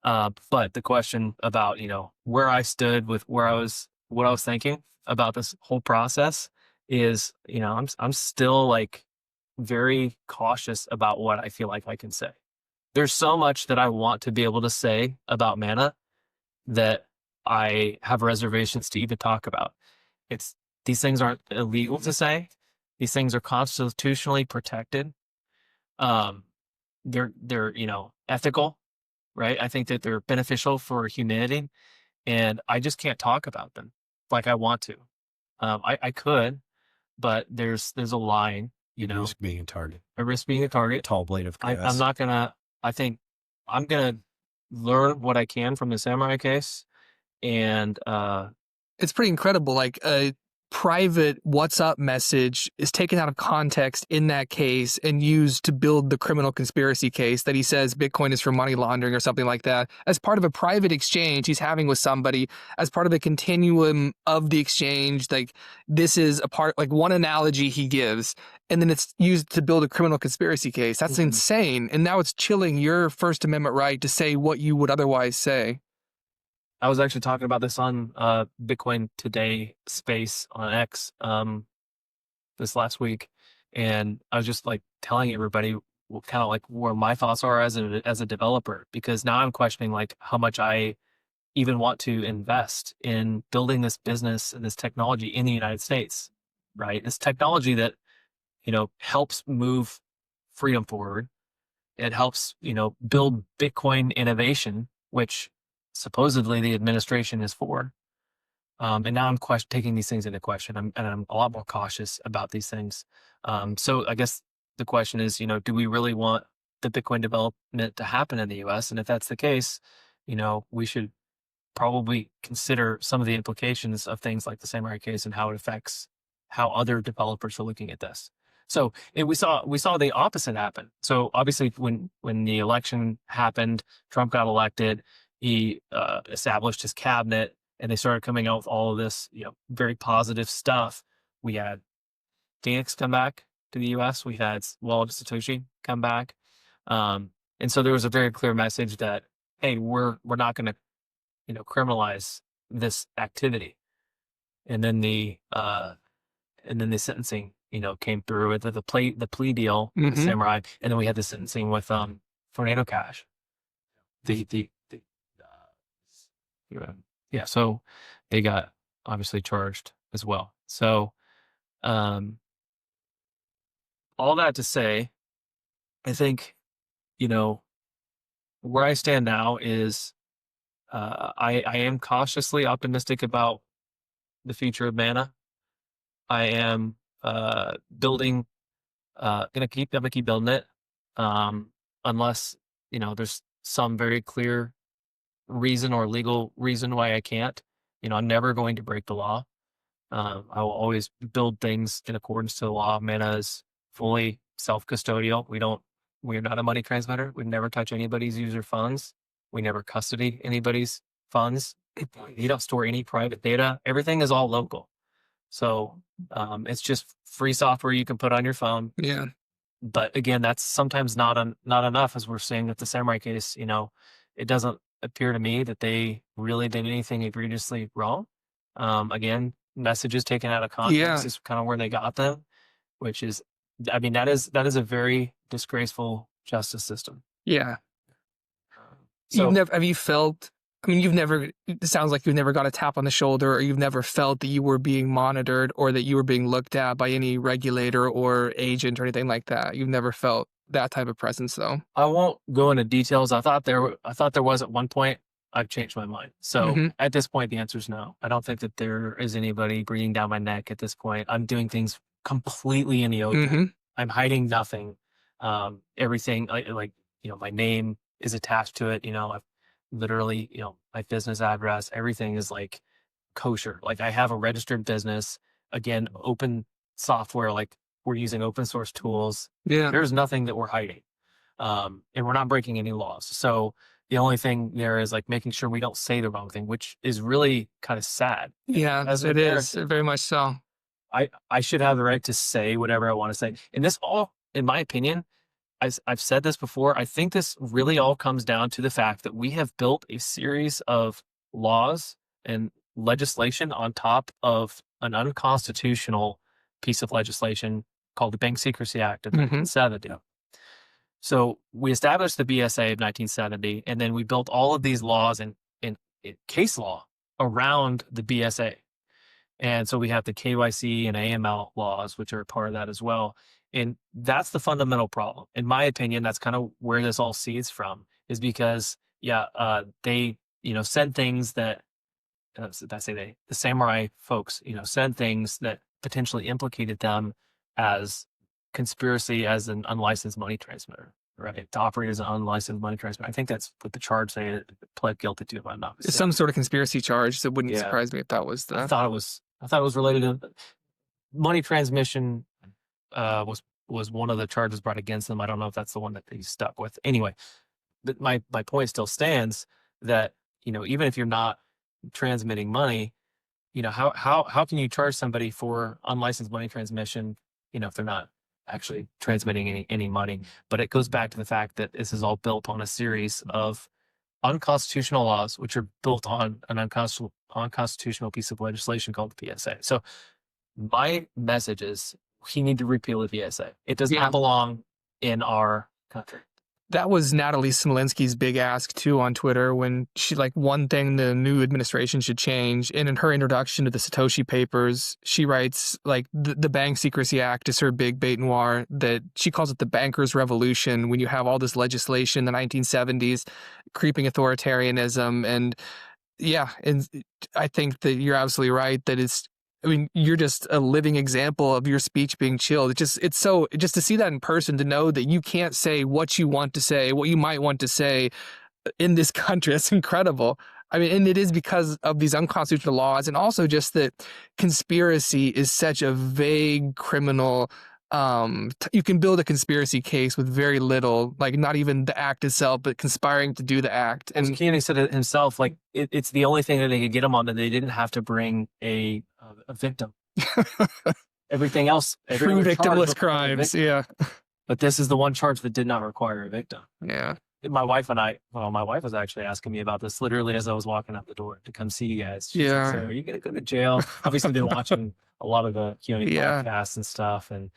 But the question about where I stood with what I was thinking about this whole process is I'm still like very cautious about what I feel like I can say. There's so much that I want to be able to say about Manna that I have reservations to even talk about. These things aren't illegal to say. These things are constitutionally protected. They're ethical, right? I think that they're beneficial for humanity, and I just can't talk about them like I want to. I could, but there's a line, Risk being a target. a risk being a target. Tall blade of grass. I'm not gonna. I think I'm gonna learn what I can from the Samurai case, and It's pretty incredible. Like private WhatsApp message is taken out of context in that case and used to build the criminal conspiracy case that he says Bitcoin is for money laundering or something like that, as part of a private exchange he's having with somebody, as part of the continuum of the exchange. Like, this is a part, like one analogy he gives, and then it's used to build a criminal conspiracy case. That's insane. And now it's chilling your First Amendment right to say what you would otherwise say. I was actually talking about this on Bitcoin Today space on X this last week, and I was just like telling everybody kind of like where my thoughts are as a developer, because now I'm questioning like how much I even want to invest in building this business and this technology in the United States, right? This technology that, you know, helps move freedom forward. It helps, you know, build Bitcoin innovation, which supposedly the administration is for. And now I'm taking these things into question. I'm a lot more cautious about these things. So I guess the question is, you know, do we really want the Bitcoin development to happen in the US? And if that's the case, you know, we should probably consider some of the implications of things like the Samurai case and how it affects how other developers are looking at this. So we saw the opposite happen. So obviously when the election happened, Trump got elected, he established his cabinet, and they started coming out with all of this, you know, very positive stuff. We had Phoenix come back to the U.S. We had Wallet Satoshi come back, and so there was a very clear message that, hey, we're not going to, you know, criminalize this activity. And then the sentencing, you know, came through with the plea deal, with Samurai, and then we had the sentencing with Tornado Cash. Yeah, so they got obviously charged as well. So, all that to say, I think, you know, where I stand now is I am cautiously optimistic about the future of Manna. I am building, gonna keep building it, unless, you know, there's some very clear reason or legal reason why I can't. You know, I'm never going to break the law. I will always build things in accordance to the law. Manna is fully self-custodial. We're not a money transmitter. We never touch anybody's user funds. We never custody anybody's funds. You don't store any private data. Everything is all local. So it's just free software you can put on your phone. Yeah. But again, that's sometimes not enough, as we're seeing with the Samurai case. You know, it doesn't appear to me that they really did anything egregiously wrong. Again, messages taken out of context is kind of where they got them, which is, I mean, that is a very disgraceful justice system. Yeah. So have you felt, I mean, it sounds like you've never got a tap on the shoulder, or you've never felt that you were being monitored or that you were being looked at by any regulator or agent or anything like that. You've never felt that type of presence, though. I won't go into details. I thought there was at one point. I've changed my mind. So at this point, the answer is no. I don't think that there is anybody breathing down my neck at this point. I'm doing things completely in the open. I'm hiding nothing. Everything, like, you know, my name is attached to it. You know, I've literally, you know, my business address, everything is like kosher. Like, I have a registered business, again, open software, like we're using open source tools. Yeah. There's nothing that we're hiding. And we're not breaking any laws. So the only thing there is like making sure we don't say the wrong thing, which is really kind of sad. Yeah, it is very much so. I should have the right to say whatever I want to say. And this all, in my opinion, I've said this before, I think this really all comes down to the fact that we have built a series of laws and legislation on top of an unconstitutional piece of legislation called the Bank Secrecy Act of 1970. So we established the BSA of 1970, and then we built all of these laws in case law around the BSA. And so we have the KYC and AML laws, which are a part of that as well. And that's the fundamental problem. In my opinion, that's kind of where this all seeds from, is because, they, you know, said things that, the Samurai folks, you know, said things that potentially implicated them as conspiracy as an unlicensed money transmitter, right? To operate as an unlicensed money transmitter. I think that's what the charge they pled guilty to, if I'm not mistaken. It's some sort of conspiracy charge. So it wouldn't surprise me if that was the... I thought it was I thought it was related to money transmission. Was one of the charges brought against them. I don't know if that's the one that they stuck with. Anyway, but my point still stands that, even if you're not transmitting money, how can you charge somebody for unlicensed money transmission, if they're not actually transmitting any money? But it goes back to the fact that this is all built on a series of unconstitutional laws, which are built on an unconstitutional piece of legislation called the PSA. So my message is we need to repeal the PSA. It does not belong in our country. That was Natalie Smolinski's big ask too on Twitter, when she, like, one thing the new administration should change. And in her introduction to the Satoshi Papers, she writes, like, the Bank Secrecy Act is her big bête noire, that she calls it the bankers' revolution, when you have all this legislation in the 1970s, creeping authoritarianism. And yeah, and I think that you're absolutely right that you're just a living example of your speech being chilled. It's so, just to see that in person, to know that you can't say what you want to say, what you might want to say in this country. It's incredible. I mean, and it is because of these unconstitutional laws, and also just that conspiracy is such a vague criminal. You can build a conspiracy case with very little, like not even the act itself, but conspiring to do the act. And Kennedy said it himself, like it's the only thing that they could get him on, that they didn't have to bring a victim. Everything else, true victimless crimes. Yeah. But this is the one charge that did not require a victim. Yeah. My wife was actually asking me about this literally as I was walking out the door to come see you guys. She's like, so are you going to go to jail? Obviously, been watching a lot of the Q&A podcasts and stuff, and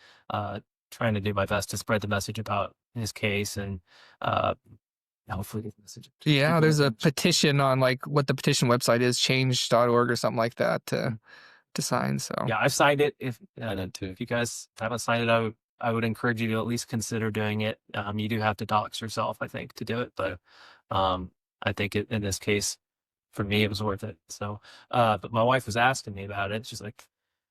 trying to do my best to spread the message about his case, and hopefully get the message. Yeah, there's a petition on, like, what the petition website is, change.org or something like that, to sign. So yeah, I've signed it. If too. If you guys haven't signed it, I would encourage you to at least consider doing it. You do have to dox yourself, I think, to do it, but I think in this case, for me, it was worth it. So, but my wife was asking me about it. She's like,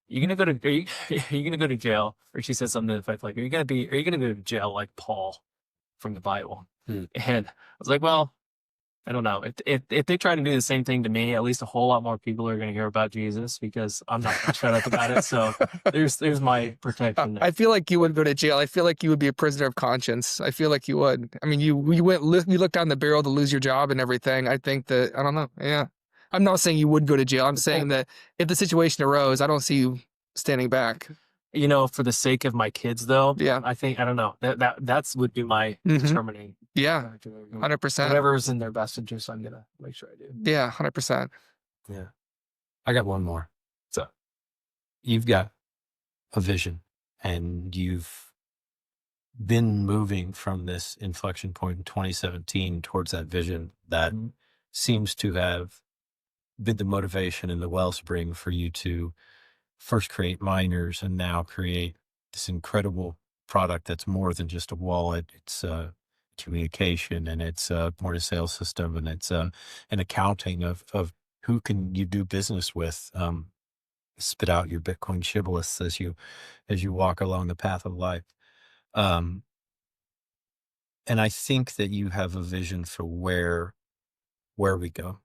are you gonna go to jail? Or she said something to the effect like, are you gonna go to jail like Paul from the Bible? And I was like, well, I don't know. If they try to do the same thing to me, at least a whole lot more people are going to hear about Jesus, because I'm not going to shut up about it. So there's my protection there. I feel like you would go to jail. I feel like you would be a prisoner of conscience. I feel like you would. I mean, you look down the barrel to lose your job and everything. I think that, I don't know. Yeah. I'm not saying you would go to jail. I'm saying that if the situation arose, I don't see you standing back. For the sake of my kids, though, yeah, I think, I don't know, that's would be my determining. Yeah, 100%. Whatever is in their best interest, I'm gonna make sure I do. Yeah, 100%. Yeah, I got one more. So, you've got a vision, and you've been moving from this inflection point in 2017 towards that vision that seems to have been the motivation and the wellspring for you to first create miners and now create this incredible product that's more than just a wallet. It's communication, and it's a point of sale system, and it's an accounting of who can you do business with. Spit out your Bitcoin shibboleths as you walk along the path of life. And I think that you have a vision for where we go.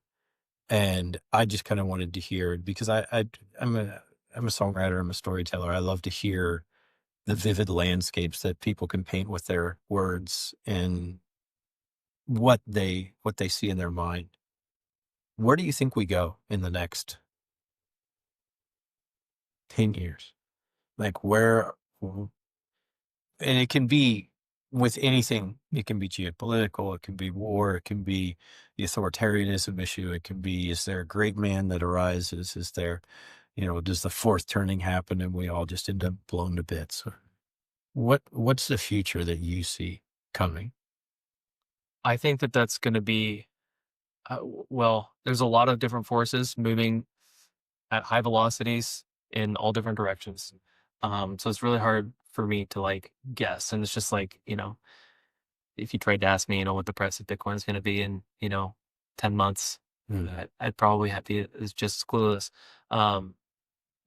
And I just kind of wanted to hear, because I'm a songwriter, I'm a storyteller. I love to hear the vivid landscapes that people can paint with their words and what they see in their mind. Where do you think we go in the next 10 years? Like, where, and it can be with anything. It can be geopolitical, it can be war, it can be the authoritarianism issue, it can be, is there a great man that arises? Is there, does the fourth turning happen and we all just end up blown to bits? What's the future that you see coming? I think that that's going to be, there's a lot of different forces moving at high velocities in all different directions. So it's really hard for me to guess. And it's just if you tried to ask me, what the price of Bitcoin is going to be in, 10 months, I'd probably is just clueless.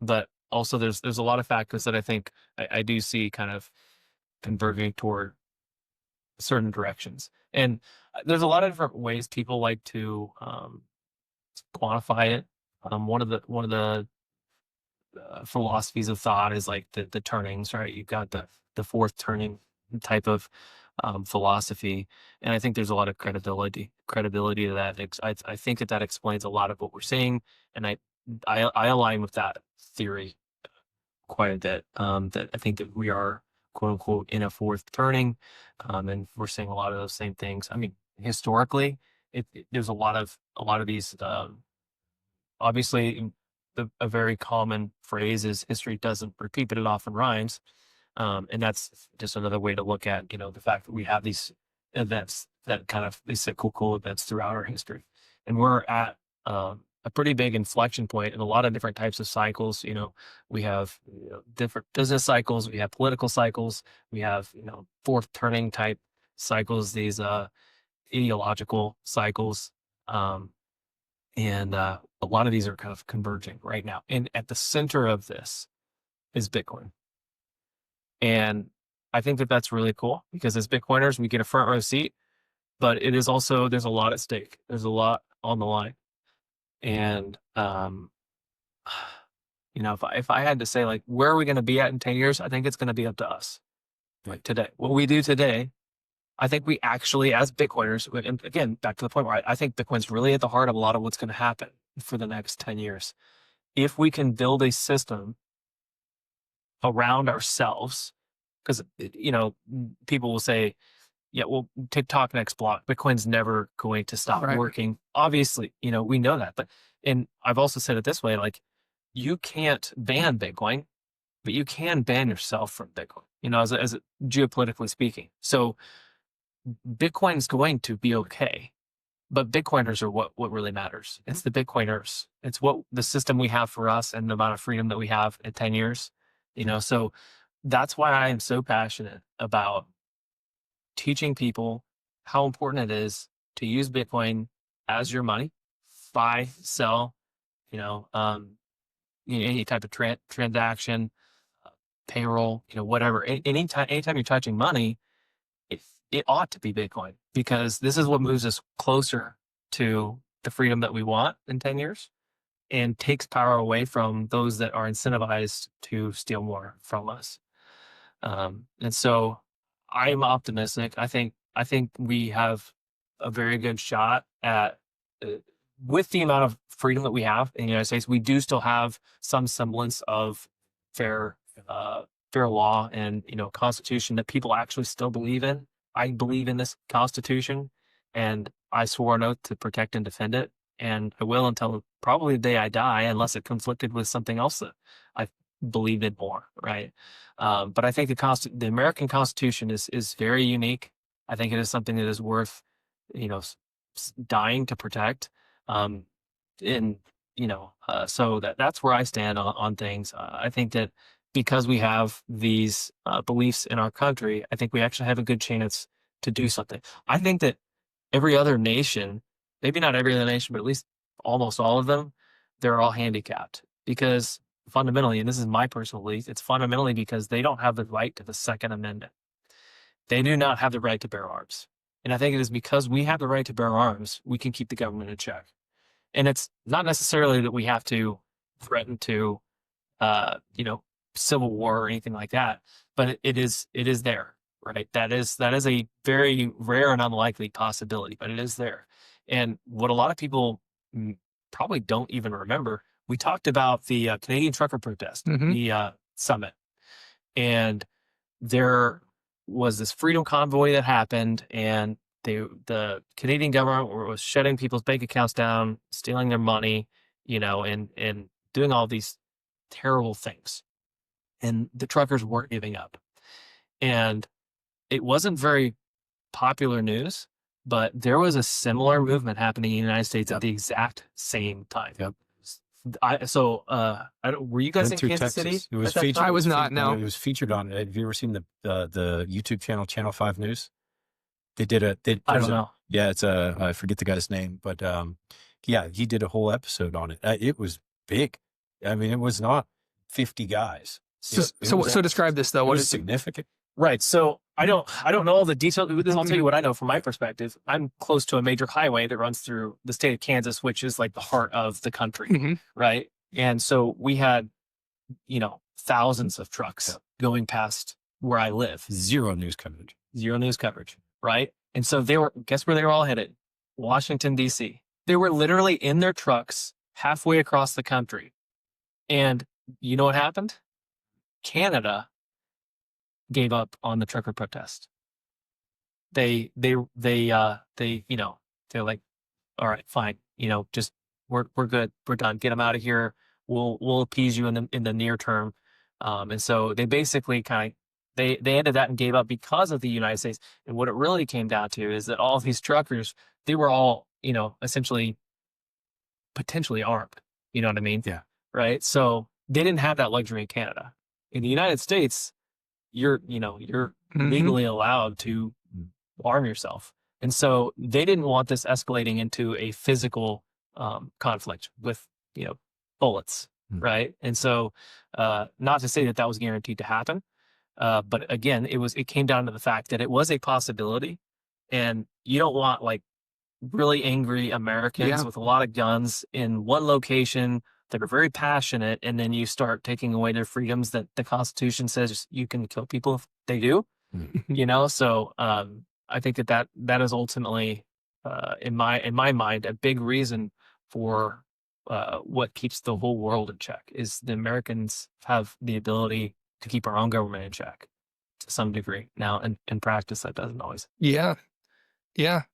But also there's a lot of factors that I think I do see kind of converging toward certain directions. And there's a lot of different ways people like to quantify it. One of the philosophies of thought is like the turnings, right? You've got the fourth turning type of philosophy, and I think there's a lot of credibility to that. I think that explains a lot of what we're seeing, and I align with that theory quite a bit. That I think that we are quote unquote in a fourth turning, and we're seeing a lot of those same things. I mean, historically, there's a lot of these. Obviously, a very common phrase is history doesn't repeat, but it often rhymes. And that's just another way to look at, the fact that we have these events that kind of these cyclical events throughout our history. And we're at a pretty big inflection point in a lot of different types of cycles. We have different business cycles, we have political cycles, we have, fourth turning type cycles, these ideological cycles. And a lot of these are kind of converging right now. And at the center of this is Bitcoin. And I think that that's really cool because as Bitcoiners, we get a front row seat, but it is also, there's a lot at stake. There's a lot on the line. And, if I had to say, like, where are we going to be at in 10 years? I think it's going to be up to us. Like today, what we do today, I think we actually, as Bitcoiners, and again, back to the point where I think Bitcoin's really at the heart of a lot of what's going to happen for the next 10 years. If we can build a system around ourselves, because, people will say, yeah, well, TikTok next block, Bitcoin's never going to stop working. Obviously, we know that. And I've also said it this way, like, you can't ban Bitcoin, but you can ban yourself from Bitcoin, as geopolitically speaking. So Bitcoin's going to be okay, but Bitcoiners are what really matters. It's the Bitcoiners. It's what the system we have for us and the amount of freedom that we have in 10 years, so that's why I am so passionate about teaching people how important it is to use Bitcoin as your money, buy, sell, any type of transaction, payroll, whatever. Anytime you're touching money, it ought to be Bitcoin because this is what moves us closer to the freedom that we want in 10 years and takes power away from those that are incentivized to steal more from us. And so I'm optimistic. I think we have a very good shot at, with the amount of freedom that we have in the United States, we do still have some semblance of fair law and, constitution that people actually still believe in. I believe in this Constitution, and I swore an oath to protect and defend it, and I will until probably the day I die, unless it conflicted with something else that I believed in more, right? But I think the American Constitution is very unique. I think it is something that is worth, dying to protect. So that's where I stand on things. I think that because we have these beliefs in our country, I think we actually have a good chance to do something. I think that every other nation, maybe not every other nation, but at least almost all of them, they're all handicapped because fundamentally, and this is my personal belief, it's fundamentally because they don't have the right to the Second Amendment. They do not have the right to bear arms. And I think it is because we have the right to bear arms, we can keep the government in check. And it's not necessarily that we have to threaten to, civil war or anything like that, but it is there, right? That is a very rare and unlikely possibility, but it is there. And what a lot of people probably don't even remember, we talked about the Canadian trucker protest, the summit, and there was this freedom convoy that happened, and the Canadian government was shutting people's bank accounts down, stealing their money, and doing all these terrible things. And the truckers weren't giving up. And it wasn't very popular news, but there was a similar movement happening in the United States at the exact same time. Yep. Were you guys in Kansas City? It was featured. I was not. No, it was featured on. Have you ever seen the YouTube channel Channel 5 News? They did I don't know. Yeah, it's I forget the guy's name, but he did a whole episode on it. It was big. I mean, it was not 50 guys. So describe this though. What What is is significant? Right. So I don't know all the details. I'll tell you what I know from my perspective. I'm close to a major highway that runs through the state of Kansas, which is like the heart of the country. Right. And so we had thousands of trucks going past where I live. Zero news coverage. Zero news coverage, right? And so guess where they were all headed? Washington, D.C. They were literally in their trucks halfway across the country. And you know what happened? Canada gave up on the trucker protest. They're like, all right, fine. Just we're good. We're done. Get them out of here. We'll appease you in the near term. And so they basically they ended that and gave up because of the United States. And what it really came down to is that all of these truckers, they were all, essentially potentially armed. You know what I mean? Yeah. Right. So they didn't have that luxury in Canada. In the United States, you're legally allowed to arm yourself. And so they didn't want this escalating into a physical conflict with, bullets. Right. And so not to say that was guaranteed to happen. But again, it came down to the fact that it was a possibility, and you don't want like really angry Americans with a lot of guns in one location that are very passionate, and then you start taking away their freedoms that the Constitution says you can kill people if they do. So I think that is ultimately in my mind a big reason for what keeps the whole world in check is the Americans have the ability to keep our own government in check to some degree. Now, in practice, that doesn't always. Yeah.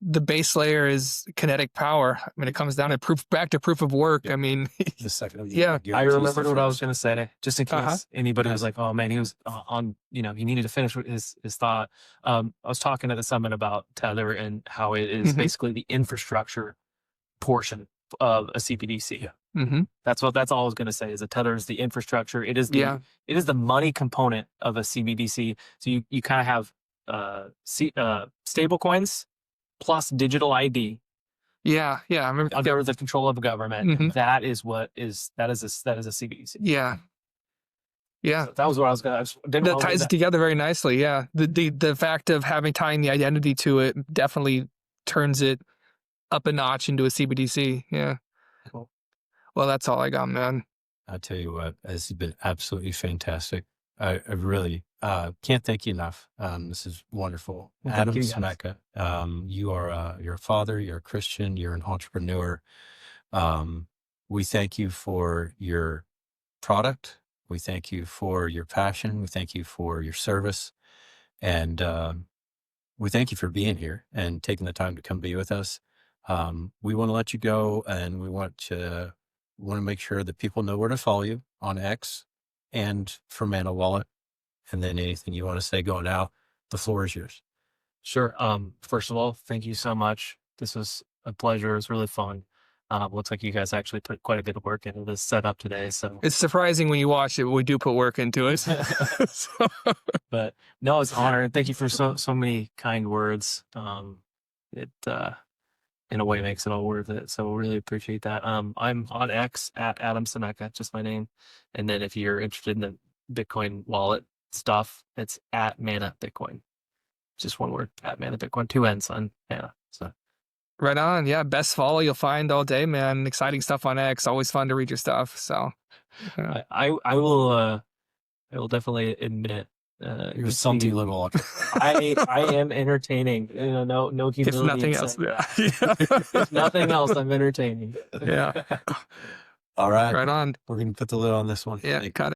The base layer is kinetic power. I mean, it comes down to back to proof of work. Yeah. I mean, The second. I remembered what I was going to say, just in case anybody was like, oh man, he was on, he needed to finish his thought. I was talking at the summit about Tether and how it is basically the infrastructure portion of a CBDC. Mm-hmm. That's all I was going to say is that Tether is the infrastructure. It is the money component of a CBDC. So you kind of have stable coins plus digital ID. Yeah. I remember under the control of a government. That is a CBDC. Yeah. So that was what I was going to. That ties it together very nicely. Yeah. The fact of tying the identity to it definitely turns it up a notch into a CBDC. Yeah. Cool. Well, that's all I got, man. I'll tell you what, this has been absolutely fantastic. I really can't thank you enough. This is wonderful. Well, Adam thank you, Simecka, you're a father, you're a Christian, you're an entrepreneur. We thank you for your product. We thank you for your passion. We thank you for your service. And we thank you for being here and taking the time to come be with us. We want to let you go, and we want to make sure that people know where to follow you on X and for Manna Wallet. And then anything you want to say going out, the floor is yours. Sure. First of all, thank you so much. This was a pleasure. It was really fun. Looks like you guys actually put quite a bit of work into this setup today. So it's surprising when you watch it, but we do put work into it. But no, it's an honor. And thank you for so many kind words. It in a way makes it all worth it. So really appreciate that. I'm on X at Adam Simecka, just my name. And then if you're interested in the Bitcoin wallet stuff, it's at Manna Bitcoin. Just one word, at Manna Bitcoin, 2 N's on Manna. So right on. Yeah. Best follow you'll find all day, man. Exciting stuff on X. Always fun to read your stuff. So yeah. I will definitely admit you're something little. I am entertaining. No humility. If nothing else, if nothing else, I'm entertaining. Yeah. All right. Right on. We're gonna put the lid on this one. Yeah. Cut it.